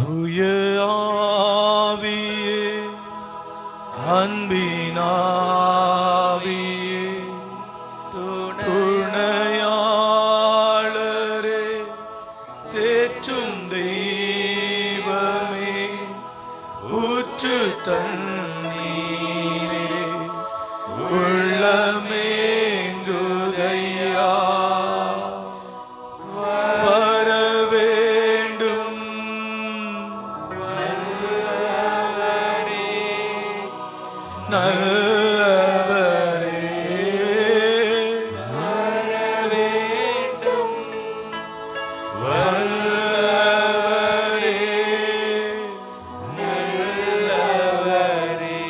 தூய ஆவியே, அன்பினாவியே, துணையாளரே, தேற்றும் தெய்வமே, ஊற்று தண்ணீரே, உள்ளமேங்குதையா, வர வேண்டும் நல்லவரே, வர வேண்டும் வல்லவரே, நல்லவரே,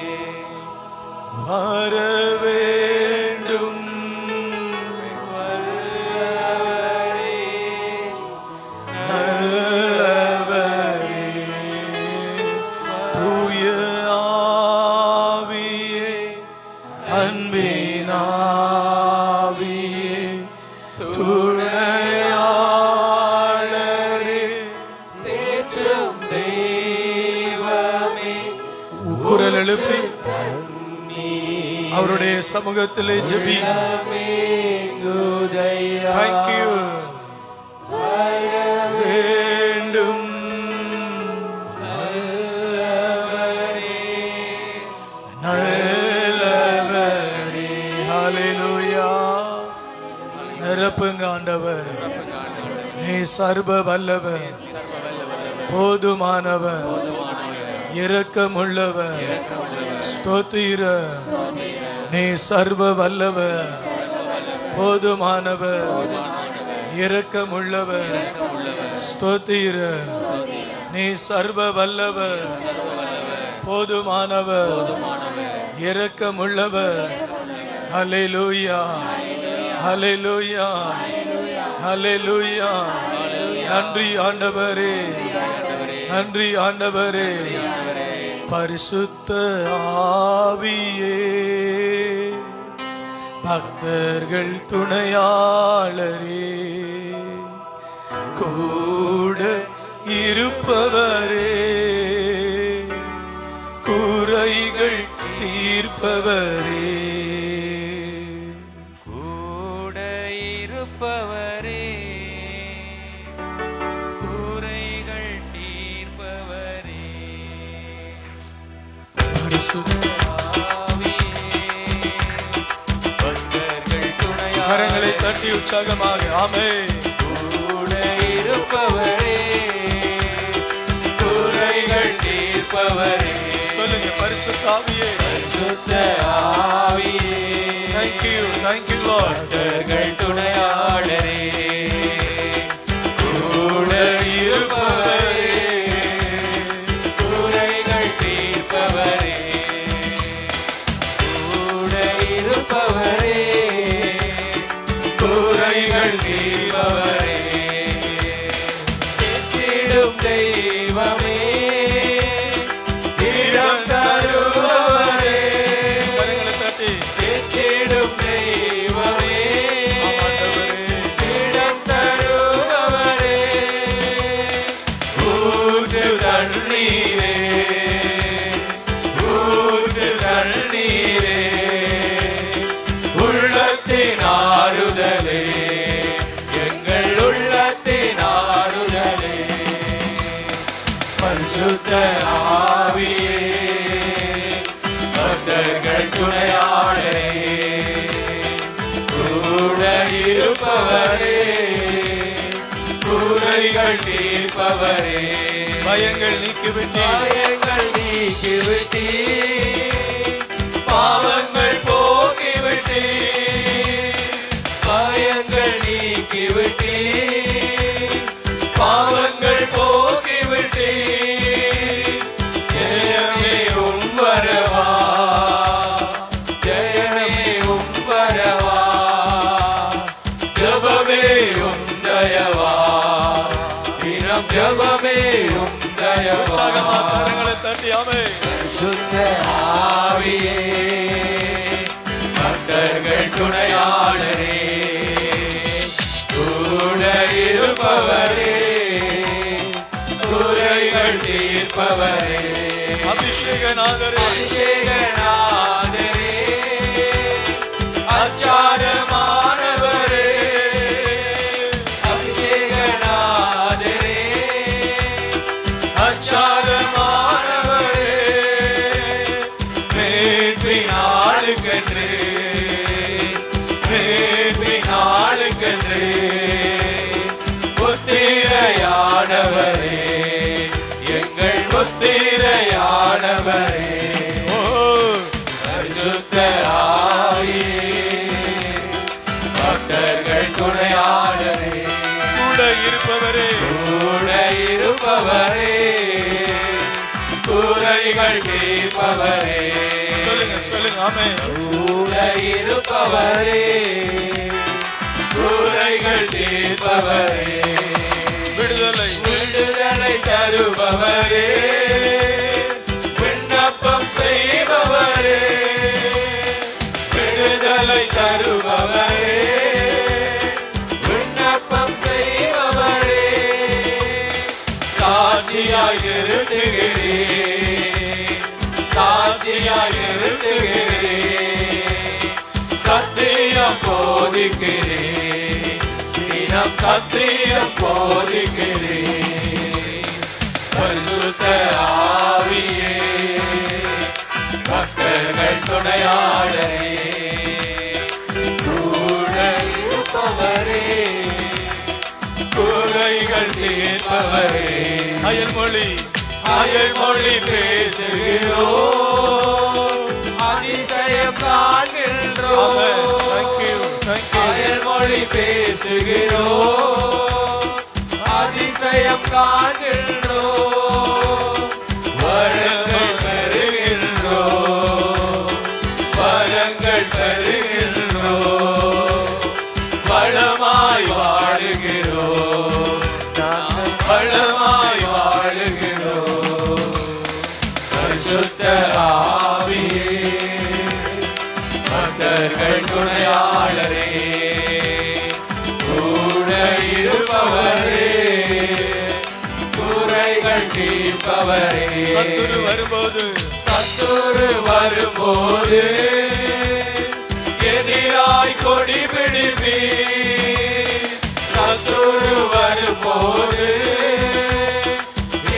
வர வேண்டும் வல்லவரே, நல்லவரே, தூய ஆவியே, அன்பினாவியே, துணையாளரே, தேற்றும் தெய்வமே, குரல் எழுப்பி அவருடைய சமூகத்திலே ஜெபி. Thank you. வேண்டும் நல்லவரே, ஹல்லேலூயா. நிரப்புங்க ஆண்டவர், நீ சர்வ வல்லவர், போதுமானவர், இரக்கமுள்ளவர், ஸ்தோத்திர, நீ சர்வ வல்லவர், போதுமானவர், இரக்கமுள்ளவர், ஸ்தோத்திர, நீ சர்வ வல்லவர், போதுமானவர், இரக்கமுள்ளவர். ஹல்லேலூயா, ஹல்லேலூயா, ஹல்லேலூயா. நன்றி ஆண்டவரே, நன்றி ஆண்டவரே. பரிசுத்த ஆவியே, பக்தர்கள் துணையாளரே, கூட இருப்பவரே, குறைகள் தீர்ப்பவரே, கூட இருப்பவரே, குறைகள் தீர்ப்பவரே, பரிசுத்த ஆவியே, பக்தர்கள் துணையாளரே, கரங்களை தட்டி உற்சாகமாக ஆமென். கூட இருப்பவரே, குறைகள் தீர்ப்பவரே, சொல்லுங்க பரிசுத்த ஆவியே, பரிசுத்த ஆவியே, thank you, thank you Lord. பக்தர்கள் துணையாளரே, கூட இருப்பவரே, குறைகள் தீர்ப்பவரே, கூட இருப்பவரே, குறைகள் தீர்ப்பவரே, தேற்றிடும் தெய்வமே, இடம் தருபவரே, கரங்களை தட்டி தேற்றிடும் தெய்வமே, ஆண்டவரே, இடம் தருபவரே, ஊற்று தண்ணீரே, ஊற்று தண்ணீரே, உள்ளத்தின் ஆறுதலே, எங்கள் உள்ளத்தின் ஆறுதலே, பரிசுத்த ஆவியே, பக்தர்கள் துணையாளரே, கூட இருப்பவரே, குறைகள் தீர்ப்பவரே, பயங்கள் நீக்கிவிட்டீர், பாயங்கள் நீக்கிவிட்டீர், பாவங்கள் போக்கிவிட்டீர், பாயங்கள் நீக்கிவிட்டீர், பாவங்கள் போக்கிவிட்டீர், ஜெயமே உம்பரவா, ஜெயமே உம்பரவா, ஜபமே உந்தயவா, தினம் ஜபமே உந்தயவா, உற்சாகமாக கரங்களை தட்டி ஆமென். சுத்த ஆவியே, பக்தர்கள் துணையாளரே, கூட இருப்பவரே, குறைகள் தீர்ப்பவரே அபிஷேகநாதரே அபிஷேகநாதரே அச்சாரமானவரே அபிஷேகநாதரே அச்சாரமானவரே மேன்பினாளுக்கென்று மேன்பினாளுக்கென்று முத்திரையானவரே எங்கள் முத்திரையானவரே ஓ பரிசுத்த ஆவியே பக்தர்கள் துணையாளரே கூட இருப்பவரே கூட இருப்பவரே குறைகள் தீர்ப்பவரே சொல்லுங்க ஆமே கூட இருப்பவரே குறைகள் தீர்ப்பவரே விடுதலை தருபவரே விண்ணப்பம் செய்பவரே விடுதலை தருபவரே விண்ணப்பம் செய்பவரே சாட்சியாய் நிறுத்துகிறேன் சாட்சியாய் நிறுத்துகிறேன் சத்தியம் போதிக்கிறேன் தினம் சத்தியம் போதிக்கிறேன் பரிசுத்த ஆவியே பக்தர்கள் துணையாளரே கூட இருப்பவரே குறைகள் தீர்ப்பவரே அயல்மொழி பேசுகிறோம் அதிசயம் காண்கின்றோம் அயல்மொழி பேசுகிறோம் அதிசயம் காண்கின்றோம் வரங்கள் பெறுகின்றோம் வரங்கள் பெறுகின்றோம் வளமாய் வாழுகிறோம் வளமாய் வாழுகிறோம் பரிசுத்த ஆவியே பக்தர்கள் துணையாளரே கூட இருப்பவரே குறைகள் தீர்ப்பவரே சத்துரு வரும்போது எதிராய் கொடி பிடிப்பீ சத்துரு வரும்போது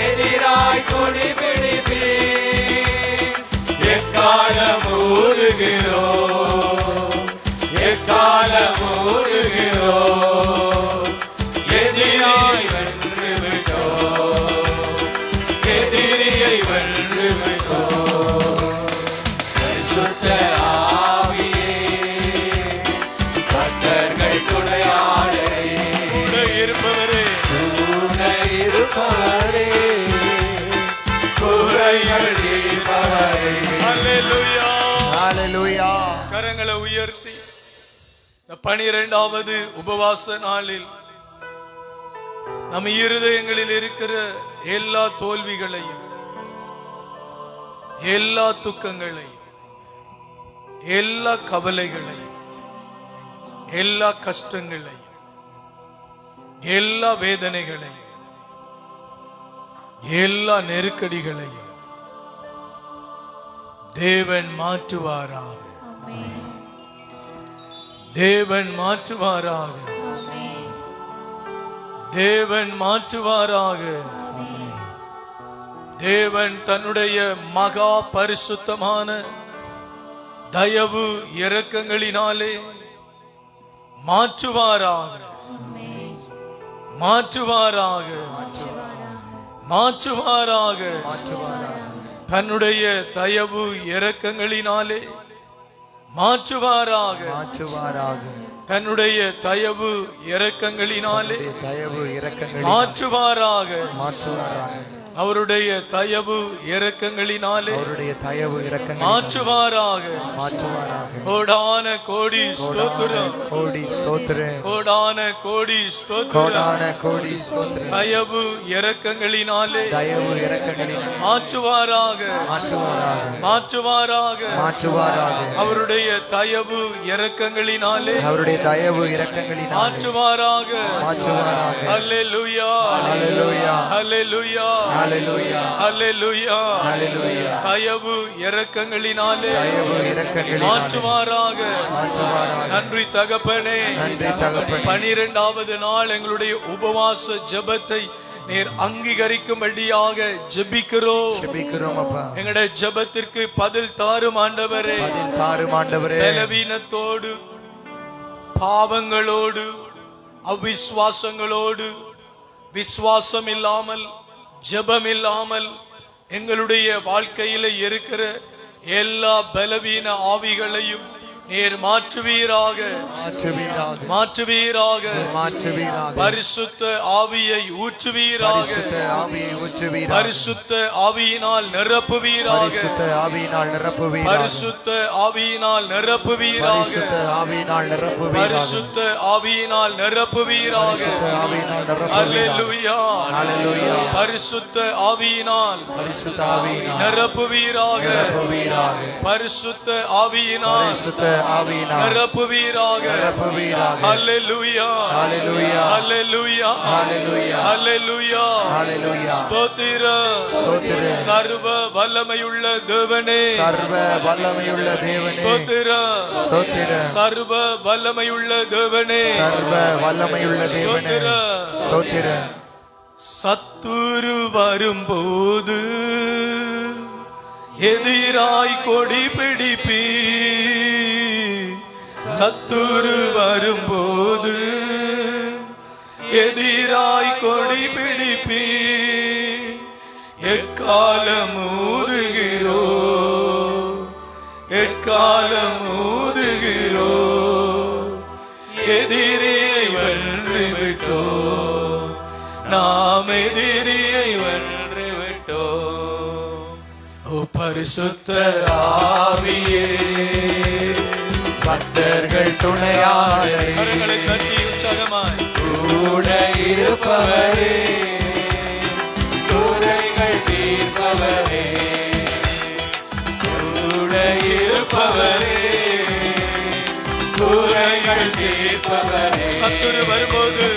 எதிராய் கொடி பிடிப்பீ எக்காலம் ஊறுகிறோம் எக்காலம் ஊறுகிறோம் எதிராய் வென்று விட்டோம் எதிரியை வென்று விட்டோம் பரிசுத்த ஆவியே பக்தர்கள் துணையாளரே கூட இருப்பவரே கூட இருப்பவரே குறைகள் தீர்ப்பவரே அல்லேலூயா ஹalleluya கரங்களை உயர்த்தி இந்த 12வது உபவாச நாளில் நம் இருதயங்களில் இருக்கிற எல்லா தோல்விகளையும் எல்லா துக்கங்களையும் எல்லா கவலைகளையும் எல்லா கஷ்டங்களையும் எல்லா வேதனைகளையும் எல்லா நெருக்கடிகளையும் தேவன் மாற்றுவாராக தேவன் மாற்றுவாராக தேவன் மாற்றுவாராக தேவன் தன்னுடைய மகா பரிசுத்தமான தயவு இரக்கங்களினாலே மாற்றுவாராக மாற்றுவாராக மாற்றுவாராக தன்னுடைய தயவு இரக்கங்களினாலே மாற்றுவாராக தன்னுடைய தயவு இரக்கங்களினாலே மாற்றுவாராக அவருடைய தயவு இரக்கங்களினாலே மாற்றுவாராக கோடான கோடி ஸ்தோத்திரம் கோடான கோடி ஸ்தோத்திரம் தயவு இரக்கங்களினாலே மாற்றுவாராக மாற்றுவாராக அவருடைய தயவு இரக்கங்களினாலே மாற்றுவாராக அல்லேலூயா ஹல்லேலூயா ஹalleluya ஹல்லேலூயா ஹalleluya தயவு இரக்கங்களினாலே தயவு இரக்கங்களினாலே மாற்றுவாராக. நன்றி தகப்பனே. நன்றி தகப்பனே. 12வது நாள் எங்களுடைய உபவாச ஜெபத்தை நீர் அங்கீகரிக்கும்படியாக ஜெபிக்கிறோம் அப்பா. எங்களுடைய ஜெபத்திற்கு பதில் தாரும் ஆண்டவரே. பதில் தாரும் ஆண்டவரே. பலவீனத்தோடு, பாவங்களோடு, அவிசுவாசங்களோடு, விசுவாசம் இல்லாமல், ஜெபம் இல்லாமல் எங்களுடைய வாழ்க்கையில இருக்கிற எல்லா பலவீன ஆவிகளையும் நீர் மாற்றுவீராக. பரிசுத்த ஆவியை ஊற்றுவீராக. பரிசுத்த ஆவியினால் நிரப்புவீராக. பரிசுத்த ஆவியினால் நிரப்புவீராக. பரிசுத்த ஆவியினால் நிரப்புவீராக. ஹல்லேலூயா பரிசுத்த ஆவியினால் நிரப்புவீராக. பரிசுத்த ஆவியினால் நிரப்புவீராக. ஹல்லேலூயா ஹல்லேலூயா ஹல்லேலூயா ஹல்லேலூயா ஸ்தோத்திரம். சர்வ வல்லமையுள்ள தேவனே. ஸ்தோத்திரம். சர்வ வல்லமையுள்ள தேவனே. ஸ்தோத்திரம். சத்துரு வரும்போது எதிராய் கொடி பிடிப்பீ. சத்துரு வரும்போது எதிராய் கொடி பிடிப்பீ. எக்காலம் ஊதுகிறோ எக்காலம் ஊதுகிறோ. எதிரியை வென்று விட்டோ நாம் எதிரியை வென்று விட்டோ. ஓ பரிசுத்த ஆவியே பக்தர்கள் துணையாளரே கரங்களை தட்டி உற்சாகமாய் கூட இருப்பவரே குறைகள் தீர்ப்பவரே கூட இருப்பவரே குறைகள் தீர்ப்பவரே. சத்துரு வரும்போது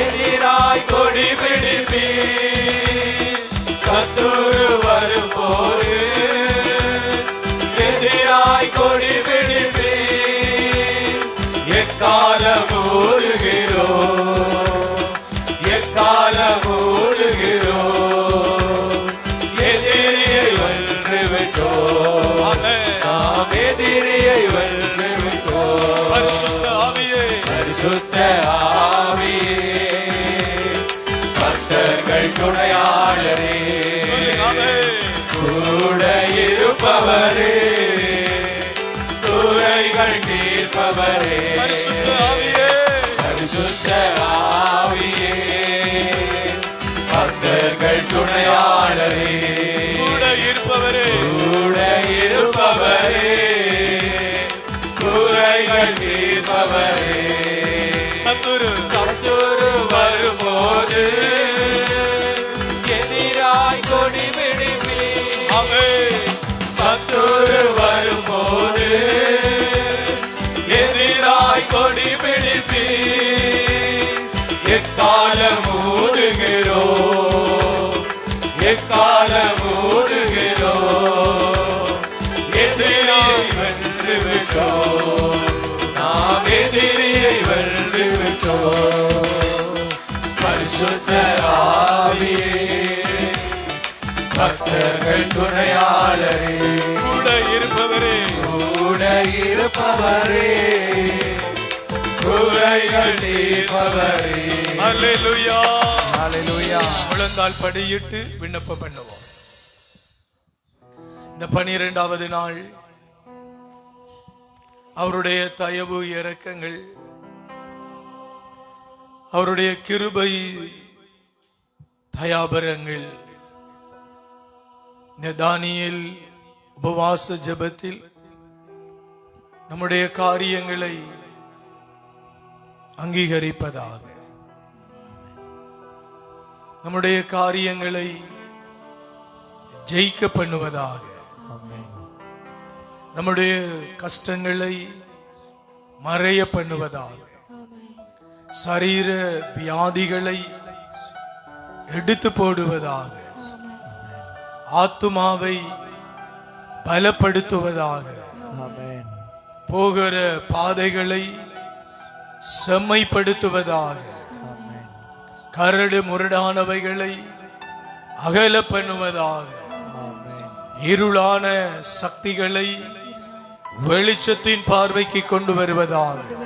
எதிராய் கொடி பிடிப்பீ. சத்துரு வரும்போது எதிராய் கொடி பிடிப்பீ. எக்காலம் ஓடுகிறோ எக்காலம் ஓடுகிறோ. எதிரியை வென்று விட்டோ நாம் எதிரியை வென்று விட்டோ. பரிசுத்த ஆவியே பக்தர்கள் துணையாளரே கூட இருப்பவரே குறைகள் தீர்ப்பவரே. பரிசுத்த ஆவியே பக்தர்கள் துணையாளரே கூட இருப்பவரே குறைகள் தீர்ப்பவரே. சத்துரு வரும்போது எதிராய் கொடி பிடிப்பீ. சத்துரு வரும்போது எதிராய் கொடி பிடிப்பீ. எக்காலம் ஊதுகிறோ எக்காலம் ஊதுகிறோ. எதிரியை வென்று விட்டோ நாம் எதிரியை வென்று விட்டோ. பரிசுத்த ஆவியே பக்தர்கள் துணையாளரே கூட இருப்பவரே குறைகள் தீர்ப்பவரே. ஹல்லேலூயா ஹalleluya. முழங்கால் படியிட்டு விண்ணப்பம் பண்ணுவோம். இந்த 12வது நாள் அவருடைய தயவு இரக்கங்கள், அவருடைய கிருபை தயாபரங்கள் இந்த தானியேல் உபவாச ஜெபத்தில் நம்முடைய காரியங்களை அங்கீகரிப்பதாக, நம்முடைய காரியங்களை ஜெயிக்க பண்ணுவதாக, நம்முடைய கஷ்டங்களை மறைய பண்ணுவதாக, சரீர வியாதிகளை எடுத்து போடுவதாக, ஆத்துமாவை பலப்படுத்துவதாக, ஆமென். போகிற பாதைகளை செம்மைப்படுத்துவதாக, ஆமென். கரடு முரடானவைகளை அகல பண்ணுவதாக, ஆமென். இருளான சக்திகளை வெளிச்சத்தின் பார்வைக்கு கொண்டு வருவதாக,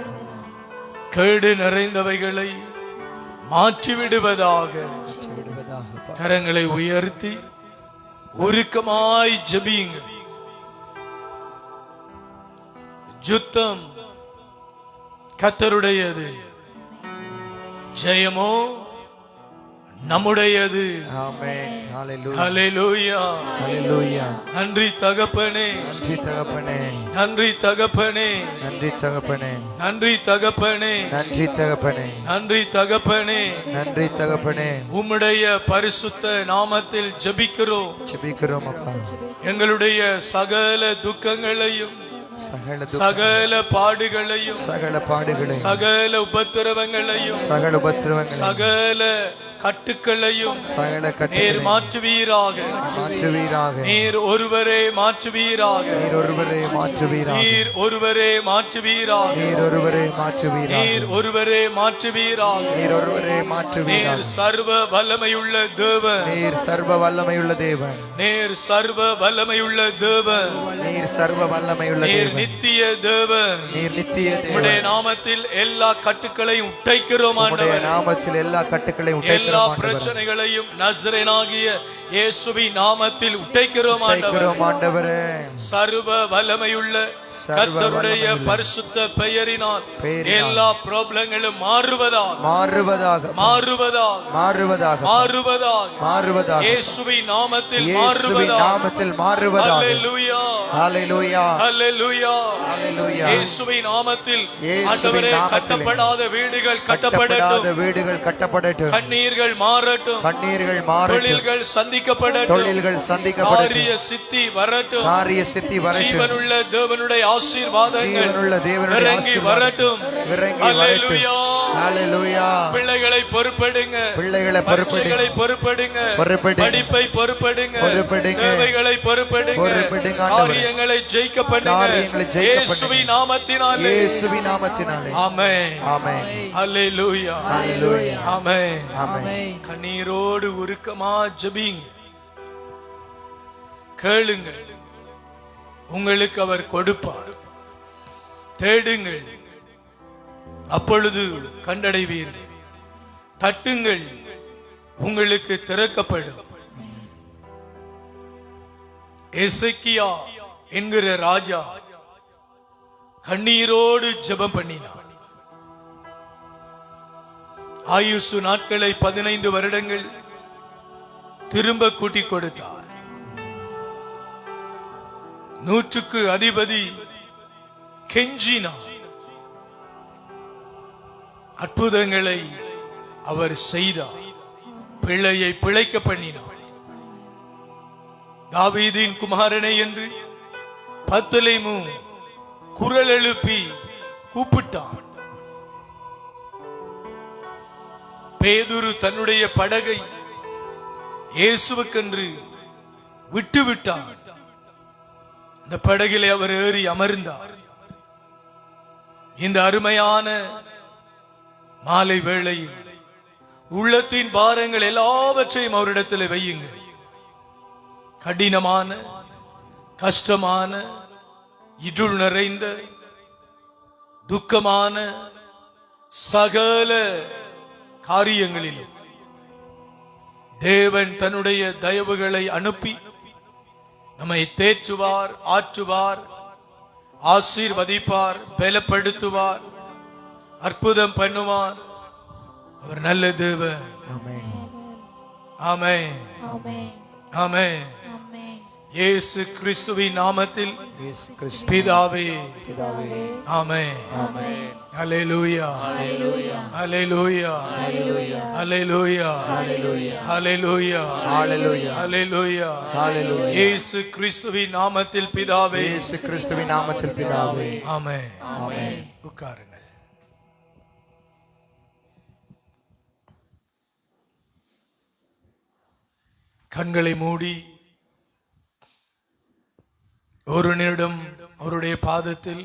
கேடு நிறைந்தவைகளை மாற்றிவிடுவதாக. விடுவதாக. கரங்களை உயர்த்தி உருக்கமாய் ஜெபியுங்கள். யுத்தம் கர்த்தருடையது, ஜெயமோ நம்முடையது. ஆமென். ஹalleluya. ஹல்லேலூயா. ஹalleluya. நன்றி தகப்பனே, நன்றி தகப்பனே. நன்றி தகப்பனே, நன்றி தகப்பனே. நன்றி தகப்பனே, நன்றி தகப்பனே. நன்றி தகப்பனே. நன்றி தகப்பனே. உம்முடைய பரிசுத்த நாமத்தில் ஜெபிக்கிறோம். ஜெபிக்கிறோம் அப்பா. எங்களுடைய சகல துக்கங்களையும், சகல பாடுகளையும், சகல பாடுகளையும், சகல உபத்திரவங்களையும், சகல உபத்திரவங்களையும், சகல கட்டுக்களையும் சகல நீர் கட்டுகளையும் மாற்றுவீராக. மாற்றுவீராக. நீர் ஒருவரே மாற்றுவீராக. நீர் ஒருவரே மாற்றுவீராக. நீர் ஒருவரே மாற்றுவீராக. நீர் ஒருவரே மாற்றுவீராக. நீர் ஒருவரே மாற்றுவீராக. நீர் ஒருவரே மாற்றுவீராக. நீர் சர்வ வல்லமையுள்ள தேவன். நீர் சர்வ வல்லமையுள்ள தேவன். நீர் சர்வ வல்லமையுள்ள தேவன். நீர் சர்வ வல்லமையுள்ள நீர் தேவன். நித்திய தேவன். நீர் நித்திய உம்முடைய தேவன். நாமத்தில் எல்லா கட்டுக்களையும் உடைக்கிறோம் உம்முடைய ஆண்டவரே. நாமத்தில் எல்லா கட்டுகளையும் எல்லா உடைக்கிறோம் ஆண்டவரே. பிரச்சனைகளையும் நசரேயனாகிய இயேசுவின் நாமத்தில் உடைக்கிறோம் ஆண்டவரே. உடைக்கிறோம் ஆண்டவரே. சர்வ வல்லமையுள்ள கர்த்தருடைய பரிசுத்த பெயரினால் எல்லா ப்ராப்ளங்களும் மாறுவதாக, மாறுவதாக. மாறுவதாக, மாறுவதாக. மாறுவதாக, மாறுவதாக. இயேசுவின் நாமத்தில் இயேசுவின் மாறுவதாக. நாமத்தில் மாறுவதாக. ஹல்லேலூயா. ஹalleluya. ஹல்லேலூயா. ஹalleluya. இயேசுவின் நாமத்தில் இயேசுவின் ஆண்டவரே நாமத்திலே கட்டப்படாத வீடுகள் கட்டப்படாத கட்டப்படட்டும். வீடுகள் கட்டப்படட்டும். கண்ணீர்கள் மாறட்டும். கண்ணீர்கள் மாறட்டும். தொழில்கள் சந்திக்கப்படட்டும். தொழில்கள் சந்திக்கப்படட்டும். காரிய சித்தி வரட்டும். காரிய சித்தி வரட்டும். ஜீவனுள்ள தேவனுடைய ஆசீர்வாதங்கள் ஜீவனுள்ள தேவனுடைய இறங்கி வரட்டும். இறங்கி வரட்டும். ஹல்லேலூயா. ஹalleluya. பிள்ளைகளை பொறுப்படுங்க. பிள்ளைகளை பரீட்சைகளை பொறுப்படுங்க. பொறுப்படுங்க. படிப்பை பொறுப்படுங்க. பொறுப்படுங்க. தேவைகளை பொறுப்படுங்க. பொறுப்படுங்க ஆண்டவரே. காரியங்களை ஜெயிக்க பண்ணுங்க. காரியங்களை ஜெயிக்க பண்ணுங்க. இயேசுவின் நாமத்தினாலே. இயேசுவின் நாமத்தினாலே. ஆமென். ஆமென். ஹல்லேலூயா. ஹalleluya. ஆமென். ஆமென். கண்ணீரோடு உருக்கமா ஜெபிங்க. கேளுங்கள், உங்களுக்கு அவர் கொடுப்பார். தேடுங்கள், அப்பொழுது கண்டடைவீர்கள். தட்டுங்கள், உங்களுக்கு திறக்கப்படும். எசேக்கியா என்கிற ராஜா கண்ணீரோடு ஜெபம் பண்ணினார். ஆயுசு நாட்களை 15 வருடங்கள் திரும்ப கூட்டி கொடுத்தார். 100க்கு அதிபதி கெஞ்சினார். அற்புதங்களை அவர் செய்தார். பிள்ளையை பிழைக்க பண்ணினார். தாவீதின் குமாரனை என்று பத்லேமு குரல் எழுப்பி கூப்பிட்டார். பேதுரு தன்னுடைய படகை இயேசுவுக்கென்று விட்டுவிட்டார். இந்த படகிலே அவர் ஏறி அமர்ந்தார். இந்த அருமையான மாலை வேளையில் உள்ளத்தின் பாரங்கள் எல்லாவற்றையும் அவரிடத்தில் வையுங்கள். கடினமான, கஷ்டமான, இருள் நிறைந்த, துக்கமான சகல காரியங்களிலும் தேவன் தன்னுடைய தயவுகளை அனுப்பி நம்மை தேற்றுவார், ஆற்றுவார், ஆசீர்வதிப்பார், பலப்படுத்துவார், அற்புதம் பண்ணுவார். அவர் நல்ல தேவன். ஆமென். ஆமென். ஆமென். இயேசு கிறிஸ்துவின் நாமத்தில் இயேசு கிறிஸ்து பிதாவே. பிதாவே. ஆமென். ஆமென். ஹல்லேலூயா. ஹல்லேலூயா. ஹல்லேலூயா. ஹல்லேலூயா. ஹalleluya. ஹல்லேலூயா. ஹalleluya. இயேசு கிறிஸ்துவின் நாமத்தில் பிதாவே. இயேசு கிறிஸ்துவின் நாமத்தில் பிதாவே. ஆமென். ஆமென். உட்காருங்கள். கண்களை மூடி ஒரு நிமிடம் அவருடைய பாதத்தில்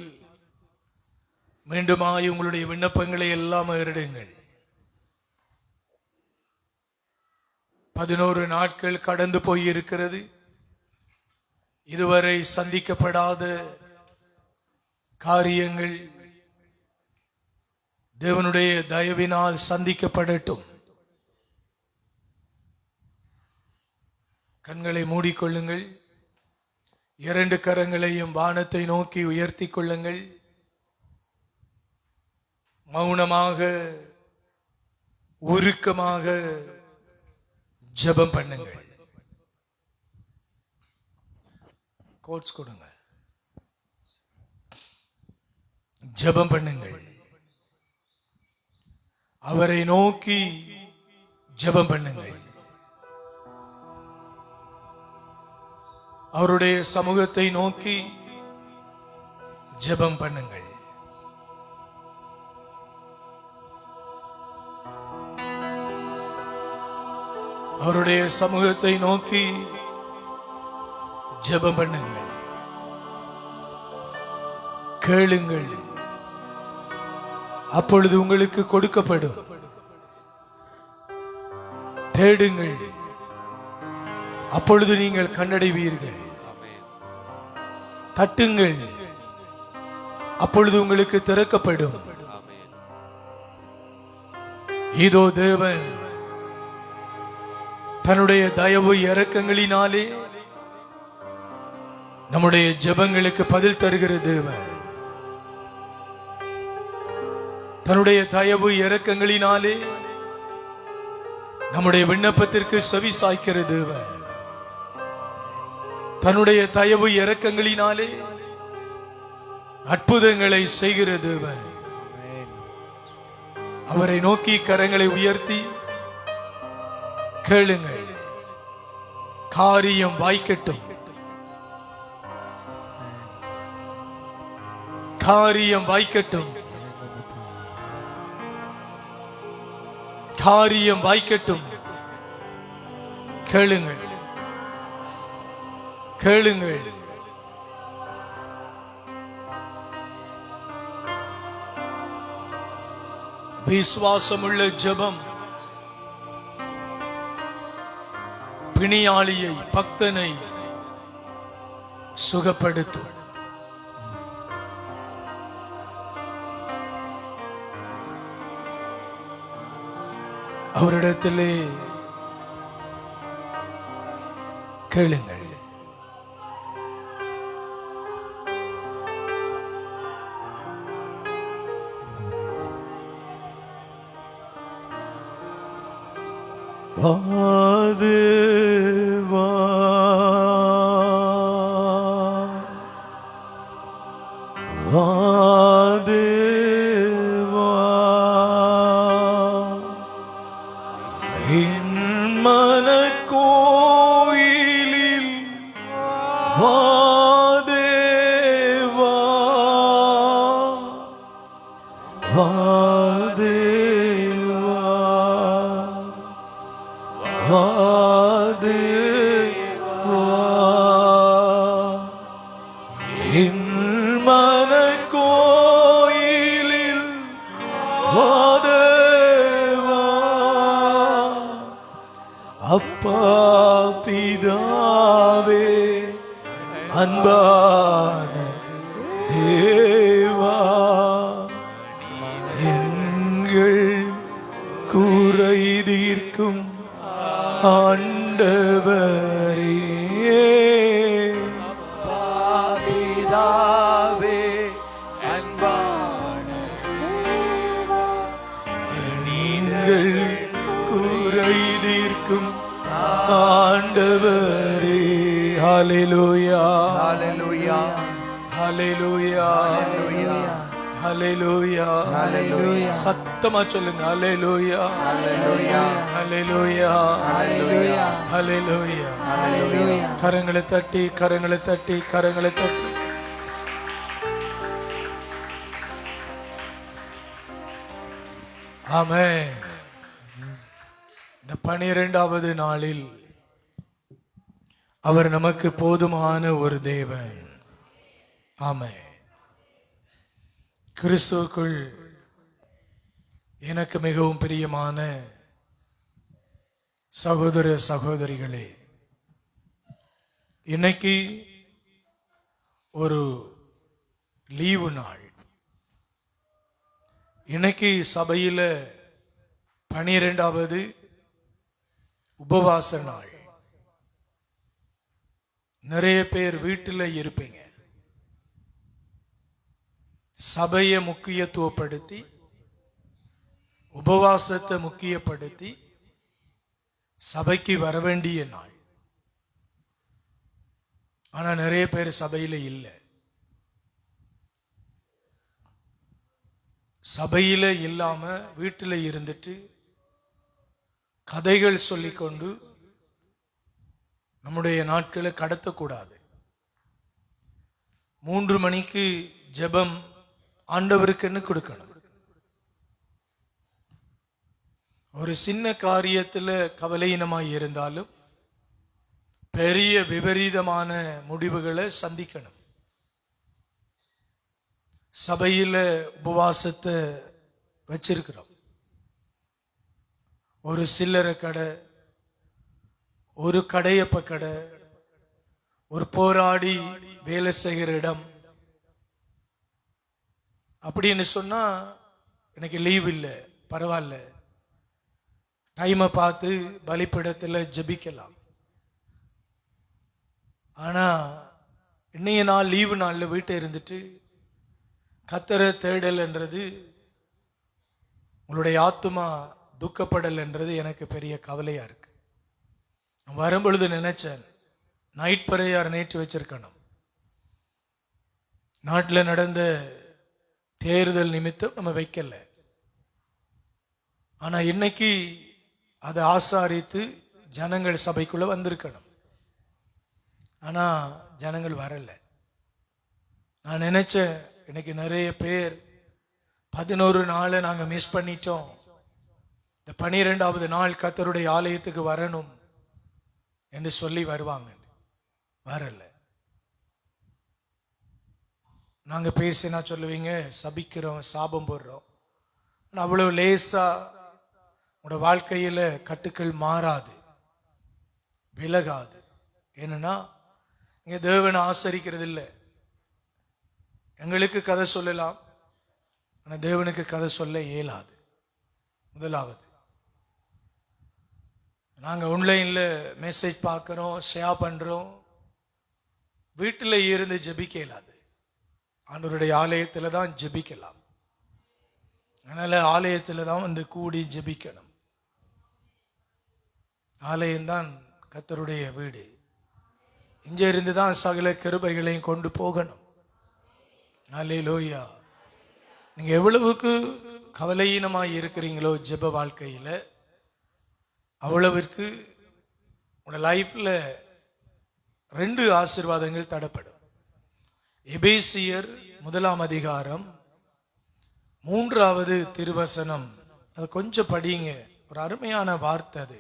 மீண்டுமாய் உங்களுடைய விண்ணப்பங்களை எல்லாம் ஏறிடுங்கள். 11 நாட்கள் கடந்து போயிருக்கிறது. இதுவரை சந்திக்கப்படாத காரியங்கள் தேவனுடைய தயவினால் சந்திக்கப்படட்டும். கண்களை மூடிக்கொள்ளுங்கள். 2 கரங்களையும் வானத்தை நோக்கி உயர்த்தி கொள்ளுங்கள். மௌனமாக உருக்கமாக ஜெபம் பண்ணுங்கள். கோட்ஸ் கொடுங்க. ஜெபம் பண்ணுங்கள். அவரை நோக்கி ஜெபம் பண்ணுங்கள். அவருடைய சமூகத்தை நோக்கி ஜெபம் பண்ணுங்கள். அவருடைய சமூகத்தை நோக்கி ஜெபம் பண்ணுங்கள். கேளுங்கள், அப்பொழுது உங்களுக்கு கொடுக்கப்படும். தேடுங்கள், அப்பொழுது நீங்கள் கண்டடைவீர்கள். தட்டுங்கள், அப்பொழுது உங்களுக்கு திறக்கப்படும். இதோ தேவன் தன்னுடைய தயவு இரக்கங்களினாலே நம்முடைய ஜெபங்களுக்கு பதில் தருகிற தேவன். தன்னுடைய தயவு இரக்கங்களினாலே நம்முடைய விண்ணப்பத்திற்கு செவி சாய்க்கிற தேவன். தன்னுடைய தயவு இரக்கங்களினாலே அற்புதங்களை செய்கிற தேவன். அவரை நோக்கி கரங்களை உயர்த்தி கேளுங்கள். காரியம் வாய்க்கட்டும். காரியம் வாய்க்கட்டும். காரியம் வாய்க்கட்டும். கேளுங்கள், கேளுங்கள். விசுவாசமுள்ள ஜெபம் பிணியாளியை, பக்தனை சுகப்படுத்தும். அவரிடத்திலே கேளுங்கள். வாது வா வாது வா என் மனக்கோயிலில் வாதே வா வாதே வாதே வா என் மனக்கோயிலில் வாதே வா அப்பா பிதாவே அன்பான தேவா எங்கள் குறை தீர்க்கும் ஆண்டவரே பிதாவே அன்பான நீங்கள் குறை தீர்க்கும் ஆண்டவரே. ஹல்லேலூயா, ஹல்லேலூயா, ஹல்லேலூயா, ஹல்லேலூயா, ஹல்லேலூயா. சத்தமா சொல்லுங்க. ஹல்லேலூயா, ஹல்லேலூயா, ஹல்லேலூயா, ஹல்லேலூயா, ஹல்லேலூயா. ஹல்லேலூயா. கரங்களை தட்டி, கரங்களை தட்டி, கரங்களை தட்டி. ஆமென். இந்த 12வது நாளில் அவர் நமக்கு போதுமான ஒரு தேவன். ஆமென். கிறிஸ்துவுக்குள் எனக்கு மிகவும் பிரியமான சகோதர சகோதரிகளே, இன்னைக்கு ஒரு லீவு நாள். இன்னைக்கு சபையில 12வது உபவாச நாள். நிறைய பேர் வீட்டில் இருப்பீங்க. சபையை முக்கியத்துவப்படுத்தி, உபவாசத்தை முக்கியப்படுத்தி சபைக்கு வர வேண்டிய நாள். ஆனா நிறைய பேர் சபையில இல்லை. சபையில இல்லாம வீட்டில் இருந்துட்டு கதைகள் சொல்லிக்கொண்டு நம்முடைய நாட்களை கடத்தக்கூடாது. 3 மணிக்கு ஜெபம் ஆண்டவருக்குன்னு கொடுக்கணும். ஒரு சின்ன காரியத்தில் கவலையினமாய் இருந்தாலும் பெரிய விபரீதமான முடிவுகளை சந்திக்கணும். சபையில் உபவாசத்தை வச்சிருக்கிறோம். ஒரு சில்லறை கடை, ஒரு கடையப்ப கடை, ஒரு போராடி வேலை செய்கிற இடம் அப்படின்னு சொன்னா எனக்கு லீவ் இல்லை, பரவாயில்ல, டைமை பார்த்து பலிப்பிடத்தில் ஜெபிக்கலாம். ஆனா இன்னைய நாள் லீவு நாளில் வீட்டை இருந்துட்டு கர்த்தரை தேடல் என்றது, உங்களுடைய ஆத்துமா துக்கப்படல் என்றது எனக்கு பெரிய கவலையா இருக்கு. வரும்பொழுது நினைச்சேன், நைட் பிரேயர் நேற்று வச்சிருக்கணும். நாட்டில் நடந்த தேர்தல் நிமித்தம் நம்ம வைக்கல. ஆனா இன்னைக்கு அதை ஆசாரித்து ஜனங்கள் சபைக்குள்ள வந்திருக்கணும். ஆனா ஜனங்கள் வரல. நான் நினைச்சேன், இன்னைக்கு நிறைய பேர் 11 நாளை நாங்க மிஸ் பண்ணிட்டோம், இந்த 12வது நாள் கர்த்தருடைய ஆலயத்துக்கு வரணும் என்று சொல்லி வருவாங்க. வரல. நாங்க பேசினா சொல்லுவீங்க சபிக்கிறோம், சாபம் போடுறோம். அவ்வளவு லேசா உங்களோட வாழ்க்கையில கட்டுக்கள் மாறாது, விலகாது. என்னன்னா இங்க தேவனை ஆசரிக்கிறது இல்லை. எங்களுக்கு கதை சொல்லலாம், ஆனா தேவனுக்கு கதை சொல்ல இயலாது. முதலாவது, நாங்க ஆன்லைன்ல மெசேஜ் பார்க்கிறோம், ஷேர் பண்றோம், வீட்டில் இருந்து ஜெபிக்க இயலாது. ஆண்டவருடைய ஆலயத்துல தான் ஜெபிக்கலாம். அதனால ஆலயத்துல தான் வந்து கூடி ஜெபிக்கணும். ஆலயம்தான் கர்த்தருடைய வீடு. இங்க இருந்து தான் சகல கிருபைகளையும் கொண்டு போகணும். அல்லேலூயா. நீங்க எவ்வளவுக்கு கவலையீனமாய் இருக்கிறீங்களோ ஜெப வாழ்க்கையில, அவ்வளவிற்கு உங்க லைஃப்ல 2 ஆசீர்வாதங்கள் தடப்படும். எபேசியர் 1ஆம் அதிகாரம் 3வது திருவசனம், அது கொஞ்சம் படிங்க. ஒரு அருமையான வார்த்தை அது.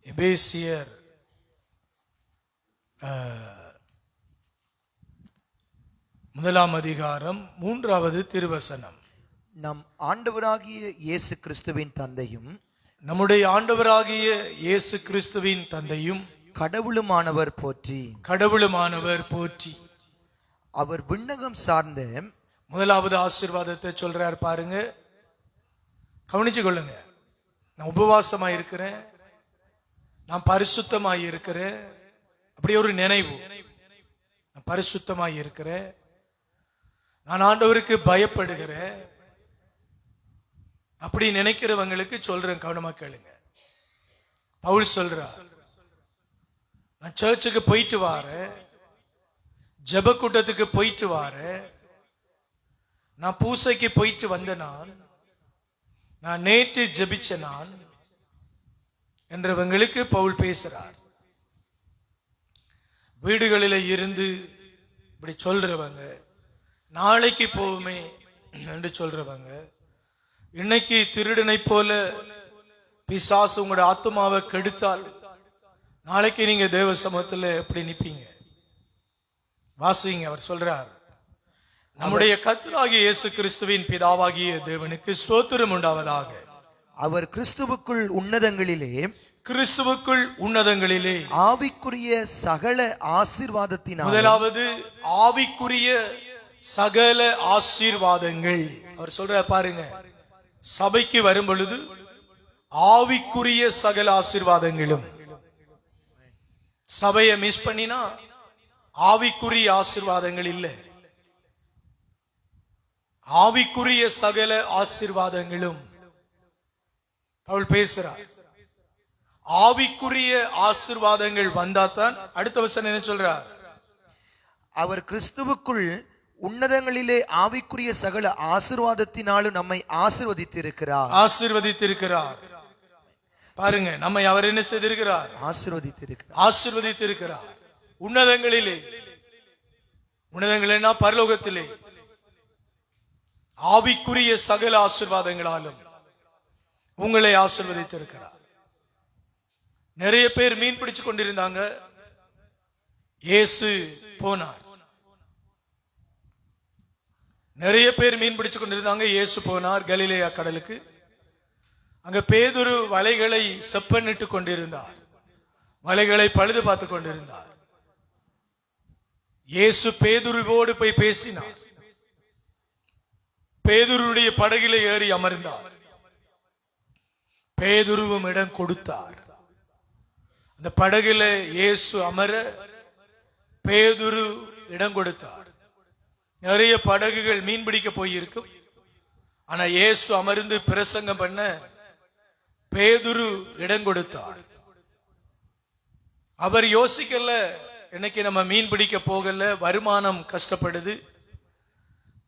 எபேசியர் 1ஆம் அதிகாரம் 3வது திருவசனம். நம் ஆண்டவராகிய இயேசு கிறிஸ்துவின் தந்தையும், நம்முடைய ஆண்டவராகிய இயேசு கிறிஸ்துவின் தந்தையும் கடவுளுமானவர் போற்றி. கடவுளுமானவர் போற்றி. அவர் விண்ணகம் சார்ந்த 1வது ஆசீர்வாதத்தை சொல்றார் பாருங்க, கவனிச்சு கொள்ளுங்க. நான் உபவாசமா இருக்கிறேன், நான் பரிசுத்தமாய் இருக்கிறேன், அப்படி ஒரு நினைவு. நான் பரிசுத்தமாய் இருக்கிறேன், நான் ஆண்டவருக்கு பயப்படுகிறேன், அப்படி நினைக்கிறவங்களுக்கு சொல்றேன், கவனமா கேளுங்க. பவுல் சொல்றார், நான் சர்ச்சுக்கு போயிட்டு வாரேன், ஜெப கூட்டத்துக்கு போயிட்டு வாரேன், நான் பூசைக்கு போயிட்டு வந்த நான் நேற்று ஜெபிச்ச நான் என்றவங்களுக்கு பவுல் பேசுறார். வீடுகளில் இருந்து இப்படி சொல்றவங்க, நாளைக்கு போவுமே என்று சொல்றவங்க, இன்னைக்கு திருடனை போல பிசாசு உங்களோட ஆத்மாவை கெடுத்தால் நாளைக்கு நீங்க தேவ சமூகத்தில் எப்படி நிப்பீங்க? வாசிங்க. அவர் சொல்றார், நம்முடைய கர்த்தராகிய இயேசு கிறிஸ்துவின் பிதாவாகிய தேவனுக்கு ஸ்தோத்திரம் உண்டாவதாக. அவர் கிறிஸ்துவுக்குள் உன்னதங்களிலே ஆவிக்குரிய சகல ஆசீர்வாதத்தினால், முதலாவது ஆவிக்குரிய சகல ஆசீர்வாதங்கள். அவர் சொல்ற பாருங்க, சபைக்கு வரும் பொழுது ஆவிக்குரிய சகல ஆசீர்வாதங்களும். சபையை மிஸ் பண்ணினா ஆவிக்குரிய ஆசீர்வாதங்கள் இல்லை. ஆவிக்குரிய சகல ஆசீர்வாதங்களும் பவுல் பேசுறார். ஆவிக்குரிய ஆசீர்வாதங்கள் வந்தாதான் அடுத்த வசனம் என்ன சொல்றார்? அவர் கிறிஸ்துவுக்குள் உன்னதங்களிலே ஆவிக்குரிய சகல ஆசீர்வாதத்தினாலும் நம்மை ஆசீர்வதித்திருக்கிறார். பாருங்க, நம்மை அவர் என்ன செய்திருக்கிறார்? ஆசீர்வதித்திருக்கிறார். உன்னதங்களிலே, உன்னதங்களிலே பரலோகத்திலே ஆவிக்குரிய சகல ஆசீர்வாதங்களாலும் உங்களை ஆசீர்வதித்திருக்கிறார். நிறைய பேர் மீன் பிடிச்சு கொண்டிருந்தாங்க. இயேசு போனார். நிறைய பேர் மீன் பிடிச்சு கொண்டிருந்தாங்க. இயேசு போனார் கலிலேயா கடலுக்கு. அங்க பேதுரு வலைகளை செப்பனிட்டு கொண்டிருந்தார். வலைகளை பழுது பார்த்து கொண்டிருந்தார். இயேசு பேதுருவோடு போய் பேசினார். பேதுருடைய படகிலே ஏறி அமர்ந்தார். பேதுருவும் இடம் கொடுத்தார். அந்த படகில இயேசு அமர பேதுரு இடம் கொடுத்தார். நிறைய படகுகள் மீன் பிடிக்க போயிருக்கும். ஆனா இயேசு அமர்ந்து பிரசங்கம் பண்ண பேதுரு இடம் கொடுத்தார். அவர் யோசிக்கல, இன்னைக்கு நம்ம மீன் பிடிக்க போகல, வருமானம் கஷ்டப்படுது,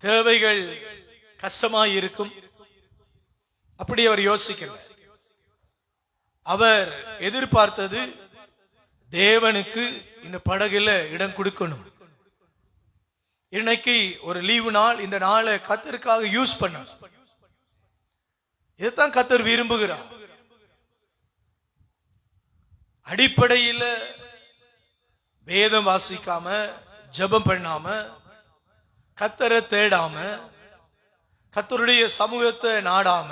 தேவைகள் கஷ்டமாய் இருக்கும், அப்படி அவர் யோசிக்கல. அவர் எதிர்பார்த்தது தேவனுக்கு இந்த படகுல இடம் கொடுக்கணும். இன்னைக்கு ஒரு லீவு நாள், இந்த நாளை கர்த்தருக்காக யூஸ் பண்ண, இதுதான் கர்த்தர் விரும்புகிறார். அடிப்படையில் வேதம் வாசிக்காம, ஜெபம் பண்ணாம, கர்த்தரை தேடாம, கர்த்தருடைய சமூகத்தை நாடாம,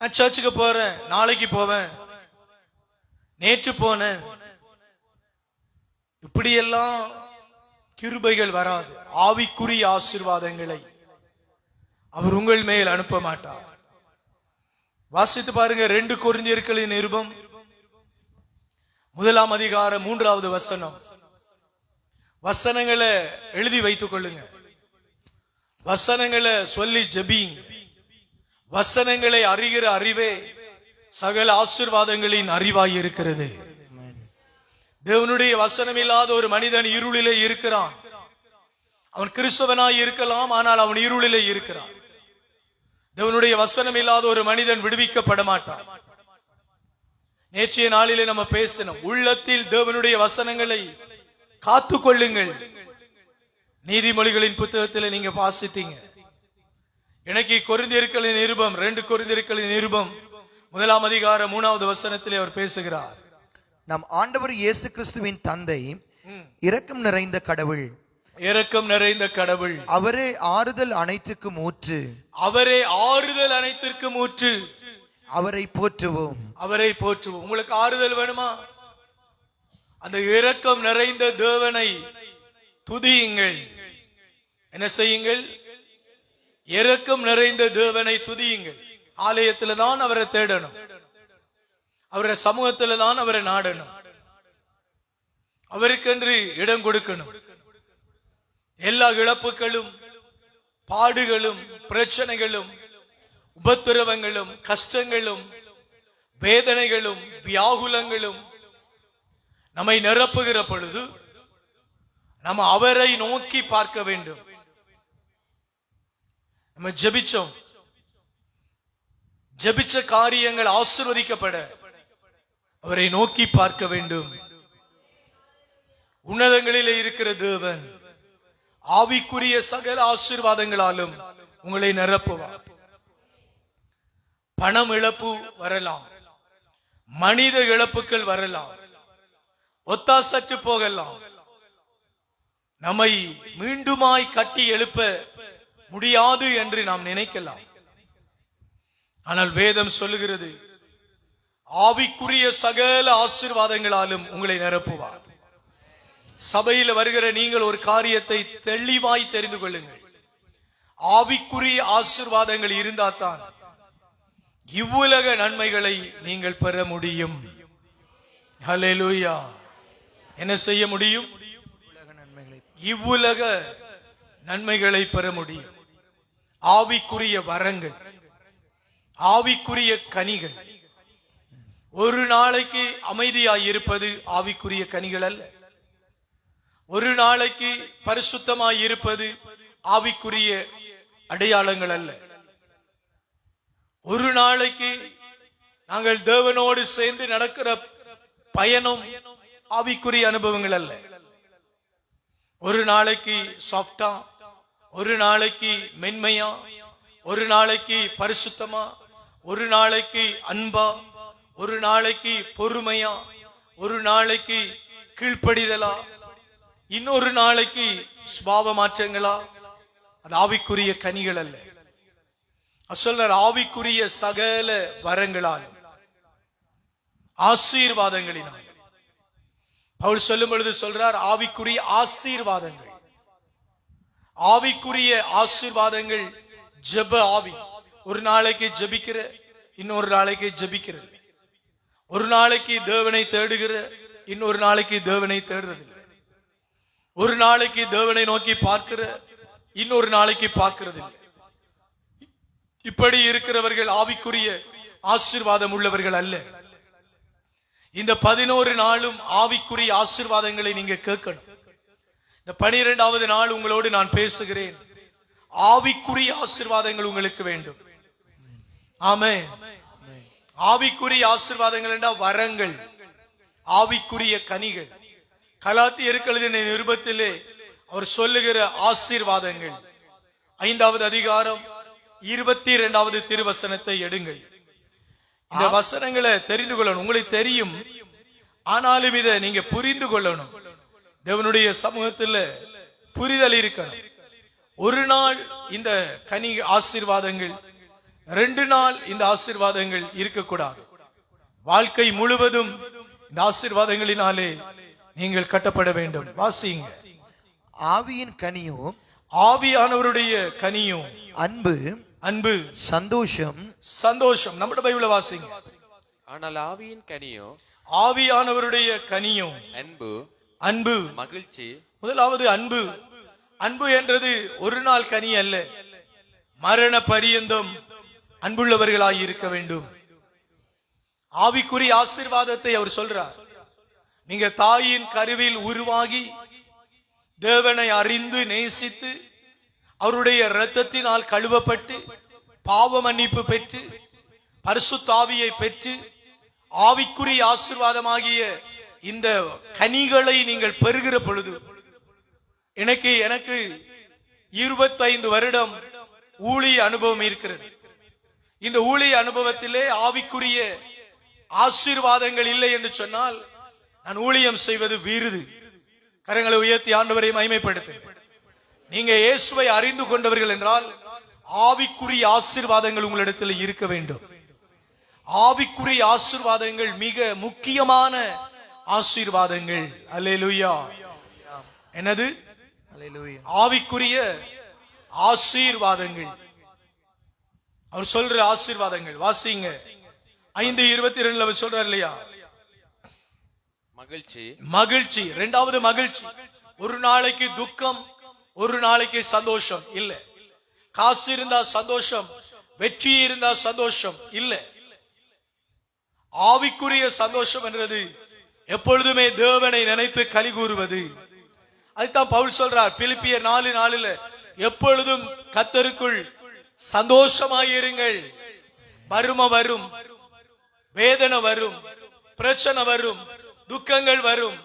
நான் சர்ச்சுக்கு போறேன், நாளைக்கு போவேன், நேற்று போனேன், இப்படியெல்லாம் கிருபைகள் வராது. ஆவிக்குரிய ஆசீர்வாதங்களை அவர் உங்கள் மேல் அனுப்ப மாட்டார். வாசித்து பாருங்க, 2 கொரிந்தியர்களின் நிருபம் 1ஆம் அதிகாரம் 3வது வசனம். வசனங்களை எழுதி வைத்துக் கொள்ளுங்க. வசனங்களை சொல்லி ஜெபிங்க. வசனங்களை அறிகிற அறிவே சகல ஆசீர்வாதங்களின் அறிவாய் இருக்கிறது. தேவனுடைய வசனம் இல்லாத ஒரு மனிதன் இருளிலே இருக்கிறான். அவன் கிறிஸ்தவனாய் இருக்கலாம், ஆனால் அவன் இருளிலே இருக்கிறான். தேவனுடைய வசனம் இல்லாத ஒரு மனிதன் விடுவிக்கப்பட மாட்டான். நேற்றைய நாளிலே நம்ம பேசணும், உள்ளத்தில் தேவனுடைய வசனங்களை காத்து கொள்ளுங்கள். நீதிமொழிகளின் புத்தகத்தில் நீங்க வாசித்தீங்க. எனக்கு கொரிந்தியர்களின் நிருபம் 2 கொரிந்தியர்களின் நிருபம் 1ஆம் அதிகாரம் 3வது வசனத்திலே அவர் பேசுகிறார். நம் ஆண்டவர் இயேசு கிறிஸ்துவின் தந்தை இரக்கம் நிறைந்த கடவுள், இரக்கம் நிறைந்த கடவுள், அவரே ஆறுதல் அனைத்துக்கும் ஊற்று, அவரே ஆறுதல் அனைத்திற்கும் ஊற்று, அவரை போற்றுவோம், அவரை போற்றுவோம். உங்களுக்கு ஆறுதல் வேணுமா? அந்த இரக்கம் நிறைந்த தேவனை துதியுங்கள். என்ன செய்யுங்கள்? இரக்கம் நிறைந்த தேவனை துதியுங்கள். ஆலயத்தில் தான் அவரை தேடணும், அவருடைய சமூகத்தில் தான் அவரை நாடணும், அவருக்கென்று இடம் கொடுக்கணும். எல்லா இழப்புகளும், பாடுகளும், பிரச்சனைகளும், உபத்திரவங்களும், கஷ்டங்களும், வேதனைகளும், வியாகுலங்களும் நம்மை நிரப்புகிற பொழுது நம்ம அவரை நோக்கி பார்க்க வேண்டும். நம்ம ஜெபிச்சோம், ஜெபிச்ச காரியங்கள் ஆசீர்வதிக்கப்பட அவரை நோக்கி பார்க்க வேண்டும். உன்னதங்களிலே இருக்கிற தேவன் ஆவிக்குரிய சகல ஆசீர்வாதங்களாலும் உங்களை நிரப்புவார். பணம் இழப்பு வரலாம், மனித இழப்புகள் வரலாம், ஒத்தாசற்று போகலாம், நம்மை மீண்டுமாய் கட்டி எழுப்ப முடியாது என்று நாம் நினைக்கலாம். ஆனால் வேதம் சொல்லுகிறது, ஆவிக்குரிய சகல ஆசீர்வாதங்களாலும் உங்களை நிரப்புவார். சபையில் வருகிற நீங்கள் ஒரு காரியத்தை தெளிவாய் தெரிந்து கொள்ளுங்கள். ஆவிக்குரிய ஆசீர்வாதங்கள் இருந்தால்தான் இவ்வுலக நன்மைகளை நீங்கள் பெற முடியும். ஹல்லேலூயா. என்ன செய்ய முடியும்? இவ்வுலக நன்மைகளை பெற முடியும். ஆவிக்குரிய வரங்கள், ஆவிக்குரிய கனிகள். ஒரு நாளைக்கு அமைதியாய் இருப்பது ஆவிக்குரிய கனிகள் அல்ல. ஒரு நாளைக்கு பரிசுத்தமாய் இருப்பது ஆவிக்குரிய அடையாளங்கள் அல்ல. ஒரு நாளைக்கு நாங்கள் தேவனோடு சேர்ந்து நடக்கிற பயணம் ஆவிக்குரிய அனுபவங்கள் அல்ல. ஒரு நாளைக்கு சாஃப்டா, ஒரு நாளைக்கு மென்மையா, ஒரு நாளைக்கு பரிசுத்தமா, ஒரு நாளைக்கு அன்பா, ஒரு நாளைக்கு பொறுமையா, ஒரு நாளைக்கு கீழ்ப்படிதலா, இன்னொரு நாளைக்கு சுபாவ மாற்றங்களா. அது ஆவிக்குரிய கனிகள் அல்ல. சொல்றார், ஆவிக்குரிய சகல வரங்களாலும் ஆசீர்வாதங்களினால். பவுல் சொல்லும் பொழுது சொல்றார், ஆவிக்குரிய ஆசீர்வாதங்கள். ஆவிக்குரிய ஆசீர்வாதங்கள் ஜெப ஆவி. ஒரு நாளைக்கு ஜெபிக்கிற, இன்னொரு நாளைக்கு ஜெபிக்கிறது. ஒரு நாளைக்கு தேவனை தேடுகிற, இன்னொரு நாளைக்கு தேவனை தேடுறது. ஒரு நாளைக்கு தேவனை நோக்கி பார்க்கிற, இன்னொரு நாளைக்கு பார்க்கிறது. இப்படி இருக்கிறவர்கள் ஆவிக்குரிய ஆசீர்வாதம் உள்ளவர்கள் அல்ல. இந்த 11 நாளும் ஆவிக்குரிய ஆசீர்வாதங்களை நீங்க கேட்கணும். இந்த 12வது நாள் உங்களோடு நான் பேசுகிறேன். ஆவிக்குரிய ஆசீர்வாதங்கள் உங்களுக்கு வேண்டும். ஆமென். ஆவிக்குரிய ஆசீர்வாதங்கள் என்றால் வரங்கள், ஆவிக்குரிய கனிகள். கலாத்தியருக்கு எழுதின நிருபத்திலே அவர் சொல்லுகிற ஆசீர்வாதங்கள் 5வது அதிகாரம் 22வது திருவசனத்தை எடுங்கள். இந்த வசனங்களை தெரிந்து கொள்ளணும். உங்களுக்கு தெரியும், ஆனாலும் இதை நீங்க புரிந்து கொள்ளணும். தேவனுடைய சமூகத்தில் புரிதல் இருக்கணும். ஒரு நாள் இந்த கனி ஆசீர்வாதங்கள், 2 நாள் இந்த ஆசீர்வாதங்கள் இருக்கக்கூடாது. வாழ்க்கை முழுவதும் இந்த ஆசீர்வாதங்களினாலே நீங்கள் கட்டப்பட வேண்டும். வாசிங்க. ஆவியின் கனியும், ஆவியானவருடைய கனியும் அன்பு, அன்பு, சந்தோஷம், சந்தோஷம். நம்முடைய பைபிளை வாசிங்க. ஆனால் ஆவியின் கனியோ, ஆவியானவருடைய கனியும் அன்பு, அன்பு, மகிழ்ச்சி. முதலாவது அன்பு. அன்பு என்றது ஒரு நாள் கனி அல்ல. மரண பரியந்தம் அன்புள்ளவர்களாய் இருக்க வேண்டும். ஆவிக்குரிய ஆசீர்வாதத்தை அவர் சொல்றார். நீங்க தாயின் கருவில் உருவாகி தேவனை அறிந்து நேசித்து அவருடைய இரத்தத்தினால் கழுவப்பட்டு பாவ மன்னிப்பு பெற்று பரிசுத்த ஆவியை பெற்று ஆவிக்குரிய ஆசீர்வாதமாகிய இந்த கனிகளை நீங்கள் பெறுகிற பொழுது, எனக்கு 25 வருடம் ஊழிய அனுபவம் இருக்கிறது. இந்த ஊழிய அனுபவத்திலே ஆவிக்குரிய ஆசீர்வாதங்கள் இல்லை என்று சொன்னால் நான் ஊழியம் செய்வது விருது. கரங்களை உயர்த்தி ஆண்டவரை மகிமைப்படுத்து. நீங்க இயேசுவை அறிந்து கொண்டவர்கள் என்றால் ஆவிக்குரிய ஆசீர்வாதங்கள் உங்களிடத்தில் இருக்க வேண்டும். ஆவிக்குரிய ஆசீர்வாதங்கள் மிக முக்கியமான ஆசீர்வாதங்கள். அல்லேலூயா. என்னது? அல்லேலூயா. ஆவிக்குரிய ஆசீர்வாதங்கள். அவர் சொல்ற ஆசீர்வாதங்கள் வாசிங்க. 5:22 அவர் சொல்றார் இல்லையா? மகிழ்ச்சி, மகிழ்ச்சி. 2வது மகிழ்ச்சி. ஒரு நாளைக்கு துக்கம், ஒரு நாளைக்கு சந்தோஷம் இல்ல. காசு இருந்தா சந்தோஷம், வெற்றி இருந்தா சந்தோஷம் இல்ல. ஆவிக்குரிய சந்தோஷம் என்றது எப்பொழுதுமே தேவனை நினைத்து களி கூறுவது. அதுதான் பவுல் சொல்றார் பிலிப்பியர் 4:4 எப்பொழுதும் கர்த்தருக்குள் சந்தோஷமாயிருங்கள். வறுமை வரும், வேதனை வரும், பிரச்சனை வரும், துக்கங்கள் வரும்,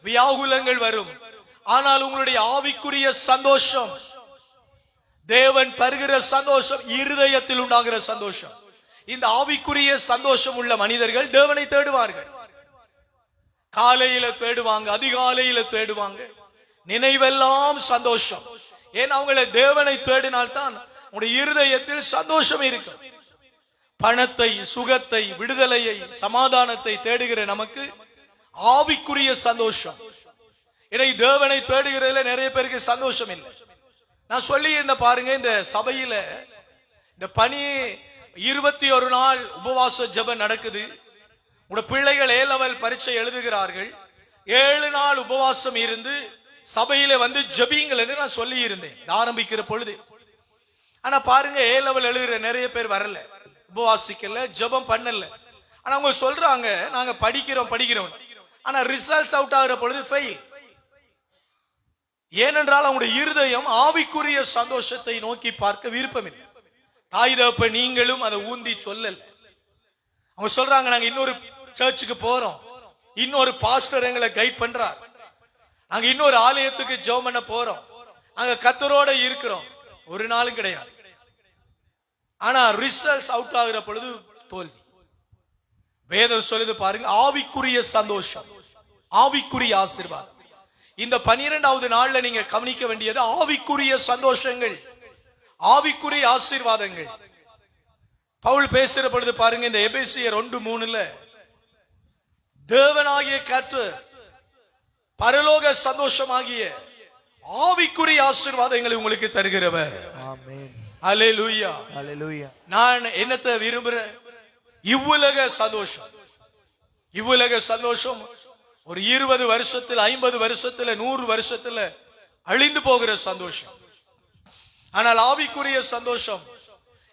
வியாகுலங்கள் வரும். ஆனால் உங்களுடைய ஆவிக்குரிய சந்தோஷம், தேவன் தருகிற சந்தோஷம், இருதயத்தில் உண்டாகிற சந்தோஷம். இந்த ஆவிக்குரிய சந்தோஷம் உள்ள மனிதர்கள் தேவனை தேடுவார்கள். காலையில தேடுவாங்க, அதிகாலையில தேடுவாங்க, நினைவெல்லாம் சந்தோஷம். ஏன் அவங்களை தேவனை தேடினால்தான் உங்களுடைய இருதயத்தில் சந்தோஷம் இருக்கும். பணத்தை, சுகத்தை, விடுதலையை, சமாதானத்தை தேடுகிற நமக்கு ஆவிக்குரிய சந்தோஷம். இதை தேவனை தேடுகிறதுல நிறைய பேருக்கு சந்தோஷம் இல்லை. நான் சொல்லி இருந்த பாருங்க, இந்த சபையில இந்த பனி 21 நாள் உபவாச ஜெபம் நடக்குது. உங்க பிள்ளைகள் A level பரீட்சை எழுதுகிறார்கள். 7 நாள் உபவாசம் இருந்து சபையில வந்து ஜெபிங்கள் என்று நான் சொல்லி இருந்தேன் ஆரம்பிக்கிற பொழுது. ஆனா பாருங்க, A level எழுதுகிற நிறைய பேர் வரல, உபவாசிக்கல, ஜெபம் பண்ணல. ஆனா அவங்க சொல்றாங்க நாங்க படிக்கிறோம், ஆனா ரிசல்ட்ஸ் அவுட் ஆகிற பொழுது ஃபெயில். ஏனென்றால் அவங்களுடைய இருதயம் ஆவிக்குரிய சந்தோஷத்தை நோக்கி பார்க்க விருப்பமில்லை. தாய் தகப்ப நீங்களும் அதை ஊந்தி சொல்லல. அவங்க சொல்றாங்க நாங்க இன்னொரு சர்ச்சுக்கு போறோம், இன்னொரு பாஸ்டர் எங்களை கைட் பண்றார், நாங்க இன்னொரு ஆலயத்துக்கு ஜெபம் பண்ண போறோம், நாங்க கர்த்தரோட இருக்கிறோம். ஒரு நாளும் கிடையாது. ஆனா ரிசல்ட்ஸ் அவுட் ஆகிற பொழுது தோல்வி. வேதம் சொல்லுது பாருங்க, ஆவிக்குரிய சந்தோஷம், ஆவிக்குரிய ஆசீர்வாதம். இந்த 12வது நாள்ல நீங்க கவனிக்க வேண்டியது ஆவிக்குரிய சந்தோஷங்கள், ஆவிக்குரிய ஆசீர்வாதங்கள். பவுல் பேசுற பொழுது பாருங்க, இந்த எபேசியர் 2:3 தேவனாகிய கர்த்தர் பரலோக சந்தோஷமாகிய ஆவிக்குரிய ஆசீர்வாதங்களை உங்களுக்கு தருகிறவர். ஆமென். அல்லேலூயா, அல்லேலூயா. நான் என்னத்தை விரும்புறேன்? இவ்வுலக சந்தோஷம். இவ்வுலக சந்தோஷம் ஒரு 20 வருஷத்துல, 50 வருஷத்துல, 100 வருஷத்துல அழிந்து போகிற சந்தோஷம். ஆனால் ஆவிக்குரிய சந்தோஷம்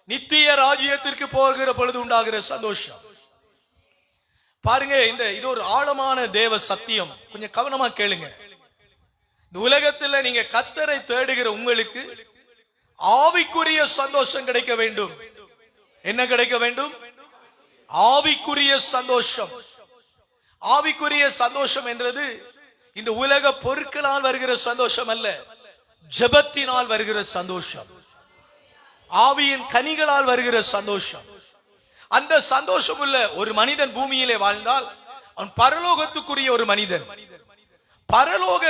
நித்திய ராஜ்யத்திற்கு போகிற பொழுது உண்டாகிற சந்தோஷம். பாருங்க, இது ஒரு ஆழமான தேவ சத்தியம். கொஞ்சம் கவனமா கேளுங்க. இந்த உலகத்துல நீங்க கர்த்தரை தேடுகிற உங்களுக்கு ஆவிக்குரிய சந்தோஷம் கிடைக்க வேண்டும். என்ன கிடைக்க வேண்டும்? ஆவிக்குரிய சந்தோஷம். ஆவிக்குரிய சந்தோஷம் என்றது இந்த உலக பொருட்களால் வருகிற சந்தோஷம் அல்ல, ஜெபத்தினால் வருகிற சந்தோஷம், ஆவியின் கனிகளால் வருகிற சந்தோஷம். அந்த சந்தோஷம் உள்ள ஒரு மனிதன் பூமியிலே வாழ்ந்தால் அவன் பரலோகத்துக்குரிய ஒரு மனிதன். பரலோக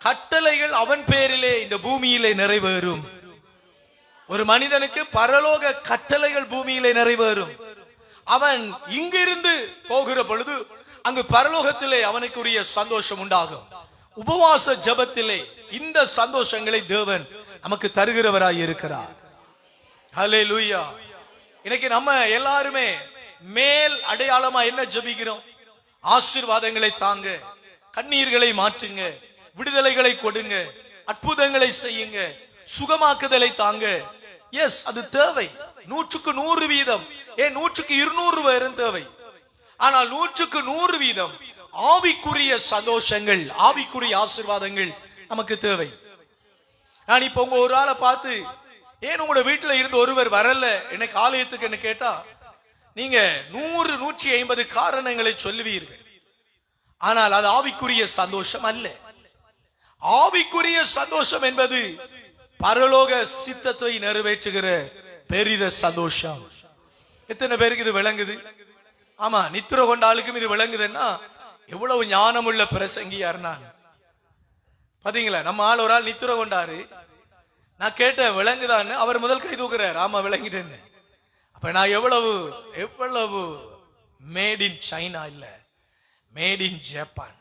கட்டளைகள் அவன் பேரிலே இந்த பூமியிலே நிறைவேறும். ஒரு மனிதனுக்கு பரலோக கட்டளைகள் பூமியிலே நிறைவேறும். அவன் இங்கிருந்து போகிற பொழுது அங்கு பரலோகத்திலே அவனுக்குரிய சந்தோஷம் உண்டாகும். உபவாச ஜெபத்திலே இந்த சந்தோஷங்களை தேவன் நமக்கு தருகிறவராய் இருக்கிறார். ஹல்லேலூயா. இன்னைக்கு நம்ம எல்லாருமே மேல் அடையாளமா என்ன ஜெபிக்கிறோம்? ஆசீர்வாதங்களை தாங்க, கண்ணீர்களை மாற்றுங்க, விடுதலைகளை கொடுங்க, அற்புதங்களை செய்யுங்க, சுகமாக்குதலை தாங்க. எஸ், அது தேவை. 100க்கு 100%, ஏன் 100க்கு 200 தேவை. ஆனால் 100க்கு 100% ஆவிக்குரிய சந்தோஷங்கள், ஆவிக்குரிய ஆசீர்வாதங்கள் நமக்கு தேவை. நான் இப்ப உங்க ஒரு ஆளை பார்த்து, ஏன் உங்களோட வீட்டுல இருந்து ஒருவர் வரல எனக்கு ஆலயத்துக்கு என்ன கேட்டா, நீங்க 100 150 காரணங்களை சொல்லுவீர்கள். ஆனால் அது ஆவிக்குரிய சந்தோஷம் அல்ல. ஆவிக்குரிய சந்தோஷம் என்பது பரலோக சித்தத்தை நிறைவேற்றுகிற பெரித சந்தோஷம். எத்தனை பேருக்கு இது விளங்குது? ஆமா, நித்திர கொண்ட ஆளுக்கும் இது விளங்குதுன்னா எவ்வளவு ஞானமுள்ள பிரசங்கியார் நான். பாத்தீங்களா, நம்ம ஆள் ஒரு ஆள் நித்திர கொண்டாரு. நான் கேட்டேன் விளங்குதான்னு, அவர் முதல் கை தூக்குறாரு, ஆமா விளங்கிட்டேன்னு. அப்ப நான் எவ்வளவு மேட் இன் சைனா இல்ல, மேட் இன் ஜப்பான்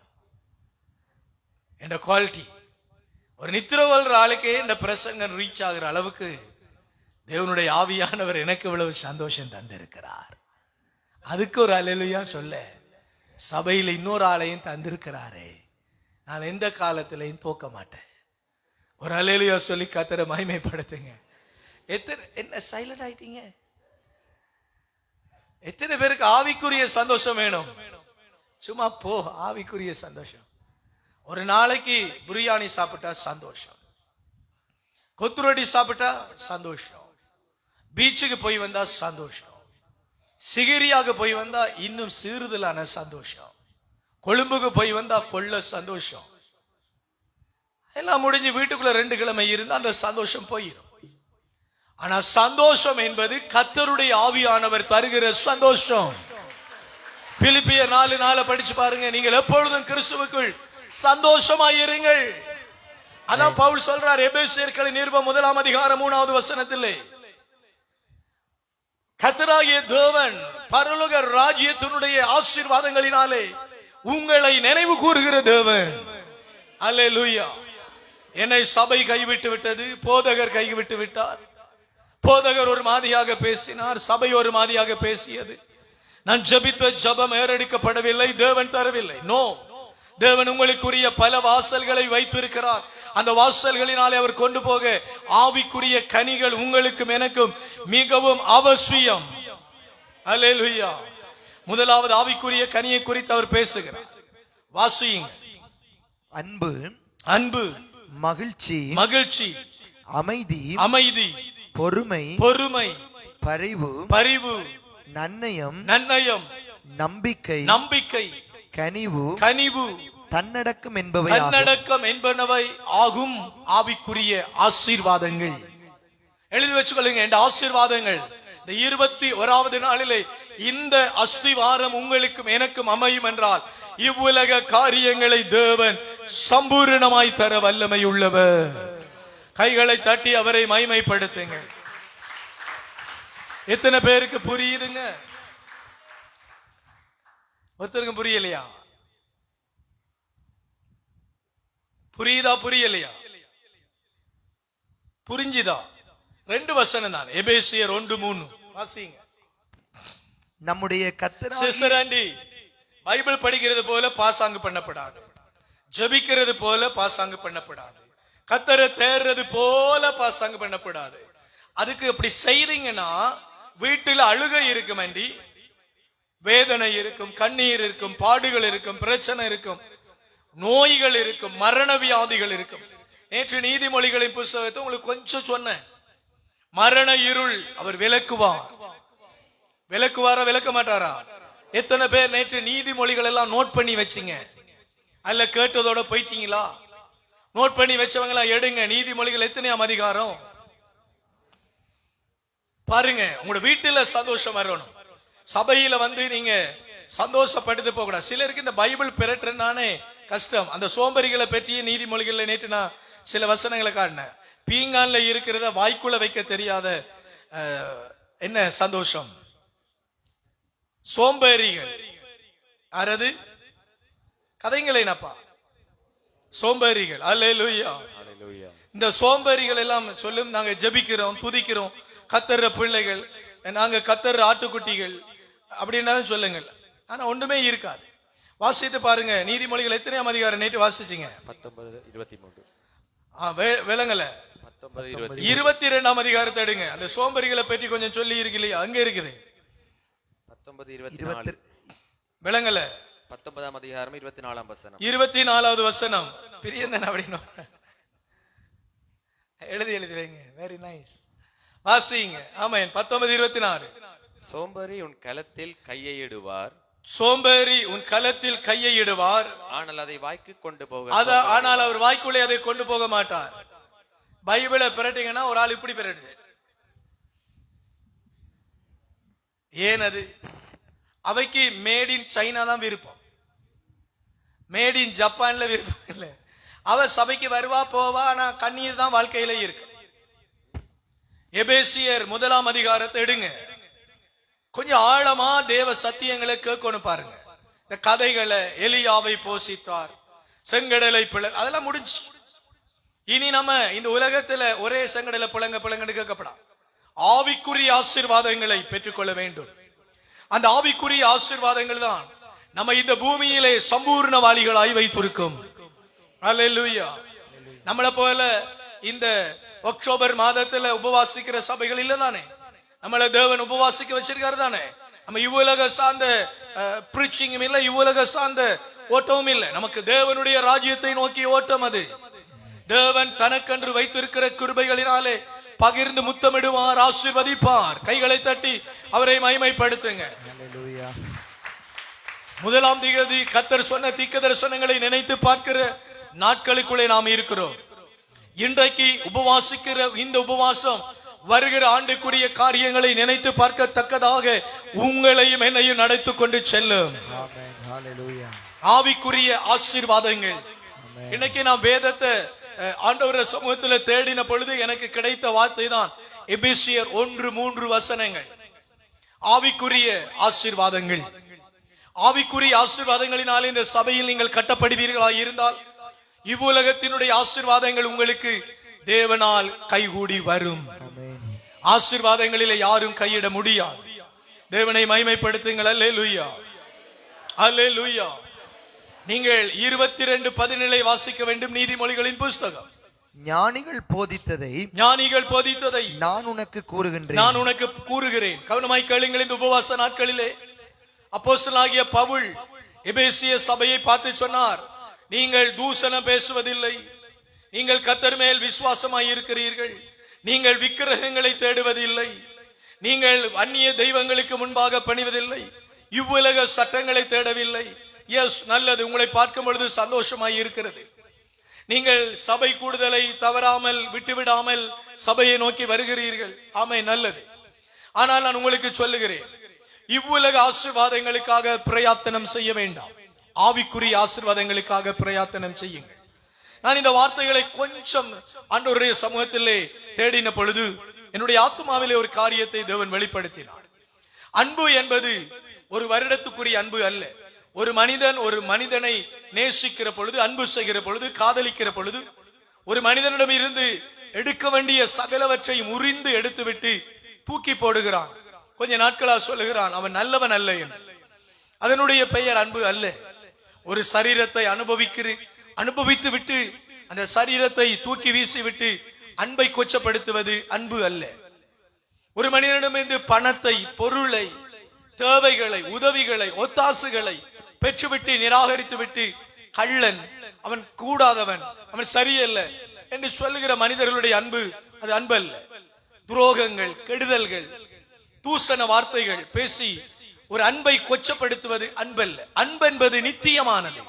என்ற குவாலிட்டி. ஒரு நித்திர கொள்ற ஆளுக்கே இந்த பிரசங்கம் ரீச் ஆகிற அளவுக்கு தேவனுடைய ஆவியானவர் எனக்கு இவ்வளவு சந்தோஷம் தந்திருக்கிறார். அதுக்கு ஒரு அல்லேலூயா சொல்ல சபையில இன்னொரு ஆளையும் தந்திருக்கிறாரே, நான் எந்த காலத்திலையும் தோக்க மாட்டேன். ஒரு அல்லேலூயா சொல்லி கர்த்தரை மகிமைப்படுத்துங்க. என்ன சைலண்ட் ஆயிட்டீங்க? எத்தனை பேருக்கு ஆவிக்குரிய சந்தோஷம் வேணும்? சும்மா போ, ஆவிக்குரிய சந்தோஷம். ஒரு நாளைக்கு பிரியாணி சாப்பிட்டா சந்தோஷம், கொத்துரொட்டி சாப்பிட்டா சந்தோஷம், பீச்சுக்கு போய் வந்தா சந்தோஷம், சிகிரியாக போய் வந்தா இன்னும் சிறிதலான சந்தோஷம், கொழும்புக்கு போய் வந்தா கொள்ள சந்தோஷம். எல்லாம் முடிஞ்சு வீட்டுக்குள்ள 2 கிழமை இருந்தா அந்த சந்தோஷம் போயிடும். ஆனா சந்தோஷம் என்பது கர்த்தருடைய ஆவியானவர் தருகிற சந்தோஷம். பிலிப்பியர் 4:4 படிச்சு பாருங்க. நீங்கள் எப்பொழுதும் கிறிஸ்துவுக்குள் சந்தோஷமாயிருங்கள். அதான் பவுல் சொல்றார் எபேசியர்களின் நிருபம் 1:3 கர்த்தராகிய தேவன் பரலோக ராஜ்யத்தினுடைய ஆசீர்வாதங்களினாலே உங்களை நினைவு கூறுகிற தேவன். அல்லேலூயா. என்னை சபை கைவிட்டு விட்டது, போதகர் கைவிட்டு விட்டார். போதகர் ஒரு மாதிரியாக பேசினார், சபை ஒரு மாதிரியாக பேசியது. நான் ஜெபித்த ஜெபம் ஏறெடுக்கப்படவில்லை, தேவன் தரவில்லை. நோ, தேவன் உங்களுக்குரிய பல வாசல்களை வைத்திருக்கிறார். அந்த வாசல்களினாலே அவர் கொண்டு போக ஆவிக்குரிய கனிகள் உங்களுக்கும் எனக்கும் மிகவும் அவசியம். அல்லேலூயா. முதலாவது ஆவிக்குரிய கனியை குறித்து அவர் பேசுகிறார். வாசியுங்க. அன்பு, அன்பு, மகிழ்ச்சி, மகிழ்ச்சி, அமைதி, அமைதி, பொறுமை, பொறுமை, பரிவு, பரிவு, நன்னயம், நன்னயம், நம்பிக்கை, நம்பிக்கை, கனிவு, கனிவு, தன்னடக்கம் என்பவை தன்னடக்கம் என்பனவை ஆகும் ஆவிக்குரிய ஆசீர்வாதங்கள். எழுதி வச்சுக்கொள்ளுங்க. இந்த ஆசீர்வாதங்கள் இந்த 21வது நாளிலே இந்த அஸ்திவாரம் உங்களுக்கும் எனக்கும் அமையும் என்றால் இவ்வுலக காரியங்களை தேவன் சம்பூர்ணமாய் தர வல்லமை உள்ளவர். கைகளை தட்டி அவரை மகிமைப்படுத்துங்க. எத்தனை பேருக்கு புரியுதுங்க? ஒருத்தருக்கும் புரியலையா? புரியுதா புரியலையா? புரிஞ்சுதா? 2 வசனம் தான். எபேசியர் 1:3 வாசிங்க. நம்முடைய கர்த்தராகிய சிஸ்டர் ஆண்டி, பைபிள் படிக்கிறது போல பாசாங்கு பண்ணப்படாது, ஜெபிக்கிறது போல பாசாங்கு பண்ணப்படாது, கர்த்தரை தேடுறது போல பாசாங்கு பண்ணப்படாது. அதுக்கு அப்படி செய்தீங்கன்னா வீட்டில் அழுகை இருக்கும், ஆண்டி, வேதனை இருக்கும், கண்ணீர் இருக்கும், பாடுகள் இருக்கும், பிரச்சனை இருக்கும், நோய்கள் இருக்கும், மரண வியாதிகள் இருக்கும். நேற்று நீதிமொழிகளின் புத்தகத்தை உங்களுக்கு கொஞ்சம் சொன்னேன். மரண இருள் அவர் விலக்குவார். விலக்குவாரா விலக்க மாட்டாரா? எத்தனை பேர் நேற்று நீதிமொழிகள் எல்லாம் நோட் பண்ணி வச்சிங்க? அல்ல கேட்டதோட போயிட்டீங்களா? நோட் பண்ணி வச்சவங்களா எடுங்க. நீதிமொழிகள் எத்தனையாம் அதிகாரம் பாருங்க. உங்களோட வீட்டுல சந்தோஷம் வரணும். சபையில வந்து நீங்க சந்தோஷப்பட்டு போக கூடாது. சிலருக்கு இந்த பைபிள் பிரட்டுறதுனானே கஷ்டம். அந்த சோம்பரிகளை பற்றிய நீதிமொழிகள்ல நேற்று நான் சில வசனங்களை காட்டினேன். பீங்கான்ல இருக்கிறத வாய்க்குள்ள வைக்க தெரியாத என்ன சந்தோஷம்? சோம்பேறிகள். யாரது? கதைங்களேனப்பா, சோம்பேறிகள். அல்லேலூயா. இந்த சோம்பேறிகள் எல்லாம் சொல்லும், நாங்க ஜெபிக்கிறோம், துதிக்கிறோம், கத்தர்ற பிள்ளைகள், நாங்க கத்தர்ற ஆட்டுக்குட்டிகள் அப்படின்னாலும் சொல்லுங்கள். ஆனா ஒன்றுமே இருக்காது. வாசித்து பாருங்க. நீதிமொழிகள் எத்தனையாம் அதிகாரம் நேற்று வாசிச்சீங்க? 19:23. விளங்கல. 22ஆம் அதிகாரத்தை எடுங்க. அந்த சோம்பேறிகளை பற்றி கொஞ்சம் சொல்லி இருக்கு இல்லையா? அங்க இருக்குது. 19:24. விளங்கல. 19ஆம் அதிகாரம் 24ஆம் வசனம். 24வது வசனம். பிரியந்தன் அப்படின்னு எழுதி வைங்க. Very nice. வாசிங்க. ஆமென். 19:24. சோம்பேறி உன் களத்தில் கையை இடுவார், சோம்பேறி உன் களத்தில் கையை இடுவார், ஆனால் அதை வாய்க்கு கொண்டு போக ஆனால் அவர் வாய்க்குள்ளே அதை கொண்டு போக மாட்டார். பைபிளை பிரட்டிங்கன்னா ஒரு ஆள் இப்படி பிரட்டுது. ஏன்? அது அவைக்கு மேட் இன் சைனா தான் விருப்பம், மேட் இன் ஜப்பான்ல விருப்பம் இல்லை. அவர் சபைக்கு வருவா போவா, ஆனா கண்ணீர் தான் வாழ்க்கையில இருக்கு. எபேசியர் 1ஆம் அதிகாரத்தை எடுங்க. கொஞ்சம் ஆழமா தேவ சத்தியங்களை கேட்கணும் பாருங்க. இந்த கதைகளை, எலியாவை போஷித்தார், செங்கடலை பிள, அதெல்லாம் முடிஞ்சு. இனி நம்ம இந்த உலகத்துல ஒரே செங்கடலை பிளங்கன்னு கேட்கப்படா. ஆவிக்குரிய ஆசீர்வாதங்களை பெற்றுக்கொள்ள வேண்டும். அந்த ஆவிக்குரிய ஆசீர்வாதங்கள் தான் நம்ம இந்த பூமியிலே சம்பூர்ணவாளிகளாய் வைத்திருக்கும். அல்லேலூயா. நம்மளை போல இந்த அக்டோபர் மாதத்துல உபவாசிக்கிற சபைகள் இல்ல தானே. நம்மளை தேவன் உபவாசிக்க வச்சிருக்காரு தானே. நம்ம இவ்வுலக சார்ந்த பிரீச்சிங்கும் இல்லை, இவ்வுலக சார்ந்த ஓட்டமும் இல்லை. நமக்கு தேவனுடைய ராஜ்யத்தை நோக்கி ஓட்டம். அது தேவன் தனக்கென்று வைத்திருக்கிற கிருபைகளினாலே பகிர்ந்து முத்தமிடுவார், ஆசீர்வதிப்பார். கைகளை தட்டி அவரை மகிமைப்படுத்துங்க. 1ஆம் திகதி கர்த்தர் சொன்ன தீர்க்க தரிசனங்களை நினைத்து பார்க்கிற நாட்களுக்குள்ளே நாம் இருக்கிறோம். இன்றைக்கு உபவாசிக்கிற இந்த உபவாசம் வருகிற ஆண்டுக்குரிய காரியங்களை நினைத்து பார்க்கத்தக்கதாக உங்களையும் என்னையும் நடத்தி கொண்டு செல்லும். ஆவிக்குரிய ஆசீர்வாதங்கள். இன்னைக்கு நான் வேதத்தை ஆண்டவர் சமூகத்தில் தேடின பொழுது எனக்கு கிடைத்த வார்த்தை தான் எபேசியர் 1:3 வசனங்கள். ஆவிக்குரிய ஆசீர்வாதங்கள். ஆவிக்குரிய ஆசீர்வாதங்களினாலே இந்த சபையில் நீங்கள் கட்டப்படுவீர்களாக இருந்தால் இவ்வுலகத்தினுடைய ஆசீர்வாதங்கள் உங்களுக்கு தேவனால் கைகூடி வரும். ஆசீர்வாதங்களிலே யாரும் கையிட முடியாது. தேவனை மகிமைப்படுத்துங்கள். அல்லேலூயா, அல்லேலூயா. நீங்கள் 22:17 வாசிக்க வேண்டும். நீதிமொழிகளின் புஸ்தகம். ஞானிகள் போதித்ததை நான் உனக்கு கூறுகிறேன். கவனமாய் கேளுங்கள். இந்த உபவாச நாட்களிலே அப்போஸ்தலனாகிய பவுல் எபேசிய சபையை பார்த்து சொன்னார், நீங்கள் தூஷணம் பேசுவதில்லை, நீங்கள் கர்த்தர் மேல் விசுவாசமாய் இருக்கிறீர்கள், நீங்கள் விக்கிரகங்களை தேடுவதில்லை, நீங்கள் அந்நிய தெய்வங்களுக்கு முன்பாக பணிவதில்லை, இவ்வுலக சட்டங்களை தேடவில்லை. எஸ், நல்லது. உங்களை பார்க்கும் பொழுது சந்தோஷமாய் இருக்கிறது. நீங்கள் சபை கூடுதலை தவறாமல் விட்டுவிடாமல் சபையை நோக்கி வருகிறீர்கள். ஆமை, நல்லது. ஆனால் நான் உங்களுக்கு சொல்லுகிறேன், இவ்வுலக ஆசீர்வாதங்களுக்காக பிரயத்தனம் செய்ய வேண்டாம். ஆவிக்குரிய ஆசீர்வாதங்களுக்காக பிரயத்தனம் செய்யுங்கள். நான் இந்த வார்த்தைகளை கொஞ்சம் ஆண்டவருடைய சமூகத்திலே தேடின பொழுது என்னுடைய ஆத்மாவிலே ஒரு காரியத்தை தேவன் வெளிப்படுத்தினார். அன்பு என்பது ஒரு வருடத்துக்குரிய அன்பு அல்ல. ஒரு மனிதன் ஒரு மனிதனை நேசிக்கிற பொழுது, அன்பு செய்கிற பொழுது, காதலிக்கிற பொழுது, ஒரு மனிதனிடம் இருந்து எடுக்க வேண்டிய சகலவற்றையும் உரிந்து எடுத்துவிட்டு தூக்கி போடுகிறான். கொஞ்ச நாட்களா சொல்லுகிறான் அவன் நல்லவன் அல்ல என்று. அதனுடைய பெயர் அன்பு அல்ல. ஒரு சரீரத்தை அனுபவித்து விட்டு அந்த சரீரத்தை தூக்கி வீசி விட்டு அன்பை கொச்சப்படுத்துவது அன்பு அல்ல. ஒரு மனிதனிடமிருந்து பணத்தை, பொருளை, தேவைகளை, உதவிகளை, ஒத்தாசுகளை பெற்றுவிட்டு நிராகரித்து விட்டு கள்ளன், அவன் கூடாதவன், அவன் சரியல்ல என்று சொல்லுகிற மனிதர்களுடைய அன்பு அது அன்பு அல்ல. துரோகங்கள், கெடுதல்கள், தூசண வார்த்தைகள் பேசி ஒரு அன்பை கொச்சப்படுத்துவது அன்பல்ல. அன்பென்பது நித்தியமானது.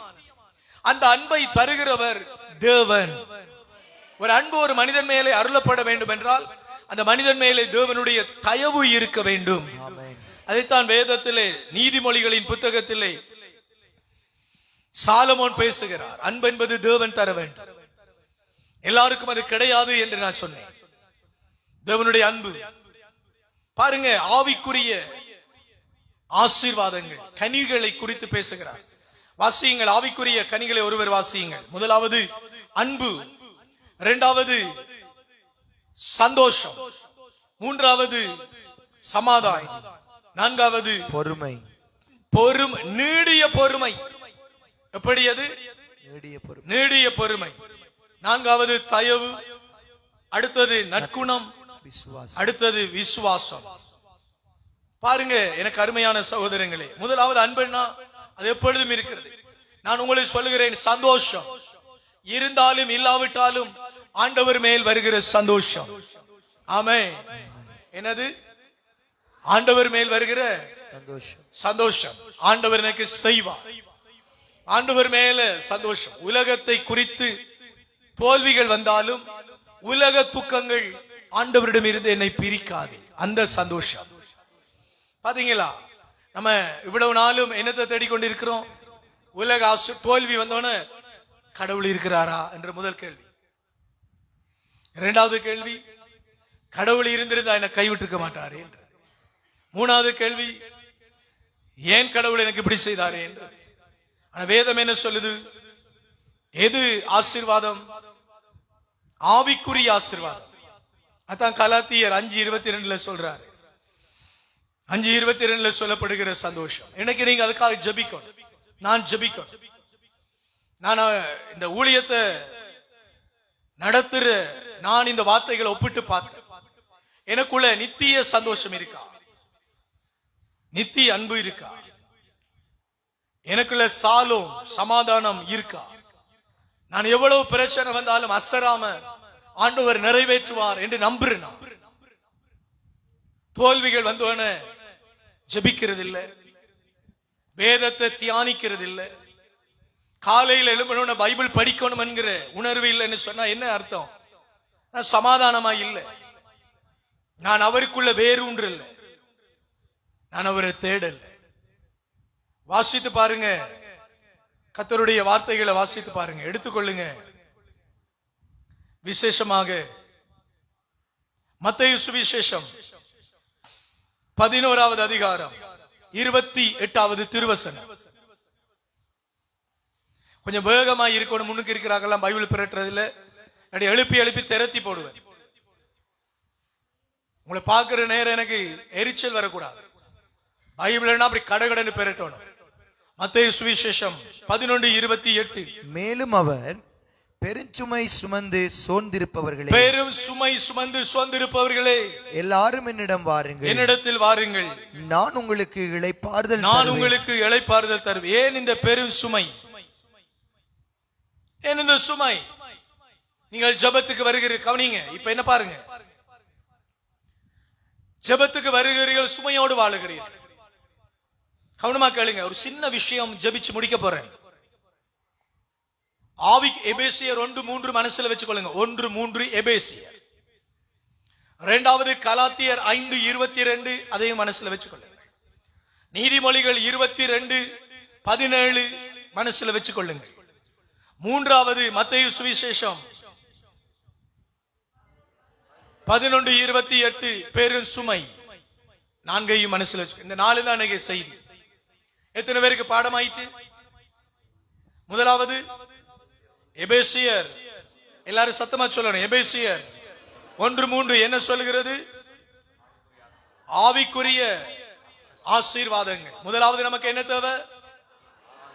அந்த அன்பை தருகிறவர் தேவன். ஒரு அன்பு ஒரு மனிதன் மேலே அருளப்பட வேண்டும் என்றால் அந்த மனிதன் மேலே தேவனுடைய தயவு இருக்க வேண்டும். அதைத்தான் வேதத்திலே நீதிமொழிகளின் புத்தகத்திலே சாலமோன் பேசுகிறார். அன்பு என்பது தேவன் தர வேண்டும். எல்லாருக்கும் அது கிடையாது என்று நான் சொன்னேன். தேவனுடைய அன்பு பாருங்க. ஆவிக்குரிய ஆசீர்வாதங்கள், கனிகளை குறித்து பேசுகிறார். வாசியுங்கள். ஆவிக்குரிய கனிகளை ஒருவர் வாசியுங்கள். முதலாவது அன்பு, இரண்டாவது சந்தோஷம், மூன்றாவது சமாதானம், நான்காவது பொறுமை. நீடிய பொறுமை. எப்படி அது? நீடிய பொறுமை. நான்காவது தயவு, அடுத்தது நற்குணம், அடுத்தது விசுவாசம். பாருங்க எனக்கு அருமையான சகோதரங்களே, முதலாவது அன்புன்னா அது எப்பொழுதும் இருக்கிறது. நான் உங்களுக்கு சொல்லுகிறேன், சந்தோஷம் இருந்தாலும் இல்லாவிட்டாலும் ஆண்டவர் மேல் வருகிற சந்தோஷம். ஆமென். என்னது? ஆண்டவர் மேல் வருகிற சந்தோஷம். ஆண்டவர் எனக்கு செய்வார். ஆண்டவர் மேல சந்தோஷம். உலகத்தை குறித்து தோல்விகள் வந்தாலும் உலக துக்கங்கள் ஆண்டவரிடம் இருந்து என்னை பிரிக்காது. அந்த சந்தோஷம். பாத்தீங்களா? நம்ம இவ்வளவு நாளும் என்னத்தை தேடிக்கொண்டிருக்கிறோம்? உலக தோல்வி வந்தோன்னு கடவுள் இருக்கிறாரா என்ற முதல் கேள்வி. இரண்டாவது கேள்வி, கடவுள் இருந்திருந்தா என்னை கைவிட்டிருக்க மாட்டாரே என்றது. மூணாவது கேள்வி, ஏன் கடவுள் எனக்கு இப்படி செய்தாரே என்றது. ஆனா வேதம் என்ன சொல்லுது? எது ஆசீர்வாதம்? ஆவிக்குரிய ஆசீர்வாதம். அதான் கலாத்தியர் 5:22 சொல்றாரு. 5:22 சொல்லப்படுகிற சந்தோஷம். இன்னைக்கு நீங்க அதுக்காக ஜெபிக்கணும். நான் ஜெபிக்கணும். நான் இந்த ஊழியத்தை நடத்துற நான் இந்த வார்த்தைகளை ஒப்பிட்டு பார்த்தேன். எனக்குள்ள நித்திய சந்தோஷம் இருக்கா? நித்திய அன்பு இருக்கா? எனக்குள்ள சாலும் சமாதானம் இருக்கா? நான் எவ்வளவு பிரச்சனை வந்தாலும் அசராம ஆண்டவர் நிறைவேற்றுவார் என்று நம்புறேன். தோல்விகள் வந்தோன ஜெபிக்கிறது இல்லை, வேதத்தை தியானிக்கிறது இல்லை, காலையில் எழும்பணும் பைபிள் படிக்கணும் என்கிற உணர்வு இல்லைன்னு சொன்னா என்ன அர்த்தம்? சமாதானமா இல்லை. நான் அவருக்குள்ள வேறு ஒன்று இல்லை, நான் அவரை தேடல. வாசித்து பாருங்க, கர்த்தருடைய வார்த்தைகளை வாசித்து பாருங்க, எடுத்துக்கொள்ளுங்க. விசேஷமாக மத்தேயு சுவிசேஷம் 11வது அதிகாரம் 28வது திருவசனம். கொஞ்சம் வேகமா இருக்கணும், முன்னுக்கு இருக்கிறாங்கலாம் பைபிள் பிரட்டுறதுல எழுப்பி எழுப்பி திரத்தி போடுவேன். உங்களை பார்க்கிற நேரம் எனக்கு எரிச்சல் வரக்கூடாது. பைபிள்னா அப்படி கடகடன்னு பெறட்டணும். மத்தேயு சுவிசேஷம் 11:28. மேலும் அவர் பெருஞ்சுமை சுமந்து சோர்ந்திருப்பவர்களே, பெரும் சுமை சுமந்து சோர்ந்திருப்பவர்களே, எல்லாரும் என்னிடம் வாருங்கள், என்னிடத்தில் வாருங்கள், நான் உங்களுக்கு இளைப்பாறுதல் நான் உங்களுக்கு இளைப்பாறுதல் தருவேன். ஏன் இந்த பெரும் சுமை? ஏன் இந்த சுமை? நீங்கள் ஜெபத்துக்கு வருகிறீர்கள், கவனிங்க. இப்ப என்ன பாருங்க, ஜெபத்துக்கு வருகிறீர்கள், சுமையோடு வாழுகிறீர்கள். கவனமா கேளுங்க, ஒரு சின்ன விஷயம் ஜெபிச்சு முடிக்க போறேன். ஆவி எபேசியர் 1:3 மனசுல வச்சுக்கொள்ளுங்க. 1:3 எபேசியர். இரண்டாவது கலாத்தியர் 5:22 அதையும் மனசுல வச்சுக்கொள்ளுங்க. நீதிமொழிகள் 22:17 மனசுல வச்சுக்கொள்ளுங்க. மூன்றாவது மத்தேயு சுவிசேஷம் 11:28 பெரும் சுமை. நான்கையும் மனசுல வச்சுக்கோ. இந்த 4 தான் இன்னைக்கு செய்தி. எத்தனை பேருக்கு பாடமாயிட்டு? முதலாவது எபேசியர், எல்லாரும் சத்தமா சொல்லணும். எபேசியர் 1:3 என்ன சொல்கிறது? ஆவிக்குரிய ஆசீர்வாதங்கள். முதலாவது நமக்கு என்ன தேவை?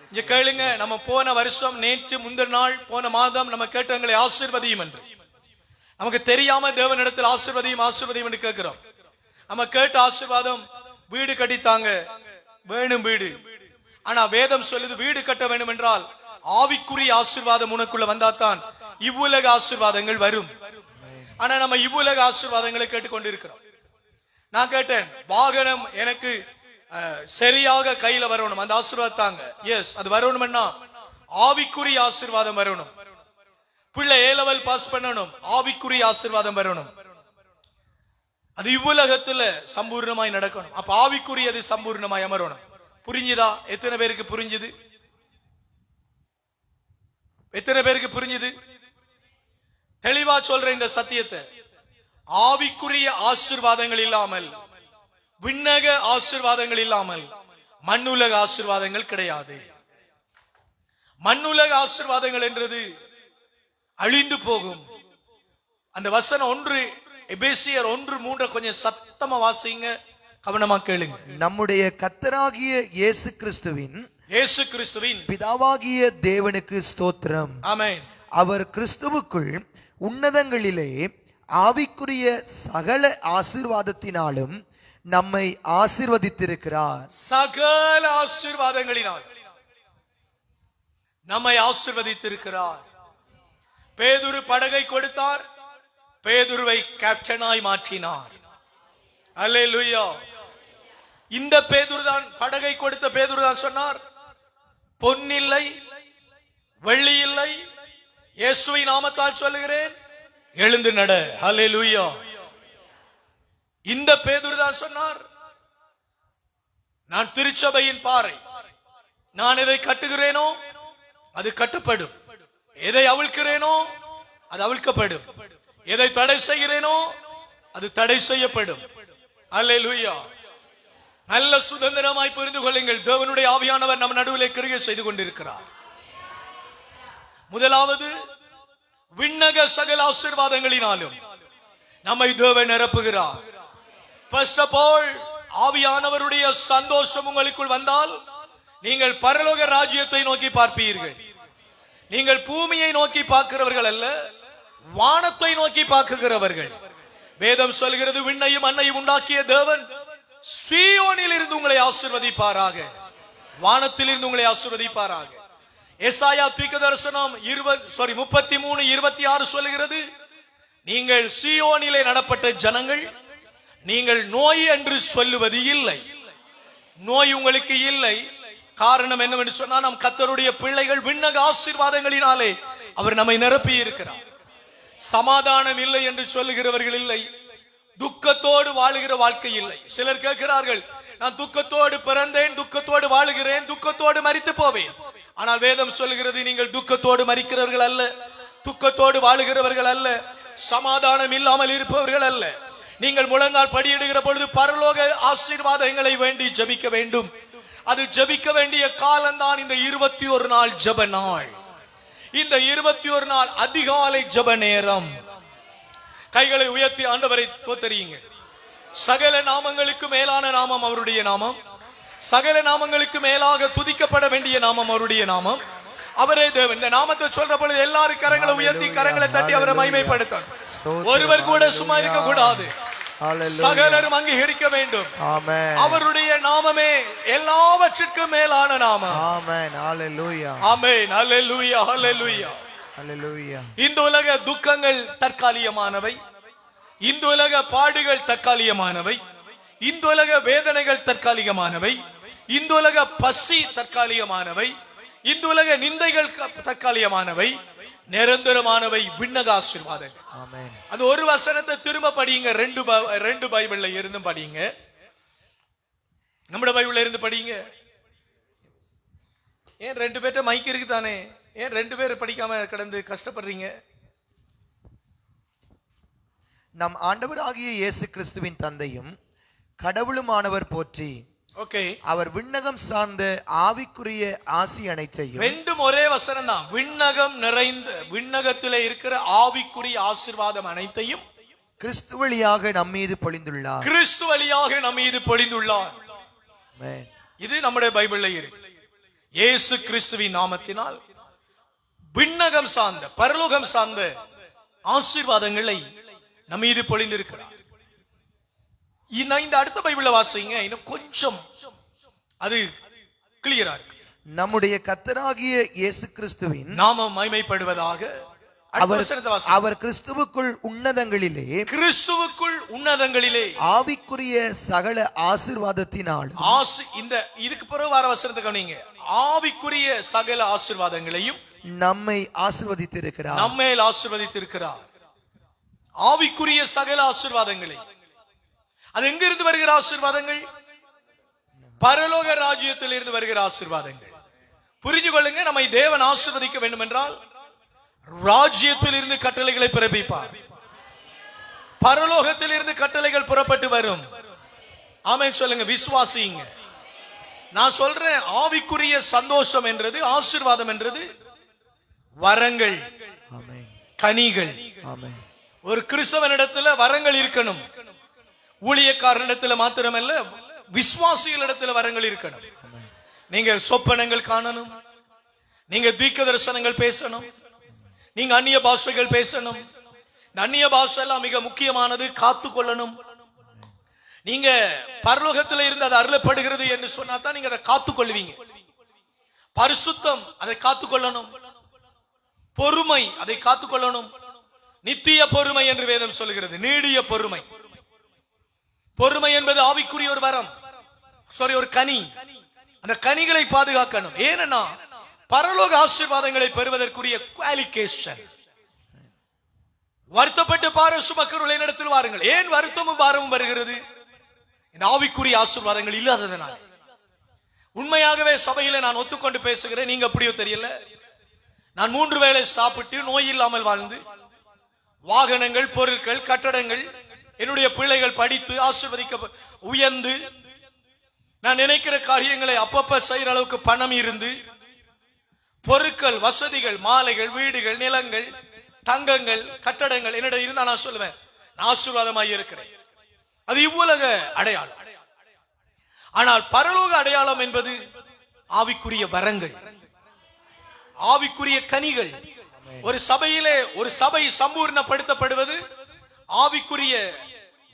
இங்க கேளுங்க, நம்ம போன வருஷம், நேற்று முந்தின நாள், போன மாதம் நம்ம கேட்டவங்களை ஆசீர்வதியும் என்று, நமக்கு தெரியாம தேவனிடத்தில் ஆசீர்வதியும் ஆசீர்வதியும் என்று கேட்கிறோம். நம்ம கேட்ட ஆசீர்வாதம் வீடு கட்டித்தாங்க, வேணும் வீடு. ஆனா வேதம் சொல்லுது வீடு கட்ட வேண்டும் என்றால் ஆவிக்குரிய ஆசீர்வாதம் உனக்குள்ள வந்தாதான் இவ்வுலக ஆசீர்வாதங்கள் வரும். ஆனா நம்ம இவ்வுலக ஆசீர்வாதங்களை கேட்டுக்கொண்டிருக்கிறோம். நான் கேட்டேன், வாகனம் எனக்கு சரியாக கையில வரணும், அந்த ஆசீர்வாதத்தாங்க. எஸ், அது வரணும்னா ஆவிக்குரிய ஆசீர்வாதம் வரணும். பிள்ளை A லெவல் பாஸ் பண்ணணும், ஆவிக்குரிய ஆசீர்வாதம் வரணும். அது இவ்வுலகத்துல சம்பூர்ணமாய் நடக்கணும். அப்ப ஆவிக்குரியது சம்பூர்ணமாய் அமரணும். புரிஞ்சுதா? எத்தனை பேருக்கு புரிஞ்சுது? எத்தனை பேருக்கு புரிஞ்சுது? தெளிவா சொல்ற இந்த சத்தியத்தை. ஆவிக்குரிய ஆசீர்வாதங்கள் இல்லாமல், விண்ணக ஆசீர்வாதங்கள் இல்லாமல் மண்ணுலக ஆசீர்வாதங்கள் கிடையாது. மண்ணுலக ஆசீர்வாதங்கள் என்றது அழிந்து போகும். அந்த வசனம் 1 எபேசியர் 1:3 கொஞ்சம் சத்தமா வாசிங்க, கவனமா கேளுங்க. நம்முடைய கர்த்தராகிய இயேசு கிறிஸ்துவின் பிதாவாகிய தேவனுக்கு ஸ்தோத்திரம். ஆமென். அவர் கிறிஸ்துவுக்குள் உன்னதங்களிலே ஆவிக்குரிய சகல ஆசீர்வாதத்தினாலும் நம்மை ஆசீர்வதித்திருக்கிறார். சகல ஆசீர்வாதங்களினால் நம்மை ஆசீர்வதித்திருக்கிறார். பேதுரு படகை கொடுத்தார், பேதுருவை கேப்டனாய் மாற்றினார். அல்லேலூயா. இந்த பேதுரு தான், படகை கொடுத்த பேதுரு தான் சொன்னார், பொன்னில்லை வெள்ளி இல்லை, இயேசுவின் நாமத்தால் சொல்லுகிறேன், எழுந்து நட. அல்லேலூயா. இந்த பேதுரு தான் சொன்னார், நான் திருச்சபையின் பாறை, நான் எதை கட்டுகிறேனோ அது கட்டப்படும், எதை அவிழ்க்கிறேனோ அது அவிழ்க்கப்படும், எதை தடை செய்கிறேனோ அது தடை செய்யப்படும். அல்லேலூயா. நல்ல சுதந்திரமாய் புரிந்து கொள்ளுங்கள், தேவனுடைய ஆவியானவர் நம் நடுவிலே கிரியை செய்து கொண்டிருக்கிறார். முதலாவது, விண்ணக சகல ஆசீர்வாதங்களினாலும் நம்மை தேவன் நிரப்புகிறார். ஃபர்ஸ்ட் ஆஃப் ஆல், ஆவியானவருடைய சந்தோஷம் உங்களுக்குள் வந்தால் நீங்கள் பரலோக ராஜ்யத்தை நோக்கி பார்ப்பீர்கள். நீங்கள் பூமியை நோக்கி பார்க்கிறவர்கள் அல்ல, வானத்தை நோக்கி பார்க்கிறவர்கள். வேதம் சொல்கிறது, விண்ணையும் மண்ணையும் உண்டாக்கிய தேவன் சீயோனில் இருந்து உங்களை ஆசீர்வதிப்பாராக, வானத்தில் இருந்து உங்களை ஆசீர்வதிப்பாராக. எசாயா தீர்க்கதரிசனம் 33:26 சொல்கிறது, நீங்கள் சீயோனிலே நடப்பட்ட ஜனங்கள், நீங்கள் நோய் என்று சொல்லுவது இல்லை, நோய் உங்களுக்கு இல்லை. காரணம் என்னவென்று சொன்னால், நம் கர்த்தருடைய பிள்ளைகள் விண்ணக ஆசீர்வாதங்களினாலே அவர் நம்மை நிரப்பி இருக்கிறார். சமாதானம் இல்லை என்று சொல்லுகிறவர்கள் இல்லை, துக்கத்தோடு வாழுகிற வாழ்க்கை இல்லை. சிலர் கேட்கிறார்கள், நான் துக்கத்தோடு பிறந்தேன், துக்கத்தோடு வாழுகிறேன், துக்கத்தோடு மரித்து போவேன். ஆனால் வேதம் சொல்கிறது, நீங்கள் துக்கத்தோடு மரிக்கிறவர்கள் அல்ல, துக்கத்தோடு வாழுகிறவர்கள் அல்ல, சமாதானம் இல்லாமல் இருப்பவர்கள் அல்ல. நீங்கள் முழங்கால் படியிடுகிற பொழுது பரலோக ஆசீர்வாதங்களை வேண்டி ஜெபிக்க வேண்டும். அது ஜெபிக்க வேண்டிய காலம்தான் இந்த 21 நாள் ஜெப நாள். இந்த 21 நாள் அதிகாலை ஜெப நேரம். கைகளை உயர்த்தி ஆண்டவரை தோத்தரியுங்க. சகல நாமங்களுக்கு மேலான நாமம் அவருடைய நாமம். சகல நாமங்களுக்கு மேலாக துதிக்கப்பட வேண்டிய நாமம் அவருடைய நாமம். அவரே தேவன். இந்த நாமத்தை சொல்ற பொழுது எல்லாரும் கரங்களை உயர்த்தி கரங்களை தட்டி அவரை மகிமைப்படுத்தணும். ஒருவர் கூட சும்மா இருக்க கூடாது. சகலரும் அங்கீகரிக்க வேண்டும். அவருடைய நாமமே எல்லாவற்றிற்கும் மேலான நாமம். ஆமென். ஹalleluya. ஆமென். ஹalleluya. ஹalleluya. ஹalleluya. இந்த உலக துக்கங்கள் தற்காலிகமானவை. இந்த உலக பாடுகள் தற்காலிகமானவை. இந்த உலக வேதனைகள் தற்காலிகமானவை. இந்த உலக பசி தற்காலிகமானவை. இந்த உலக நிந்தைகள் தற்காலிகமானவை. நிரந்தரமானவை விண்ணக ஆசீர்வாதங்கள். ஆமென். அது ஒரு வசனத்தை திரும்ப படிங்க. ரெண்டு பைபிள்ல இருந்து படிங்க. நம்முடைய பைபிள்ல இருந்து படிங்க. ஏன் 2 பேர்ட்ட மைக் இருக்கு தானே, ஏன் 2 பேர் படிக்காம கடந்து கஷ்டப்படுறீங்க? நம் ஆண்டவராகிய இயேசு கிறிஸ்துவின் தந்தையும் கடவுளுமானவர் போற்றி. ஓகே. அவர் விண்ணகம் சார்ந்த ஆவிக்குரிய ஆசி அனைத்தையும். ரெண்டும் ஒரே வசனம் தான். விண்ணகம் நிறைந்த விண்ணகத்திலே இருக்கிற ஆவிக்குரிய ஆசீர்வாதம் அனைத்தையும் கிறிஸ்து வழியாக நம்மீது பொழிந்துள்ளார். கிறிஸ்து வழியாக நம்மீது பொழிந்துள்ளார். ஆமென். இது நம்முடைய பைபிள்ல இருக்கு. இயேசு கிறிஸ்துவின் நாமத்தினால் விண்ணகம் சார்ந்த பரலோகம் சார்ந்த ஆசீர்வாதங்களை நம்மீது பொழிந்திருக்கிறார். இந்த அடுத்த பைபிள்ல வாசிங்க, இன்னும் கொஞ்சம் அது கிளியரா இருக்கு. நம்முடைய கர்த்தராகிய இயேசு கிறிஸ்துவின் நாமம் மகிமைப்படுவதாக. அவர் கிறிஸ்துவுக்குள் உன்னதங்களிலே ஆவிக்குரிய சகல ஆசீர்வாதத்தினால் இந்த இதுக்கு பிறகு வர வசனத்தை கவனிங்க. ஆவிக்குரிய சகல ஆசீர்வாதங்களையும் நம்மை ஆசீர்வதித்திருக்கிறார். நம்மேல் ஆசீர்வதித்திருக்கிறார். ஆவிக்குரிய சகல ஆசீர்வாதங்களை. அது எங்க இருந்து வருகிற ஆசீர்வாதங்கள்? பரலோக ராஜ்யத்தில் இருந்து வருகிற ஆசீர்வாதங்கள். புரிஞ்சு கொள்ளுங்க. நம்மை தேவன் ஆசீர்வதிக்க வேண்டும் என்றால் ராஜ்யத்தில் இருந்து கட்டளைகளை பிறப்பிப்பார். பரலோகத்தில் இருந்து கட்டளைகள் புறப்பட்டு வரும். ஆமென் சொல்லுங்க. விசுவாசிங்க. நான் சொல்றேன், ஆவிக்குரிய சந்தோஷம் என்றது, ஆசீர்வாதம் என்றது வரங்கள், கனிகள். ஒரு கிறிஸ்தவனிடத்துல வரங்கள் இருக்கணும். ஊழியக்காரனிடத்துல மாத்திரமல்ல, விசுவாசிகளிடத்துல வரங்கள் இருக்கணும். நீங்க சொப்பனங்கள் காணணும், நீங்க தீர்க்க தரிசனங்கள் பேசணும், நீங்க அந்நிய பாஷைகள் பேசணும். இந்த அந்நிய பாஷை எல்லாம் மிக முக்கியமானது, காத்து கொள்ளணும். நீங்க பரலோகத்தில் இருந்து அது அருளப்படுகிறது என்று சொன்னா தான் நீங்க அதை காத்து கொள்வீங்க. பரிசுத்தம், அதை காத்து கொள்ளணும். பொறுமை, அதை காத்து கொள்ளணும். நித்திய பொறுமை என்று வேதம் சொல்கிறது. நீடிய பொறுமை. பொறுமை என்பது ஆவிக்குரிய ஒரு வரம், ஒரு கனி. அந்த கனிகளை பாதுகாக்கணும். ஏன்னா பரலோக ஆசீர்வாதங்களை பெறுவதற்குரிய குவாலிஃபிகேஷன். வருத்தப்பட்டு பார சுமக்கருளை நடத்தில் வாருங்கள். ஏன் வருத்தமும் பாரமும் வருகிறது? இந்த ஆவிக்குரிய ஆசீர்வாதங்கள் இல்லாததனால. உண்மையாகவே சபையில நான் ஒத்துக்கொண்டு பேசுகிறேன். நீங்க அப்படியோ தெரியல. நான் 3 வேளை சாப்பிட்டு நோய் இல்லாமல் வாழ்ந்து, வாகனங்கள், பொருட்கள், கட்டடங்கள், என்னுடைய பிள்ளைகள் படித்து ஆசீர்வதிக்க உயர்ந்து, நான் நினைக்கிற காரியங்களை அப்பப்ப செய்யற அளவுக்கு பணம் இருந்து, பொருட்கள், வசதிகள், மாலைகள், வீடுகள், நிலங்கள், தங்கங்கள், கட்டடங்கள் என்னிடம் இருந்தா நான் சொல்லுவேன், நான் ஆசீர்வாதமாய் இருக்கிறேன். அது இவ்வுலக அடையாளம். ஆனால் பரலோக அடையாளம் என்பது ஆவிக்குரிய வரங்கள், ஆவிக்குரிய கனிகள். ஒரு சபையிலே ஒரு சபை சம்பூர்ணப்படுத்தப்படுவது ஆவிக்குரிய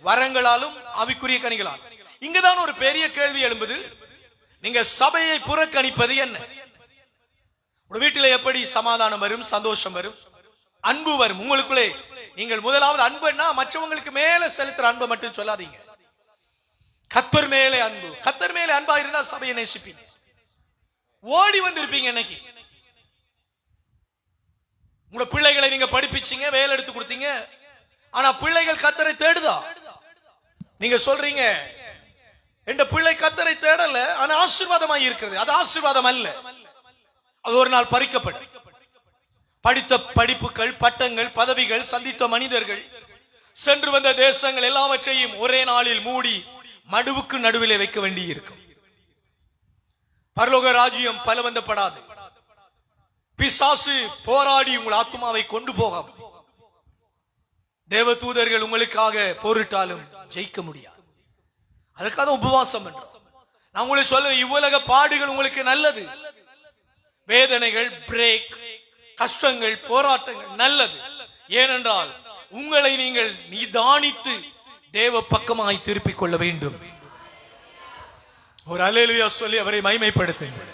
வரங்களாலும் ஆவிக்குரிய கனிகளாலும். இங்கதான் ஒரு பெரிய கேள்வி எழும்புது. நீங்க சபையை புறக்கணிப்பது என்ன? உங்க வீட்டில் எப்படி சமாதானம் வரும், சந்தோஷம் வரும், அன்பு வரும் உங்களுக்குள்ளே? நீங்கள் முதலாவது அன்புன்னா மற்றவங்களுக்கு மேல செலுத்துற அன்பை மட்டும் சொல்லாதீங்க. கர்த்தர் மேலே அன்பு. கர்த்தர் மேலே அன்பா இருந்தா சபையை நேசிப்பீங்க. ஓடி வந்திருப்பீங்க. இன்னைக்கு உங்க பிள்ளைகளை நீங்க படிப்பிச்சீங்க, வேலை எடுத்து கொடுத்தீங்க. ஆனா பிள்ளைகள் கர்த்தரை தேடுதா? நீங்க சொல்றீங்க என்ற பிள்ளை கர்த்தரை தேடல, ஆனா ஆசீர்வாதமாய் இருக்கிறது. அது ஆசீர்வாதம் அல்ல, அது ஒரு நாள் பறிக்கப்படும். படித்த படிப்புகள், பட்டங்கள், பதவிகள், சந்தித்த மனிதர்கள், சென்று வந்த தேசங்கள் எல்லாவற்றையும் ஒரே நாளில் மூடி மடுவுக்கு நடுவிலே வைக்க வேண்டி இருக்கும். பரலோக ராஜ்யம் பலவந்தப்படாது. பிசாசு போராடி உங்கள் ஆத்மாவை கொண்டு போகும். தேவ தூதர்கள் உங்களுக்காக போரிட்டாலும் ஜெயிக்க முடியாது. அதுக்காக உபவாசம் பண்றோம். நான் உங்களுக்கு சொல்றேன், இவ்வுலக பாடுகள் உங்களுக்கு நல்லது. வேதனைகள், பிரேக், கஷ்டங்கள், போராட்டங்கள் நல்லது. ஏனென்றால் உங்களை நீங்கள் நிதானித்து தேவ பக்கமாய் திருப்பிக் கொள்ள வேண்டும். ஒரு அல்லேலூயா சொல்லி அவரை மகிமைப்படுத்துங்கள்.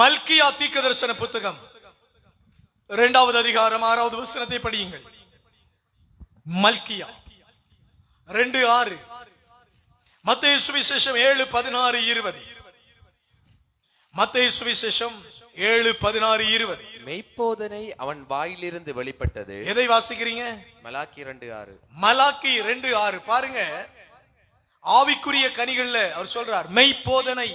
மல்கியா தீர்க்கதரிசன புத்தகம் 2வது அதிகாரம் 6வது வசனத்தை படியுங்கள். மல்கியா 2:6. மத்தேயு சுவிசேஷம் 7:16-20. மத்தேயு சுவிசேஷம் 7:16-20. மெய்ப்போதனை அவன் வாயிலிருந்து வெளிப்பட்டது. எதை வாசிக்கிறீங்க? மலாக்கி 2:6. மலாக்கி 2:6. பாருங்க, ஆவிக்குரிய கனிகள்ல அவர் சொல்றார், மெய்ப்போதனை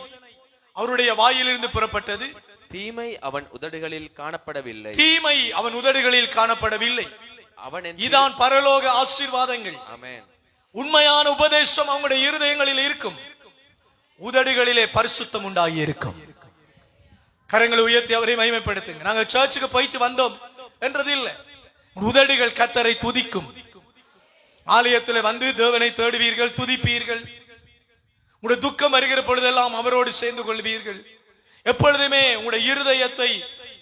அவருடைய வாயிலிருந்து புறப்பட்டது. தீமை அவன் உதடுகளில் காணப்படவில்லை. தீமை அவன் உதடுகளில் காணப்படவில்லை. அவன் இதான் பரலோக ஆசீர்வாதங்கள். ஆமென். உண்மையான உபதேசம் அவங்களுடைய இருதயங்களில் இருக்கும். உதடுகளிலே பரிசுத்தம் உண்டாகி இருக்கும். கரங்களை உயர்த்தி அவரை மகிமைப்படுத்துங்க. நாங்க சர்ச்சுக்கு போயிட்டு வந்தோம் என்றது இல்லை. உதடுகள் கர்த்தரை துதிக்கும். ஆலயத்தில் வந்து தேவனை தேடுவீர்கள், துதிப்பீர்கள். உங்களுடைய துக்கம் வருகிற பொழுதெல்லாம் அவரோடு சேர்ந்து கொள்வீர்கள். எப்பொழுதுமே உங்களுடைய இருதயத்தை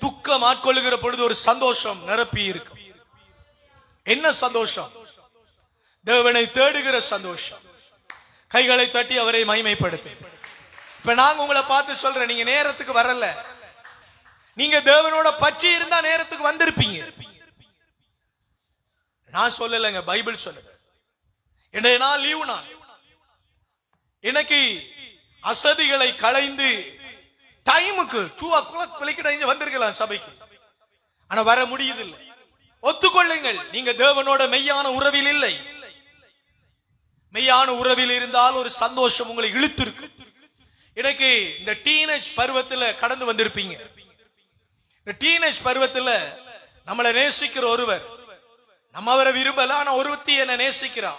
துக்கம் ஆட்கொள்ளுகிற பொழுது ஒரு சந்தோஷம் நிரப்பி இருக்கும். என்ன சந்தோஷம்? தேவனை தேடுகிற சந்தோஷம். கைகளை தட்டி அவரை மகிமைப்படுத்து. இப்ப நாங்க உங்களை பார்த்து சொல்றேன், நீங்க நேரத்துக்கு வரல. நீங்க தேவனோட பற்றி இருந்தா நேரத்துக்கு வந்திருப்பீங்க. நான் சொல்லலைங்க, பைபிள் சொல்லுது. இன்றைய நாள் லீவு நாள். இன்னைக்கு அசதிகளை களைந்து டைமுக்கு 2 o'clock விளக்கிட்டு வந்திருக்கலாம் சபைக்கு, ஆனா வர முடியுதில்லை. ஒத்துக்கொள்ளுங்கள், நீங்க தேவனோட மெய்யான உறவில் இல்லை. மெய்யான உறவில் இருந்தால் ஒரு சந்தோஷம் உங்களை இழுத்திருக்கு. இன்னைக்கு இந்த டீனேஜ் பருவத்துல கடந்து வந்திருப்பீங்க. இந்த டீனேஜ் பருவத்துல நம்மளை நேசிக்கிற ஒருவர், நம்ம அவரை விரும்பல, ஆனா ஒருத்தி என்ன நேசிக்கிறா.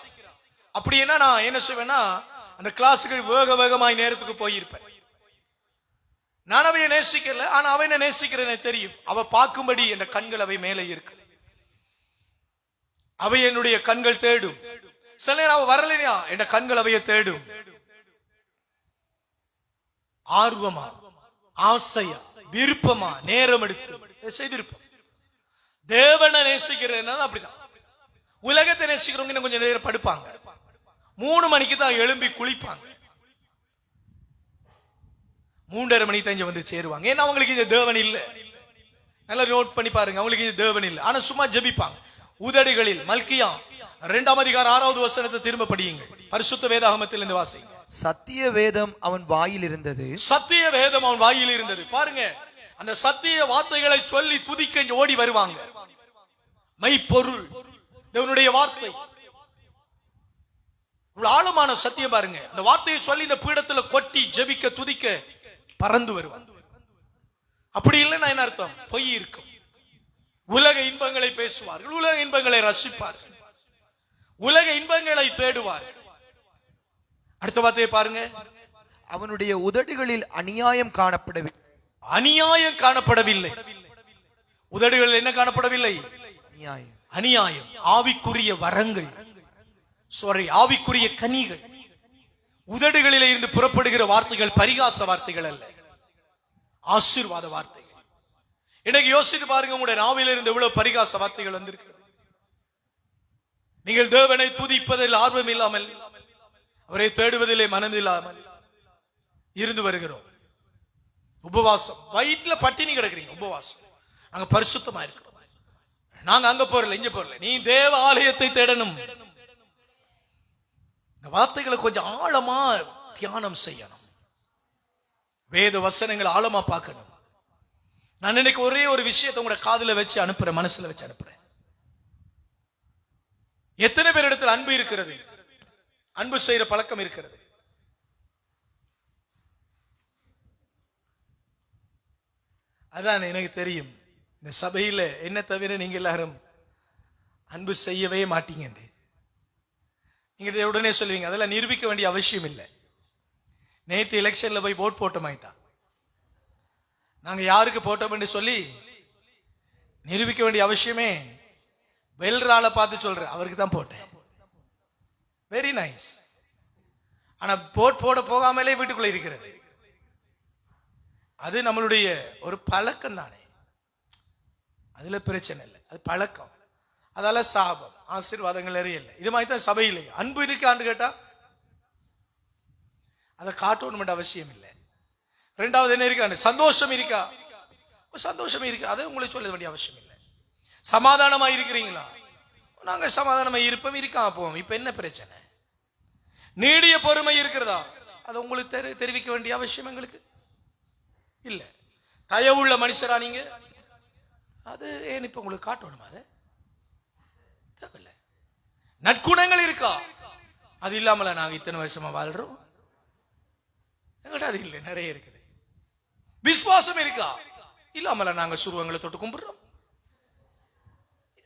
அப்படின்னா நான் என்ன செய்வேன்னா, அந்த கிளாஸுக்கு வேக வேகமாய் நேரத்துக்கு போயிருப்பேன். நான் அவைய நேசிக்கல, ஆனா அவ என்ன நேசிக்கிறேன்னு தெரியும். அவ பார்க்கும்படி என் கண்கள் அவை மேலே இருக்கு. அவை என்னுடைய கண்கள் தேடும். சில நேரம் அவ வரலையா, என் கண்கள் அவைய தேடும். ஆர்வமா, ஆசையா, விருப்பமா, நேரம் எடுத்து செய்திருப்போம். தேவனை நேசிக்கிறதுனால அப்படிதான். உலகத்தை நேசிக்கிறவங்க இன்னும் கொஞ்சம் நேரம் படுப்பாங்க. 3 மணிக்கு தான் எழும்பி குளிப்பாங்க. 3:30 மணிக்கு தான் வந்து சேருவாங்க. ஏன்னா அவங்களுக்கு இந்த தேவன் இல்லை. நல்லா நோட் பண்ணி பாருங்க, அவங்களுக்கு இந்த தேவன் இல்லை. ஆனா சும்மா ஜெபிப்பாங்க. உதடுகளில் மல்கியா 2ஆம் அதிகாரம் 6வது வசனத்தை திரும்ப படியுங்கள். பரிசுத்த வேதாகமத்தில் இருந்து வாசிங்க. சத்திய வேதம் அவன் வாயில் இருந்தது. சத்திய வேதம் அவன் வாயில் இருந்தது. பாருங்க, அந்த சத்திய வார்த்தைகளை சொல்லி துதிக்க ஓடி வருவாங்க. மெய்ப்பொருள் தேவனுடைய வார்த்தை. ஆழமான சத்தியம் பாருங்க. அந்த வார்த்தையை சொல்லி இந்த பீடத்துல கொட்டி ஜெபிக்க துதிக்க பறந்து வருவாங்க. அப்படி இல்லைன்னா என்ன அர்த்தம்? பொய் இருக்கும். உலக இன்பங்களை பேசுவார்கள், உலக இன்பங்களை ரசிப்பார்கள், உலக இன்பங்களை தேடுவார்கள். அடுத்த வார்த்தையை பாருங்க. அவனுடைய உதடுகளில் அநியாயம் காணப்படவில்லை. அநியாயம் காணப்படவில்லை. உதடுகளில் என்ன காணப்படவில்லை? அநியாயம். அநியாயம். ஆவிக்குரிய வரங்கள், ஆவிக்குரிய கனிகள். உதடுகளிலே இருந்து புறப்படுகிற வார்த்தைகள் பரிகாச வார்த்தைகள் அல்ல, ஆசீர்வாத வார்த்தைகள். இன்னைக்கு யோசித்து பாருங்க, உங்களுடைய நாவில இருந்து எவ்வளவு பரிகாச வார்த்தைகள் வந்திருக்கிறது. நீங்கள் தேவனை துதிப்பதில் ஆர்வம் இல்லாமல், அவரை தேடுவதிலே மனதில்லாமல் இருந்து வருகிறோம். உபவாசம், வயிற்றுல பட்டினி கிடக்குறீங்க. உபவாசம். நாங்க பரிசுத்தமா இருக்கிறோம், நாங்க அங்க போறல இங்க போறல. நீ தேவ ஆலயத்தை தேடணும். இந்த வார்த்தைகளை கொஞ்சம் ஆழமா தியானம் செய்யணும். வேத வசனங்களை ஆழமா பார்க்கணும். நான் இன்னைக்கு ஒரே ஒரு விஷயத்தை உங்களோட காதுல வச்சு அனுப்புறேன், மனசுல வச்சு அனுப்புறேன். எத்தனை பேரிடத்தில் அன்பு இருக்கிறது? அன்பு செய்யற பழக்கம் இருக்கிறது? அதான் எனக்கு தெரியும், இந்த சபையில என்ன தவிர நீங்க எல்லாரும் அன்பு செய்யவே மாட்டீங்க. நீங்க உடனே சொல்லுவீங்க, அதெல்லாம் நிரூபிக்க வேண்டிய அவசியம் இல்லை. நேற்று எலெக்ஷன்ல போய் ஓட் போட்டோமாய்தான். நாங்க யாருக்கு போட்டோம்னு சொல்லி நிரூபிக்க வேண்டிய அவசியமே, வெல்றால பார்த்து சொல்ற அவருக்கு தான் போட்டேன். Very nice. ஆனா போட போகாமலே வீட்டுக்குள்ள இருக்கிறது, அது நம்மளுடைய ஒரு பழக்கம் தானே. அதுல பிரச்சனை இல்லை, அது பழக்கம். அதால சாபம் ஆசீர்வாதங்கள் நிறைய இல்லை. இது மாதிரி தான் சபையிலே அன்பு இருக்கான்னு கேட்டா அதை காட்டணும் அவசியம் இல்லை. ரெண்டாவது என்ன இருக்கான்னு, சந்தோஷம் இருக்கா? சந்தோஷம் இருக்கு, அதை உங்களுக்கு சொல்ல வேண்டிய அவசியம் இல்லை. சமாதானமா இருக்கிறீங்களா? நாங்க சமாதானமா இருப்போம், இருக்காம போவோம். இப்ப என்ன பிரச்சனை? நீடிய பொறுமை இருக்கிறதா? அதை உங்களுக்கு தெரிவிக்க வேண்டிய அவசியம் எங்களுக்கு இல்ல. தயவுள்ள மனுஷரா நீங்க? அது ஏன் இப்ப உங்களுக்கு காட்டணுமா? அது தேவையில்லை. நற்குணங்கள் இருக்கா? அது இல்லாமல நாங்க இத்தனை வருஷமா வாழ்றோம். எங்கள்கிட்ட அது இல்லை, நிறைய இருக்குது. விசுவாசம் இருக்கா? இல்லாமல நாங்க சுருவங்களை தொட்டு கும்பிடுறோம்.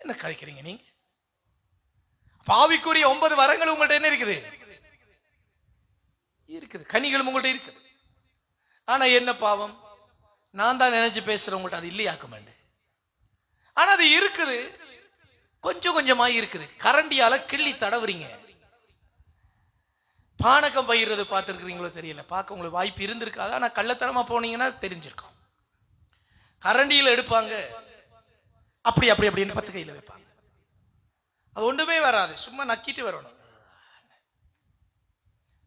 என்ன கதைக்கிறீங்க நீங்க? பாவிக்குரிய 9 வரங்கள் உங்கள்ட்ட என்ன இருக்குது? இருக்குது. கனிகளும் உங்கள்ட்ட இருக்குது. ஆனா என்ன பாவம், நான் தான் நினைச்சு பேசுறேன், உங்கள்ட்ட அது இல்லையாக்க மாட்டேன். ஆனா அது இருக்குது, கொஞ்சம் கொஞ்சமா இருக்குது. கரண்டியால கிள்ளி தடவுறீங்க. பானகம் பயிர்றது பார்த்துருக்கிறீங்களோ தெரியல, பார்க்க உங்களுக்கு வாய்ப்பு இருந்திருக்காது. ஆனா கள்ளத்தனமா போனீங்கன்னா தெரிஞ்சிருக்கும். கரண்டியில எடுப்பாங்க, அப்படி அப்படி அப்படின்னு 10 கையில வைப்பாங்க. அது ஒன்றுமே வராது, சும்மா நக்கிட்டு வரணும்.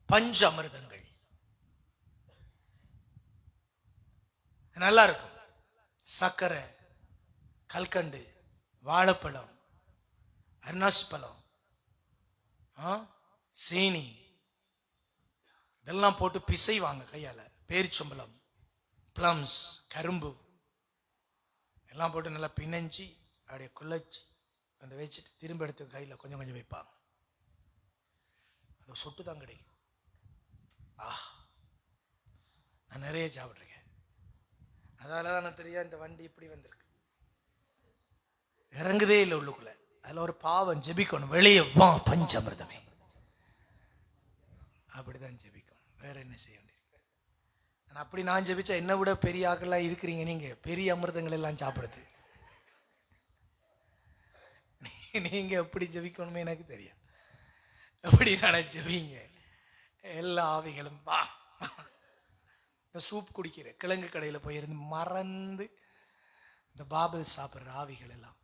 பஞ்ச அமிர்தங்கள் நல்லா இருக்கும். சர்க்கரை, கல்கண்டு, வாழைப்பழம், அன்னாசி பழம், சீனி இதெல்லாம் போட்டு பிசைவாங்க கையால. பேரிச்சம்பழம், பிளம்ஸ், கரும்பு எல்லாம் போட்டு நல்லா பிணைஞ்சி அப்படியே குழைச்சி அந்த வச்சுட்டு திரும்ப எடுத்து கையில் கொஞ்சம் கொஞ்சம் வைப்பாங்க. அது சொட்டு தான் கிடைக்கும். நான் நிறைய சாப்பிட்ருக்கேன். அதால தான் நான் தெரியா இந்த வண்டி இப்படி வந்திருக்கு. இறங்குதே இல்லை உள்ளுக்குள்ள. அதில் ஒரு பாவம், ஜெபிக்கணும். வெளியே வா பஞ்சாமிர்தமே, அப்படிதான் ஜெபிக்கணும். வேற என்ன செய்ய வேண்டியது? அப்படி நான் ஜெபிச்சா என்ன விட பெரிய ஆக்கெல்லாம் இருக்கிறீங்க நீங்க, பெரிய அமிர்தங்கள் எல்லாம் சாப்பிடுது. நீங்க எப்படி ஜெபிக்கணுமே எனக்கு தெரியும். எப்படி நான் ஜெபிங்க. எல்லா ஆவிகளும் வா. சூப் குடிக்கிற கிழங்கு கடையில் போயிருந்து மறந்து இந்த பாபு சாப்பிட்ற ஆவிகள் எல்லாம்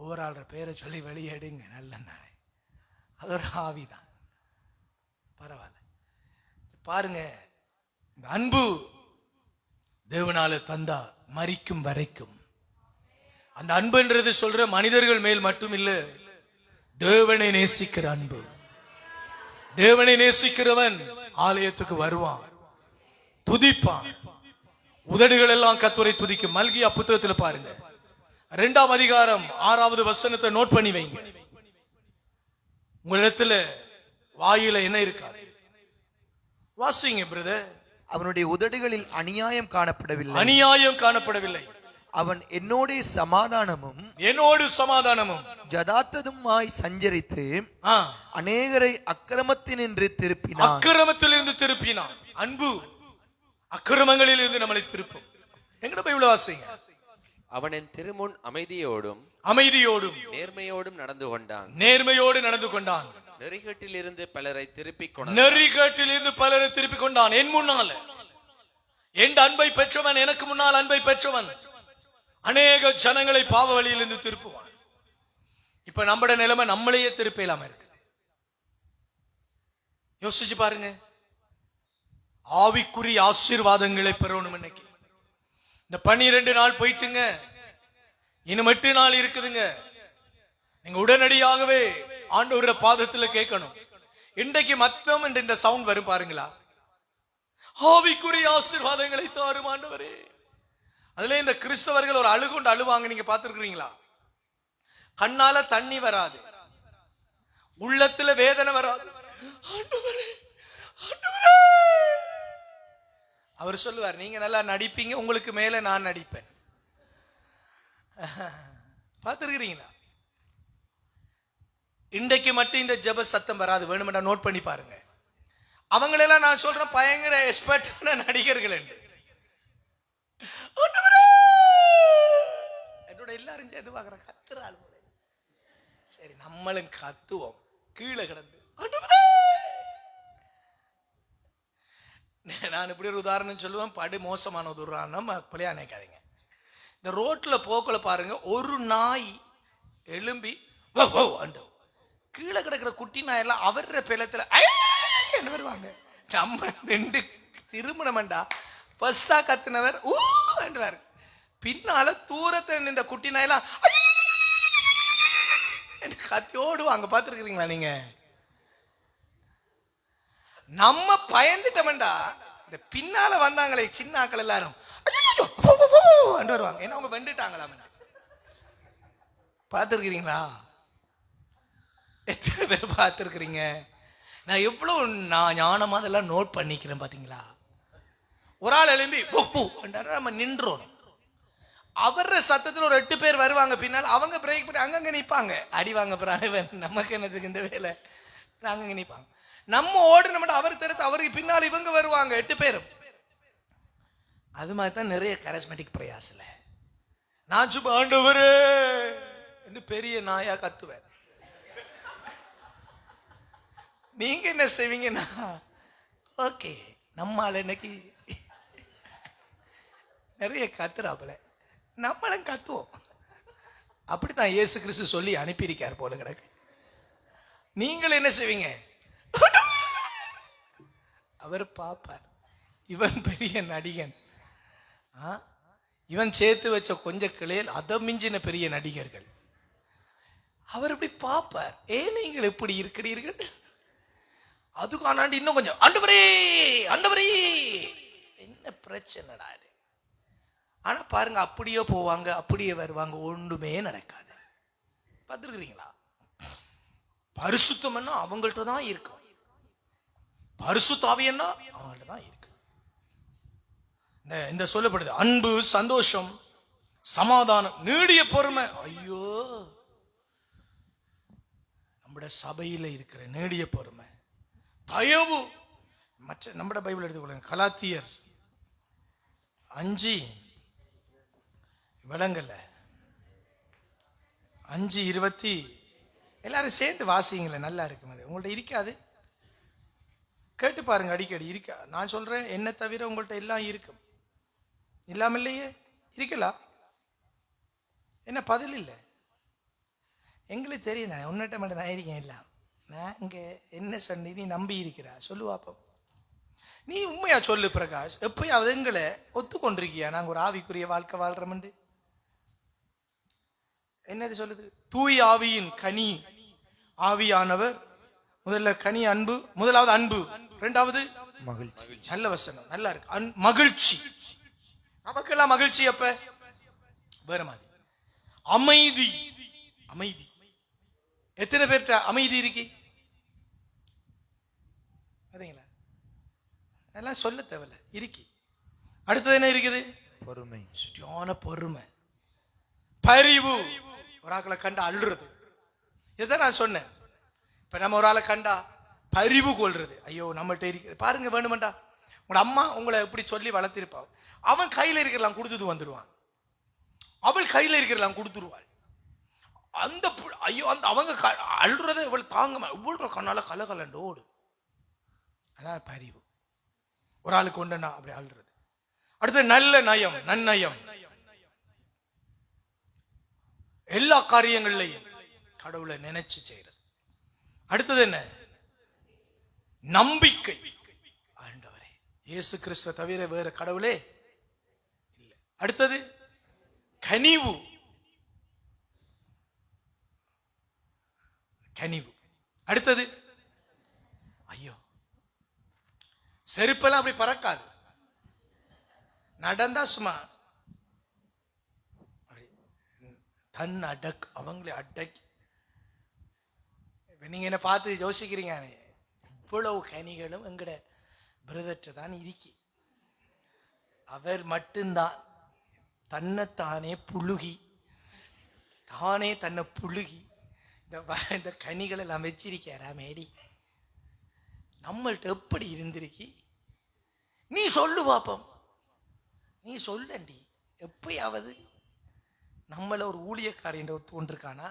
ஒவ்வொரு ஆள்ற பேரை சொல்லி வெளியேடுங்க. நல்லதானே, அது ஒரு ஆவிதான். பரவாயில்ல. பாருங்க, இந்த அன்பு தேவனால தந்தா மரிக்கும் வரைக்கும். அந்த அன்புன்றது சொல்ற மனிதர்கள் மேல் மட்டும் இல்ல, தேவனை நேசிக்கிற அன்பு. தேவனை நேசிக்கிறவன் ஆலயத்துக்கு வருவான், துதிப்பான், உதடுகள் எல்லாம் கர்த்தரை துதிக்கும். மல்கியா புத்தகத்தில் பாருங்க, 2ஆம் அதிகாரம் 6வது வசனத்தை நோட் பண்ணி வைங்க. உங்களிடத்துல வாயில என்ன இருக்காது, வாசிங்க பிரதர். அவனுடைய உதடுகளில் அநியாயம் காணப்படவில்லை, அநியாயம் காணப்படவில்லை. அவன் என்னோடு சமாதானமும் ஜதார்த்ததுமாய் சஞ்சரித்து அநேகரை அக்கிரமத்தினின்று திருப்பினான். அக்கிரமத்திலிருந்து திருப்பினான். அன்பு அக்கிரமங்களில் இருந்து நம்மளை திருப்பும். எங்கட போய் இவ்வளவு வாசிங்க. அவன் என் திருமுன் அமைதியோடும் நேர்மையோடும் நடந்து கொண்டான். நெறிகேட்டிலிருந்து பலரை திருப்பிக் கொண்டான். என் முன்னால என் அன்பை பெற்றவன், எனக்கு முன்னால் அன்பை பெற்றவன் அநேக ஜனங்களை பாவ வழியிலிருந்து திருப்புவான். இப்ப நம்மட நிலைமை நம்மளையே திருப்ப இல்லாம இருக்குது. யோசிச்சு பாருங்க. ஆவிக்குரிய ஆசீர்வாதங்களை பெறணும். இன்னைக்கு இந்த 12 நாள் போயிடுச்சுங்க, இன்னும் 8 நாள் இருக்குதுங்க. நீங்க உடனடியாகவே ஆண்டவருடைய பாதத்துல கேட்கணும். இன்றைக்கு மத்தம் என்று இந்த சவுண்ட் வரும் பாருங்களா, ஆவிக்குரிய ஆசீர்வாதங்களை தாரும் ஆண்டவரே. அதுல இந்த கிறிஸ்தவர்கள் ஒரு அழுகுண்டு அழுவாங்க, நீங்க பார்த்திருக்கிறீங்களா? கண்ணால தண்ணி வராது, உள்ளத்துல வேதனை வராது. அவர் சொல்லுவார், நீங்க நல்லா நடிப்பீங்க, உங்களுக்கு மேல நான் நடிப்பேன். பார்த்திருக்கிறீங்களா? இன்றைக்கு மட்டும் இந்த ஜெப சத்தம் வராது, வேணுமெண்டா நோட் பண்ணி பாருங்க. அவங்களெல்லாம் நான் சொல்றேன் பயங்கர எக்ஸ்பர்ட்டான நடிகர்கள் என்று. என்னோட எல்லாரும் சேர்த்து பார்க்குற கத்துற ஆள். சரி, நம்மளும் கத்துவோம் கீழே கிடந்து. நான் இப்படி ஒரு உதாரணம் சொல்லுவேன், படு மோசமான ஒரு உதாரணம், அப்படியே நினைக்காதீங்க. இந்த ரோட்ல போக்குல பாருங்க, ஒரு நாய் எழும்பி கீழே கிடக்கிற குட்டி நாயெல்லாம் அவர பேலத்துல என்ன வருவாங்க. நம்ம ரெண்டு திருமணம்டா ஃபர்ஸ்டா கத்துனவர் ஊண்டுவார், பின்னால தூரத்தில் நின்ற குட்டி நாயெல்லாம் கத்தி ஓடுவாங்க. பார்த்துருக்கிறீங்களா நீங்க? நம்ம பயந்துட்டோம்டா, இந்த பின்னால வந்தாங்களே சின்ன ஆக்கள் எல்லாரும் வருவாங்க. என்ன அவங்க வெண்டுட்டாங்களா? பார்த்துருக்கிறீங்களா? எத்தனை பேர் பார்த்துருக்கிறீங்க? நான் எவ்வளவு ஞானமா அதெல்லாம் நோட் பண்ணிக்கிறேன் பாத்தீங்களா? ஒரு ஆள் எழும்பி நம்ம நின்றோம், அவர சத்தத்தில் ஒரு 8 பேர் வருவாங்க பின்னால், அவங்க பிரேக் பண்ணி அங்கங்க நிற்பாங்க, அடி வாங்க பிராணவன், நமக்கு என்னதுக்கு இந்த வேலை, அங்கங்க நிற்பாங்க. நம்ம ஓடுன அவர் தடுத்து அவருக்கு பின்னால் இவங்க வருவாங்க 8 பேரும். அது மாதிரி தான் நிறைய கரிஸ்மேட்டிக் பிரயாசல. நான் சும்மா ஆண்டவரே என்று பெரிய நாயா கத்துவேன். நீங்க என்ன செய்வீங்கன்னா, ஓகே நம்மால இன்னைக்கு நிறைய கத்துறாப்புல, நம்மளும் கத்துவோம். அப்படித்தான் இயேசு கிறிஸ்து சொல்லி அனுப்பியிருக்கார் போல கிடக்கு. நீங்கள் என்ன செய்வீங்க? அவர் பாப்பார், இவன் பெரிய நடிகன், இவன் சேர்த்து வச்ச கொஞ்ச கிளையில் அதை மிஞ்சின பெரிய நடிகர்கள். அவர் இப்படி பாப்பார், ஏன் நீங்கள் இப்படி இருக்கிறீர்கள்? அதுக்கானாண்டி இன்னும் கொஞ்சம் ஆண்டவரே ஆண்டவரே என்ன பிரச்சனைடா இது. ஆனா பாருங்க, அப்படியே போவாங்க, அப்படியே வருவாங்க, ஒன்றுமே நடக்காது. பார்த்துருக்கிறீங்களா? பரிசுத்தம்னா அவங்கள்ட்ட தான் இருக்கும், பரிசுத்தாவியன்னா அவங்கள்ட்ட தான் இருக்கு. இந்த சொல்லப்படுது அன்பு, சந்தோஷம், சமாதானம், நீடிய பொறுமை. ஐயோ, நம்முடைய சபையில இருக்கிற நீடிய பொறுமை, தயவு. மற்ற நம்முடைய பைபிள் எடுத்துக்கொள்ளுங்க, கலாத்தியர் 5 விளங்கல 5:20. எல்லாரும் சேர்ந்து வாசிங்களேன், நல்லா இருக்கும். அது உங்கள்ட்ட இருக்காது, கேட்டு பாருங்க அடிக்கடி. இருக்கா? நான் சொல்றேன், என்ன தவிர உங்கள்ட்ட எல்லாம் இருக்கும். இல்லாம இல்லையே, இருக்கலாம். என்ன பதில் இல்லை? எங்களுக்கு தெரியும், நான் உன்னிட்ட மட்டும் நான் இருக்கேன். எல்லாம் நான் இங்க என்ன சொன்னி நீ நம்பி இருக்கிறா? சொல்லுவாப்பம். நீ உண்மையா சொல்லு பிரகாஷ், எப்பயாவது எங்களை ஒத்துக்கொண்டிருக்கியா நாங்க ஒரு ஆவிக்குரிய வாழ்க்கை வாழ்றோம்ண்டு? என்னது சொல்லுது? தூய் ஆவியின் கனி, ஆவியானவர். முதல்ல கனி அன்பு, முதலாவது அன்பு, இரண்டாவது மகிழ்ச்சி. நல்ல வசனம், நல்லா இருக்கு. மகிழ்ச்சி, நமக்கெல்லாம் மகிழ்ச்சி அப்ப வேற மாதிரி. அமைதி, அமைதி. எத்தனை பேர்ட்ட அமைதி இருக்கு? அதீங்களா? அதெல்லாம் சொல்ல தேவையில்ல, இருக்கு. அடுத்தது என்ன இருக்குது? பொறுமை, சுற்றியான பொறுமை. பரிவு, ஒரு ஆக்களை கண்டா அழுறது. இதுதான் நான் சொன்னேன். இப்ப நம்ம ஒரு ஆளை கண்டா பரிவு கொள்றது. ஐயோ நம்மகிட்ட இருக்கு பாருங்க, வேணுமெண்டா உங்க அம்மா உங்களை இப்படி சொல்லி வளர்த்திருப்பா, அவன் கையில இருக்கிறலாம் கொடுத்துட்டு வந்துடுவான், அவள் கையில இருக்கிறலாம் கொடுத்துருவாள். அந்த ஐயோ அந்த அவங்க அழுறதை இவள் தாங்க இவ்வளோ கண்ணால கலகலண்டு ஓடு. அதான் பரிவு. ஒரு ஆளுக்கு ஒன்றுனா அப்படி அழுறது. அடுத்து நல்ல நயம், நன்னயம். எல்லா காரியங்கள்லையும் கடவுளை நினைச்சு செய்யறது. அடுத்தது என்ன? நம்பிக்கை. ஆண்டவரே இயேசு கிறிஸ்துவை தவிர வேற கடவுளே இல்லை. அடுத்தது கனிவு, கனிவு. அடுத்தது ஐயோ செருப்பெல்லாம் அப்படி பறக்காது, நடந்தா சும்மா தன் அடக், அவங்களே அடக்கி நீங்க என்ன பார்த்து யோசிக்கிறீங்க, இவ்வளவு கனிகளும் எங்கட பிரதற்ற தான் இருக்கி. அவர் மட்டும்தான் தன்னைத்தானே புழுகி, தானே தன்னை புழுகி இந்த கனிகள் எல்லாம் வச்சிருக்காரா மேடி. நம்மள்ட்ட எப்படி இருந்திருக்கி? நீ சொல்லு பாப்போம், நீ சொல்லண்டி. எப்பயாவது நம்மள ஒரு ஊழியக்காரன் ஒத்துக்கொண்டிருக்கானா,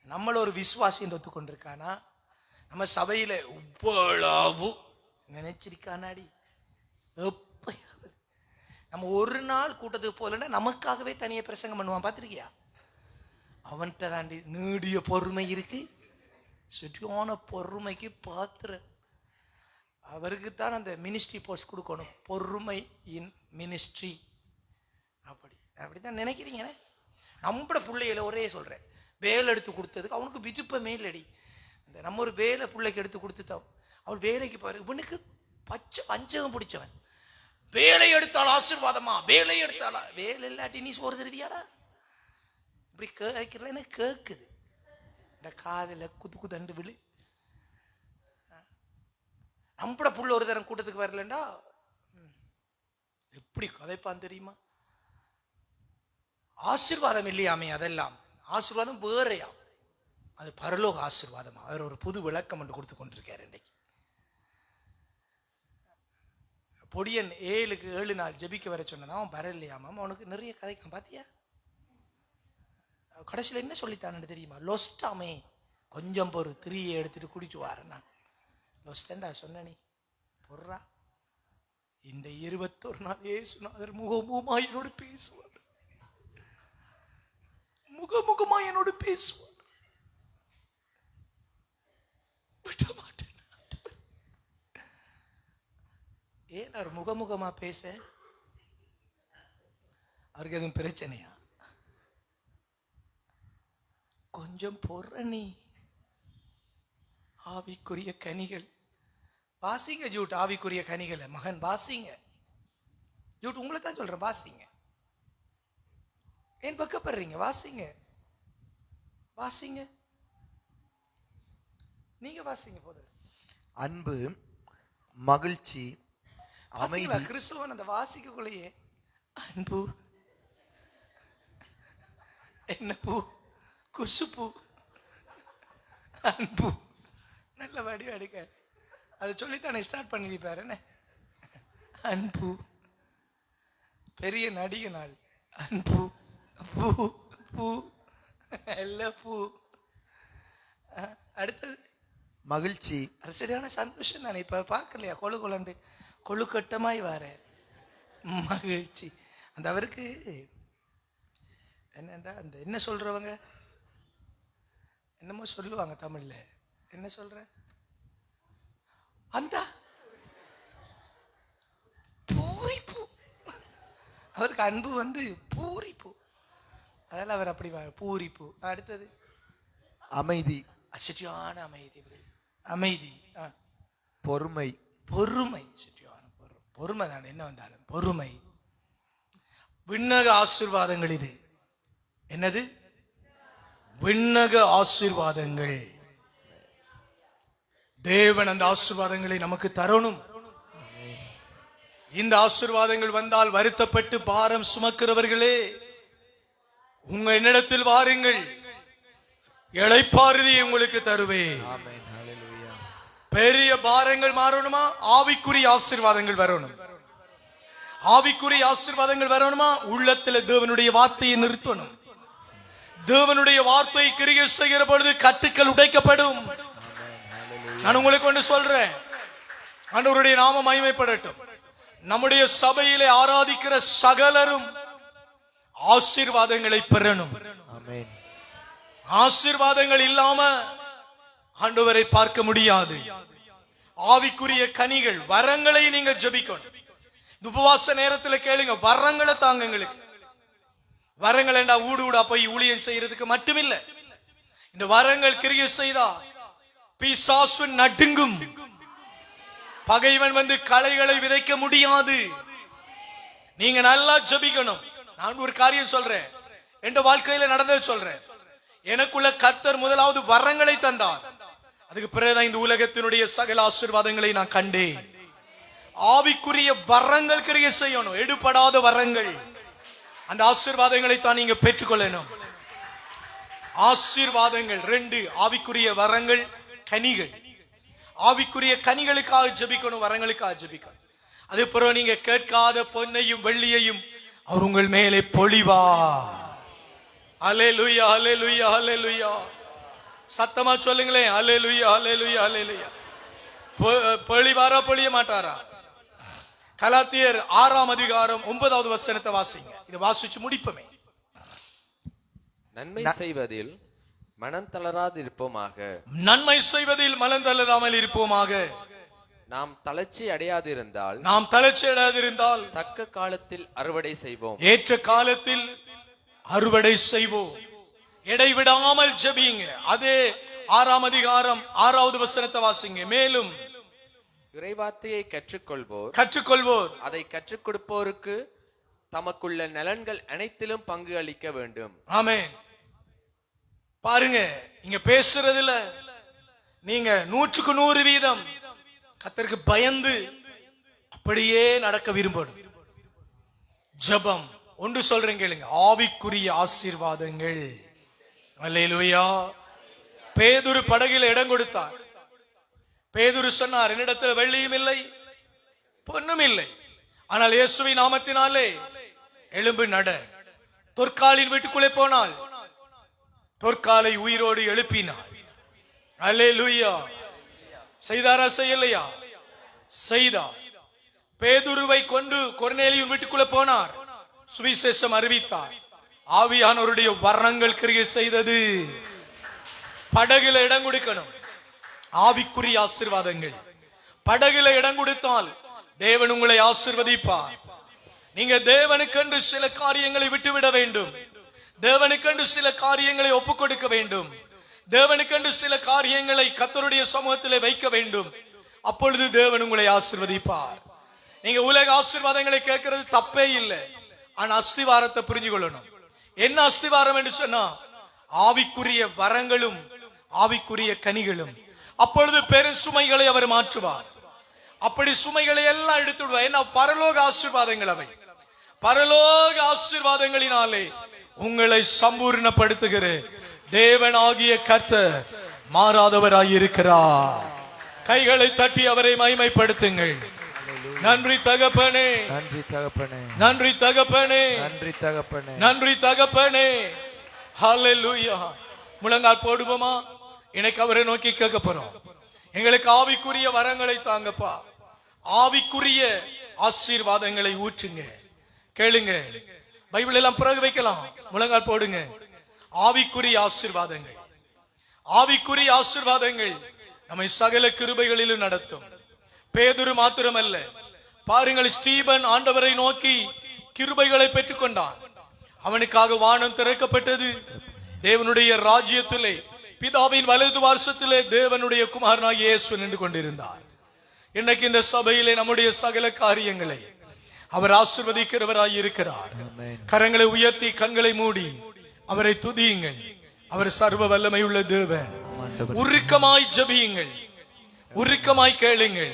நம்மள ஒரு விசுவாசி ஒத்துக்கொண்டிருக்கானா, நம்ம சபையில இவ்வளவு நினைச்சிருக்கானாடி? எப்பயாவது நம்ம ஒரு நாள் கூட்டத்துக்கு போகலன்னா நமக்காகவே தனியாக பிரசங்கம் பண்ணுவான், பார்த்துருக்கியா? அவன்கிட்ட தாண்டி நீடிய பொறுமை இருக்கு, சுற்றியான பொறுமைக்கு பாத்திர. அவருக்கு தான் அந்த மினிஸ்ட்ரி போஸ்ட் கொடுக்கணும், பொறுமை இன் மினிஸ்ட்ரி. அப்படிதான் நினைக்கிறீங்க. நம்மட பிள்ளைகளை ஒரே சொல்றேன், வேலை எடுத்து கொடுத்ததுக்கு அவனுக்கு விருப்பமே இல்லடி. இந்த நம்ம ஒரு வேலை பிள்ளைக்கு எடுத்து கொடுத்துட்டோம், அவன் வேலைக்கு பாரு, இவனுக்கு பச்சை பஞ்சகம் பிடிச்சவன். வேலை எடுத்தால் ஆசீர்வாதமா, வேலை எடுத்தாலா? வேலை இல்லாட்டி நீ சோறு தருவியாடா? இப்படி கேட்கல, எனக்கு கேட்குது இந்த காதில் குத்து குதண்டு விழு. நம்மட புள்ள ஒரு தரம் கூட்டத்துக்கு வரலண்டா எப்படி கதைப்பான் தெரியுமா? ஆசீர்வாதம் இல்லையாமே, அதெல்லாம் ஆசீர்வாதம் வேறையா, அது பரலோக ஆசீர்வாதமா. அவர் ஒரு புது விளக்கம் என்று கொடுத்து கொண்டிருக்காரு இன்றைக்கு. பொடியன் 7 நாள் ஜெபிக்க வர சொன்னதான் அவன் வரலையாம, அவனுக்கு நிறைய கதைக்கான். பாத்தியா கடைசியில் என்ன சொல்லித்தானு தெரியுமா? லொஸ்டாமே, கொஞ்சம் பொறு, 3 எடுத்துட்டு குடிச்சு வாரேன் நான். லொஸ்டா சொன்ன நீ பொறா. இந்த 21 நாள் ஏசுநாதர் முகமுகமா என்னோடு பேசுவார், முகமுகமா என்னோடு பேசுவார். விட மாட்டேன். ஏன் அவர் முகமுகமா பேச? அவருக்கு எதுவும் பிரச்சனையா? கொஞ்சம் பொற நீ. ஆவிக்குரிய கனிகள் வாசிங்க ஜூட், ஆவிக்குரிய கனிகளை மகன் வாசிங்க ஜூட். உங்களை தான் சொல்றேன், வாசிங்க. ஏன் பக்கப்படுறீங்க? வாசிங்க, வாசிங்க, நீங்க வாசிங்க. போது அன்பு, மகிழ்ச்சி, அமைதி. கிறிஸ்துவன் அந்த வாசிக்கக்குள்ளேயே அன்பு, என்ன பூ, குசுப்பூ, அன்பு, நல்ல வடி அடிக்க. அதை சொல்லித்தானே ஸ்டார்ட் பண்ணிருப்பாரு. என்ன அன்பு, பெரிய நடிகை நாள், அன்பு, பூ பூ, எல்லா பூ. அடுத்தது மகிழ்ச்சி. அது சரியான சந்தோஷம் தானே. இப்ப பார்க்கலையா கொழு கொழண்டு கொழுக்கட்டமாய் வர மகிழ்ச்சி. அந்த அவருக்கு என்னண்டா, அந்த என்ன சொல்றவங்க என்னமோ சொல்லுவாங்க தமிழ்ல, என்ன சொல்ற, அந்த பூரிப்பு. அவருக்கு அன்பு வந்து பூரிப்பு, அதெல்லாம் அவர் அப்படி பூரிப்பு. அடுத்தது அமைதி, அசட்டியான அமைதி, அமைதி, பொறுமை, பொறுமை, பொறுமை தான் என்ன வந்தாலும் பொறுமை. விண்ணக ஆசீர்வாதங்கள் இது. என்னது? விண்ணக ஆசீர்வாதங்கள். தேவன் அந்த ஆசீர்வாதங்களை நமக்கு தரணும். இந்த ஆசீர்வாதங்கள் வந்தால் வருத்தப்பட்டு பாரம் சுமக்கிறவர்களே, உங்க என்னிடத்தில் வாருங்கள், இளைப்பாறுதியை உங்களுக்கு தருவேன். பெரிய பாரங்கள் மாறணுமா? ஆவிக்குரிய ஆசீர்வாதங்கள் வரணும். ஆவிக்குரிய ஆசீர்வாதங்கள் வரணுமா? உள்ளத்துல தேவனுடைய வார்த்தையை நிறுத்தணும். தேவனுடைய வார்த்தை கிரியை செய்கிற பொழுது கட்டுக்கள் உடைக்கப்படும். நான் உங்களுக்கு ஒன்று சொல்றேன், ஆண்டவருடைய நாமம் மகிமைப்படட்டும். நம்முடைய சபையிலே ஆராதிக்கிற சகலரும் ஆசீர்வாதங்களை பெறணும். ஆசீர்வாதங்கள் இல்லாம ஆண்டவரை பார்க்க முடியாது. ஆவிக்குரிய கனிகள், வரங்களை நீங்க ஜெபிக்கணும். உபவாச நேரத்தில் கேளுங்க, வரங்களை தாங்க. எங்களுக்கு வரங்கள் என்றா ஊடு ஊடா போய் ஊழியம் செய்யறதுக்கு மட்டுமில்லை. இந்த வரங்கள் கிரியை செய்தா பிசாசு நடுங்கும். பகைவன் வந்து களைகளை விதைக்க முடியாது. நீங்க நல்லா ஜெபிக்கணும். நான் ஒரு காரியம் சொல்றேன், என் வாழ்க்கையில நடந்தது சொல்றேன். எனக்குள்ள கர்த்தர் முதலாவது வரங்களை தந்தார். அதுக்கு பிறகுதான் இந்த உலகத்தினுடைய சகல ஆசீர்வாதங்களை நான் கண்டேன். ஆவிக்குரிய வரங்கள் கிரியை செய்யணும். எடுபடாத வரங்கள், அந்த ஆசீர்வாதங்களை தான் நீங்க பெற்றுக்கொள்ளணும். ஆசீர்வாதங்கள் 2, ஆவிக்குரிய வரங்கள், கனிகள். ஆவிக்குரிய கனிகளுக்காக ஜெபிக்கணும், வரங்களுக்காக ஜெபிக்கணும். அதே பிறகு நீங்க கேட்காத பொன்னையும் வெள்ளியையும் அவர் உங்கள் மேலே பொழிவா. அல்லேலூயா, அல்லேலூயா, அல்லேலூயா. சத்தமா சொல்லுங்களேன், அல்லேலூயா, அல்லேலூயா, அல்லேலூயா. பொழிவாரா பொழிய மாட்டாரா? கலாத்தியர் 6ஆம் அதிகாரம் 9வது வசனத்தை வாசிங்க. இதை வாசிச்சு முடிப்போமே. நன்மை செய்வதில் மனம் தளராது இருப்போமாக. நன்மை செய்வதில் மனம் தளராமல் இருப்போமாக. நாம் தளர்ச்சி அடையாதிருந்தால் தக்க காலத்தில் அறுவடை செய்வோம். ஏற்ற காலத்தில் அறுவடை செய்வோம். இடைவிடாமல் ஜெபிங்க. அதே 6ஆம் அதிகாரம் 6வது வசனத்தை வாசிங்க. மேலும் இறைவார்த்தையை கற்றுக்கொள்வோர் அதை கற்றுக் கொடுப்போருக்கு தமக்குள்ள நலன்கள் அனைத்திலும் பங்கு அளிக்க வேண்டும். ஆமென். பாருங்க, இங்க பேசுறதுல நீங்க 100க்கு 100% கர்த்தருக்கு பயந்து அப்படியே நடக்க விரும்பணும். ஜெபம் ஒன்று சொல்றேன் கேளுங்க, ஆவிக்குரிய ஆசீர்வாதங்கள். அல்லேலூயா. பேதுரு படகில இடம் கொடுத்தார். பேதுரு சொன்னார், என்னிடத்தில் வெள்ளியும் இல்லை பொன்னும் இல்லை, ஆனால் இயேசுவின் நாமத்தினாலே எழும்பு நட. தொற்காலின் வீட்டுக்குள்ளே போனால் தொற்காலை உயிரோடு எழுப்பினார். அல்லேலூயா. செய்தாரா செய்யலையா? செய்தார். பேதுருவை கொண்டு கொர்நேலியின் வீட்டுக்குள்ளே போனார், சுவிசேஷம் அறிவித்தார். ஆவியானவருடைய வர்ணங்கள் கிரியை செய்தது. படகுல இடம் கொடுக்கணும். ஆவிக்குரிய ஆசீர்வாதங்கள். படகுல இடம் கொடுத்தால் தேவன் உங்களை ஆசீர்வதிப்பார். நீங்க தேவனுக்கென்று சில காரியங்களை விட்டுவிட வேண்டும். தேவனுக்கென்று சில காரியங்களை ஒப்புக் கொடுக்க வேண்டும். தேவனுக்கென்று சில காரியங்களை கர்த்தருடைய சமூகத்திலே வைக்க வேண்டும். அப்பொழுது தேவன் உங்களை ஆசீர்வதிப்பார். நீங்க உலக ஆசீர்வாதங்களை கேட்கிறது தப்பே இல்லை, ஆனா அஸ்திவாரத்தை புரிஞ்சு கொள்ளணும். என்ன அஸ்திவாரம் என்று சொன்னா, ஆவிக்குரிய வரங்களும் ஆவிக்குரிய கனிகளும். அப்பொழுது பெரும் சுமைகளை அவர் மாற்றுவார். அப்படி சுமைகளை எல்லாம் எடுத்து விடுவார். ஏன்னா பரலோக ஆசீர்வாதங்கள் அவை. பரலோக ஆசீர்வாதங்களினாலே உங்களை சம்பூர்ணப்படுத்துகிற தேவனாகிய கர்த்தர் மாறாதவராயிருக்கிறார். கைகளை தட்டி அவரை மகிமைப்படுத்துங்கள். நன்றி தகப்பனே, நன்றி தகப்பனே, நன்றி தகப்பனே, நன்றி தகப்பனே, நன்றி தகப்பனே. ஹல்லேலூயா. முழங்கால் போடுவோமா? எனக்கு அவரை நோக்கி கேட்க போறோம். எங்களுக்கு ஆவிக்குரிய வரங்களை தாங்கப்பா. ஆவிக்குரிய ஆசீர்வாதங்களை ஊற்றுங்க. கேளுங்க. பைபிள் எல்லாம் பிறகு வைக்கலாம். முழங்கால் போடுங்க. ஆவிக்குரிய ஆசீர்வாதங்கள், ஆவிக்குரிய ஆசீர்வாதங்கள் நம்மை சகல கிருபைகளிலும் நடத்தும். பேதுரு மாத்திரமல்ல, பாருங்கள், ஸ்டீபன் ஆண்டவரை நோக்கி கிருபைகளை பெற்றுக் கொண்டான். அவனுக்காக வானம் திறக்கப்பட்டது. தேவனுடைய ராஜ்யத்திலே பிதாவின் வலது வாசத்திலே தேவனுடைய குமாரனாகிய இயேசு நின்று கொண்டிருந்தார். இன்னைக்கு இந்த சபையிலே நம்முடைய சகல காரியங்களை அவர் ஆசீர்வதிக்கிறவராய் இருக்கிறார். கரங்களை உயர்த்தி கண்களை மூடி அவரை துதியுங்கள். அவர் சர்வ வல்லமை உள்ள தேவன். உருக்கமாய் ஜெபியுங்கள், உருக்கமாய் கேளுங்கள்.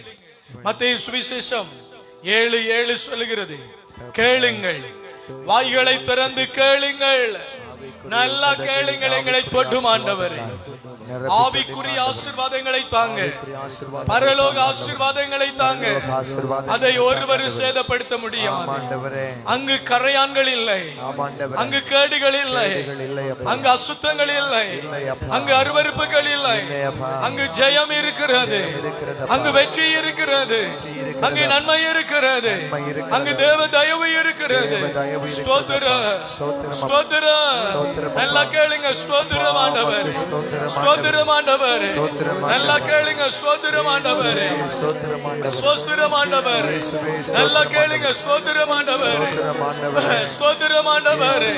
மத்தேயு சுவிசேஷம் 7:7 சொல்லுகிறது, கேளுங்கள், வாய்களை திறந்து கேளுங்கள், நல்லா கேளுங்கள், எங்களை தொடும் ஆண்டவரே. ஆவிக்குரிய ஆசீர்வாதங்களை தாங்க, பரலோக ஆசீர்வாதங்களை தாங்க. அதை ஒருவரும் சேதப்படுத்த முடியாது. அங்கு கரையான்கள் இல்லை, அங்கு கேடுகள் இல்லை, அங்கு அசுத்தங்கள் இல்லை, அங்கு அருவருப்புகள் இல்லை. அங்கு ஜெயம் இருக்கிறது, அங்கு வெற்றி இருக்கிறது, அங்கு நன்மை இருக்கிறது, அங்கு தேவ தயவு இருக்கிறது. ஸ்தோத்திரம், ஸ்தோத்திரம். நல்லா கேளுங்க. ஸ்தோத்திரம் ஆண்டவரே, ஸ்தோத்திரம் ஆண்டவரே. நல்லா கேளுங்க. ஸ்தோத்திரம் ஆண்டவரே, ஸ்தோத்திரம் ஆண்டவரே. நல்லா கேளுங்க. ஸ்தோத்திரம் ஆண்டவரே, ஸ்தோத்திரம் ஆண்டவரே.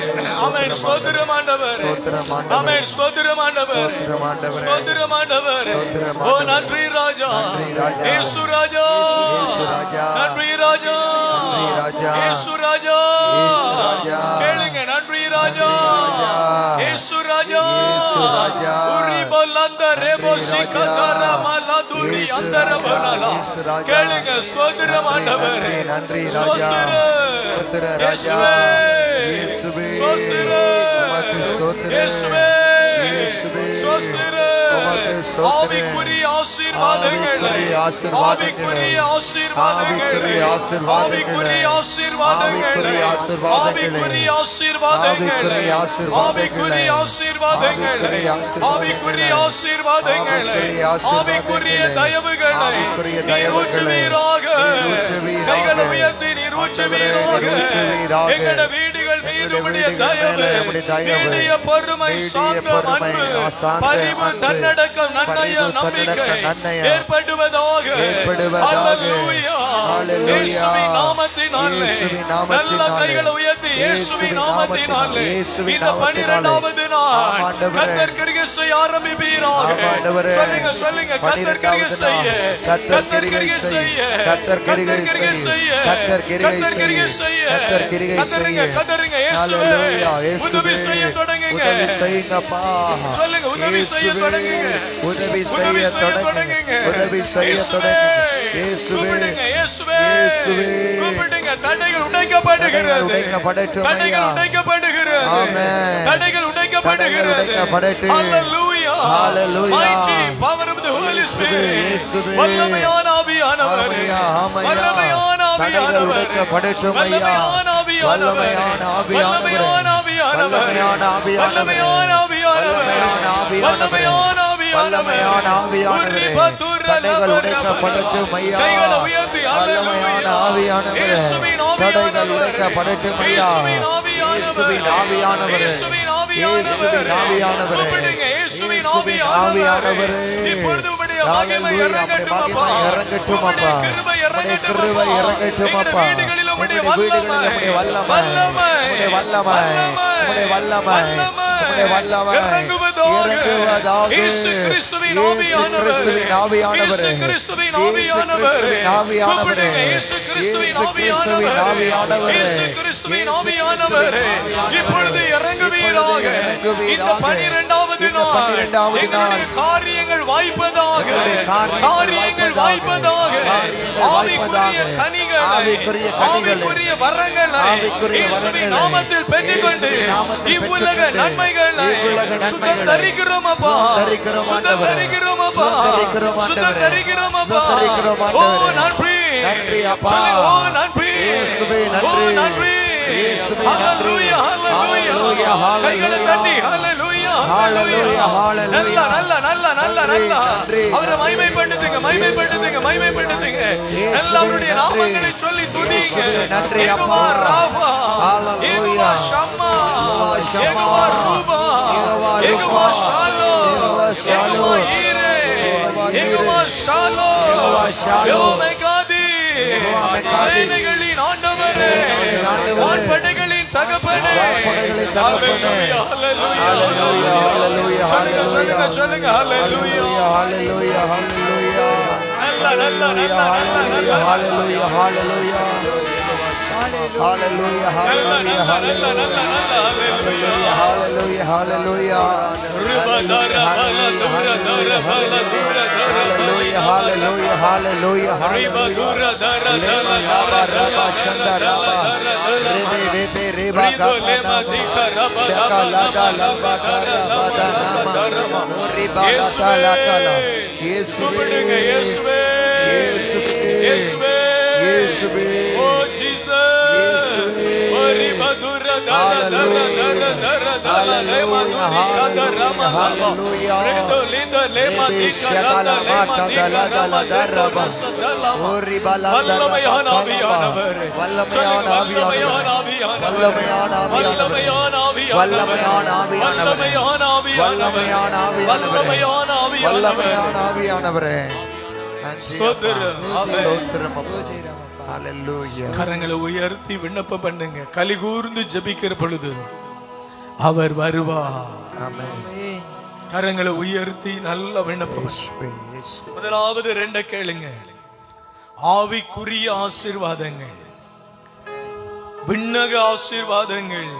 ஆமென். ஸ்தோத்திரம் ஆண்டவரே, ஆமென். ஸ்தோத்திரம் ஆண்டவரே, ஸ்தோத்திரம் ஆண்டவரே. ஓ நன்றி ராஜா, இயேசு ராஜா, நன்றி ராஜா, இயேசு ராஜா. கேளுங்க. நன்றி ஆவி ராஜா இயேசு ராஜா இயேசு ராஜா. உரிபலந்த ரெபோசி கதரமலதுரி அந்தரபனலா கேளுங்க ஸ்தோத்திரம் ஆண்டவரே நன்றி ராஜா. ஸ்தோத்திர ராஜா. இயேசுவே. உமக்கு ஸ்தோத்திரம். இயேசுவே இயேசுவே. உமக்கு ஸ்தோத்திரம். ஆவிக்குரிய ஆசீர்வாதங்களை ஆவிக்குரிய ஆசீர்வாதங்களை ஆவிக்குரிய ஆசீர்வாதங்களை ஆவிக்குரிய ஆசீர்வாதங்களை ஆவிக்குரிய ஆசீர்வாதங்களை ஆவிக்குரிய ஆசீர்வாதங்களை ஆவிக்குரிய தயவுகளை நீர் ஊற்றுவீராக. கைகளை உயர்த்தி நீர் ஊற்றுவீராக. எங்களுடைய வீடுகள் மீது உம்முடைய தயவு நீடிய பொறுமை சாந்தம் அன்பு பரிவு தன்னடக்கம் நன்னயம் நம்பிக்கை ஏற்படுவதாக. ஹல்லேலூயா. இயேசுவின் நாமத்தினாலே நல்ல கைகளை உயர்த்தி இயேசுவின் நாமத்தினாலே இந்த 12வது நாள் கர்த்தர் கிரியை செய்ய ஆரம்பிப்பீராக. சொல்லுங்க சொல்லுங்க கர்த்தர் கிரியை செய்ய கர்த்தர் கிரியை செய்ய கர்த்தர் கிரியை செய்ய கர்த்தர் கிரியை செய்ய கர்த்தருங்க கர்த்தருங்க இயேசுவே உதவி செய்ய தொடங்குங்க. செய்யுங்கப்பா. சொல்லுங்க உதவி செய்ய தொடங்குங்க. உதவி செய்ய தொடங்குங்க. உதவி செய்ய தொடங்குங்க. இயேசுவே. கூப்பிடுங்க இயேசுவே. இயேசுவே. கூப்பிடுங்க. தடைகள் உடைக்கப்படுகிறது. உடைக்கப்படட்டும் ஐயா. தடைகள் உடைக்கப்படுகிறது. ஆமென். தடைகள் உடைக்கப்படுகிறது. உடைக்கப்படட்டும். ஹல்லேலூயா. ஹல்லேலூயா. Mighty power of the Holy Spirit. இயேசுவே. வல்லமையான ஆவியானவர். ஆமையா, ஆமையா. வல்லமையான தடைகள் ஆவியானவர். உடைக்கப்படட்டும் ஐயா. வல்லமையான ஆவியானவர். வல்லமையான ஆவியானவர். வல்லமையான ஆவியானவர். வல்லமையான ஆவியானவர். வல்லமையான ஆவியானவர். வல்லமையான ஆவியானவர். வல்லமையான வல்லமையான ஆவியானவரே. தடைகள் உடைக்கப்படட்டும் ஐயா. கைகளை உயர்த்தி வல்லமையான ஆவியானவரே. இயேசுவின் தடைகள் உடைக்கப்படட்டும் ஐயா. இயேசுவின் ஆவியானவரே. இயேசுவின் ஆவியானவரே. இயேசுவின் இயேசுவின் ஆவியானவரே. கூப்பிடுங்க. இயேசுவின் இயேசுவின் ஆவியானவரே. ஆவியானவரே. இப்பொழுது உம்முடைய மகிமை இறங்கட்டும் அப்பா. இறங்கட்டும் அப்பா. உம்முடைய கிருபை இறங்கட்டும் கிருபை அப்பா. இறங்கட்டும் அப்பா. எங்களுடைய வீடுகளில் உம்முடைய வல்லமை உம்முடைய வல்லமை. வல்லமை உம்முடைய வல்லமை. உம்முடைய வல்லமை. உம்முடைய வல்லமை. இறங்குவதாக. இயேசு கிறிஸ்துவின் இயேசு கிறிஸ்துவின் ஆவியானவரே. இயேசு கிறிஸ்துவின் இயேசு கிறிஸ்துவின் ஆவியானவரே. கூப்பிடுங்க. இயேசு கிறிஸ்துவின் இயேசு கிறிஸ்துவின் ஆவியானவரே. இயேசு கிறிஸ்துவின் ஆவியானவரே. இப்பொழுது இறங்குவீராக. இந்த 12வது நாள் எங்களுடைய காரியங்கள் வாய்ப்பதாக. காரியங்கள் வாய்ப்பதாக. ஆவிக்குரிய கனிகளை ஆவிக்குரிய வரங்களை இயேசுவின் நாமத்தில் பெற்றுக்கொண்டு இவ்வுலக நன்மைகளை சுதந்தரிக்கிறோம் அப்பா. சுதந்தரிக்கிறோம் அப்பா. சுதந்தரிக்கிறோம் அப்பா. ஓ நன்றி. சொல்லுங்க. ஓ நன்றி. ஓ நன்றி. ஹல்லேலூயா. ஹல்லேலூயா. கைகளை தட்டி ஹல்லேலூயா. ஹல்லேலூயா. நல்ல நல்ல நல்ல நல்ல நல்ல அவரை மகிமைப்படுத்துங்க. மகிமைப்படுத்துங்க. மகிமைப்படுத்துங்க. நல்ல அவருடைய நாமங்களை சொல்லி துதிங்க. யெகோவா ராஃபா. யெகோவா ஷம்மா. யெகோவா ரூபா. யெகோவா ஷாலோம். யெகோவா ஈரே. யெகோவா ஷாலோம். யெகோவா காதி. சேனைகளின் ஆண்டவரே. வான்படைகளின் தகப்பனே. ஹல்லேலூயா. ஹல்லேலூயா. ஹல்லேலூயா. சொல்லுங்க சொல்லுங்க சொல்லுங்க. ஹல்லேலூயா. ஹல்லேலூயா. ஹல்லேலூயா. நல்ல நல்ல நல்ல நல்ல நல்ல ஹல்லேலூயா. ஹல்லேலூயா. ஹalleluya hallelujah hallelujah hallelujah hallelujah hallelujah hallelujah Oh Jesus, Ori Madura Dara Dara Dara Dara Dara Lema Dura Dara Rama Redo Linda Lema Dika Dara Lema Dika Rama Dara Masala Ori Balanda Vallamayana Viyanavare Vallamayana Viyanavare Vallamayana Vallamayana Vallamayana Vallamayana Vallamayana Vallamayana Viyanavare ஸ்தோத்திரம் Hallelujah. கரங்களை உயர்த்தி விண்ணப்பம் பண்ணுங்க. கலிகூர்ந்து ஜெபிக்கிற பொழுது அவர் வருவார். Amen. கரங்களை உயர்த்தி நல்ல விண்ணப்பம். முதலாவது 2 கேளுங்க. ஆவிக்குரிய ஆசீர்வாதங்கள், விண்ணக ஆசீர்வாதங்கள்,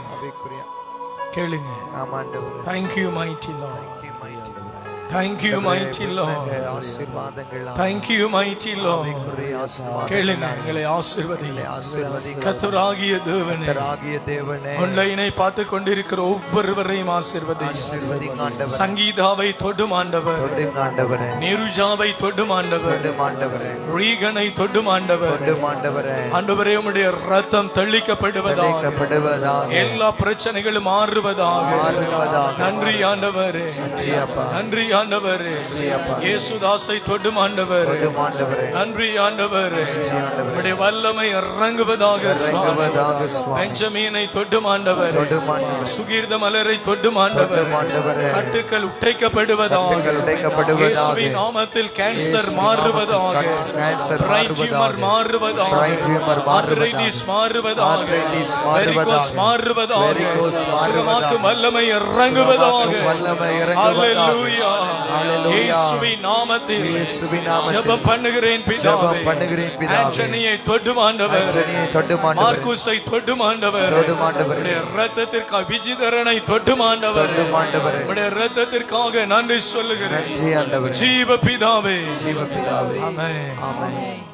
கேளுங்க. ஆம் ஆண்டவரே. Thank you mighty Lord. Thank you, mighty Thank you mighty Lord. Lord. ஆசீர்வாதங்கள் Thank you mighty Lord. ஆவிக்குரிய ஆசீர்வாதங்கள் கேளுங்க, எங்களை ஆசீர்வதிங்க. ஆசீர்வதிங்க. கர்த்தராகிய தேவனே, கர்த்தராகிய தேவனே, ஆன்லைனை பார்த்து கொண்டிருக்கிற ஒவ்வொருவரையும் ஆசீர்வதிங்க. ஆசீர்வதிங்க ஆண்டவரே. சங்கீதாவை தொடும் ஆண்டவர், தொடுங்க ஆண்டவரே. நேருஜாவை தொடும் ஆண்டவர், தொடும் ஆண்டவரே. ரீகனை தொடும் ஆண்டவர். தொடும் ஆண்டவரே. ஆண்டவரே, உம்முடைய ரத்தம் தெளிக்கப்படுவதாக, தெளிக்கப்படுவதாக. எல்லா பிரச்சனைகளும் மாறுவதாக. மாறுவதாக. நன்றி ஆண்டவரே, நன்றி அப்பா. நன்றி ஆண்டவரே. நன்றி அப்பா. இயேசுதாசை தொடும் ஆண்டவர், தொடும் ஆண்டவரே. நன்றி ஆண்டவரே. நன்றி ஆண்டவரே. உம்முடைய வல்லமை இறங்குவதாக சுவாமி. இறங்குவதாக சுவாமி. பெஞ்சமீனை தொடும் ஆண்டவர், தொடும் ஆண்டவரே. சுகீர்த மலரை தொடும் ஆண்டவர். தொடும் ஆண்டவரே. கட்டுக்கள் உடைக்கப்படுவதாக, கட்டுக்கள் உடைக்கப்படுவதாக. இயேசுவின் நாமத்தில் கேன்சர் மாறுவதாக, கேன்சர் பிரைட் டியூமர் மாறுவதாக, பிரைட் டியூமர் ஆர்த்ரைட்டிஸ் மாறுவதாக, ஆர்த்ரைட்டிஸ் மாறுவதாக. வெரிகோஸ் மாறுவதாக, வெரிகோஸ் மாறுவதாக. சுகமாக்கும் வல்லமை இறங்குவதாக. வல்லமை இறங்குவதாக. ஹalleluya. ஹalleluya. இயேசுவின் நாமத்தில் இயேசுவின் நாமத்தில் ஜெபம் பண்ணுகிறேன் பிதாவே. ஜெபம் பண்ணுகிறேன் பிதாவே. ஆண்டனியை தொடும் ஆண்டவர், ஆண்டனியை தொடும் ஆண்டவரே. மார்க்குஸை தொடும் ஆண்டவர், தொடும் ஆண்டவரே. உம்முடைய இரத்தத்திற்காக விஜிதரனை தொடும் ஆண்டவர், தொடும் ஆண்டவரே. உம்முடைய இரத்தத்திற்காக நன்றி சொல்லுகிறேன். நன்றி ஆண்டவரே. ஜீவ பிதாவே. ஜீவ பிதாவே. ஆமென். ஆமென்.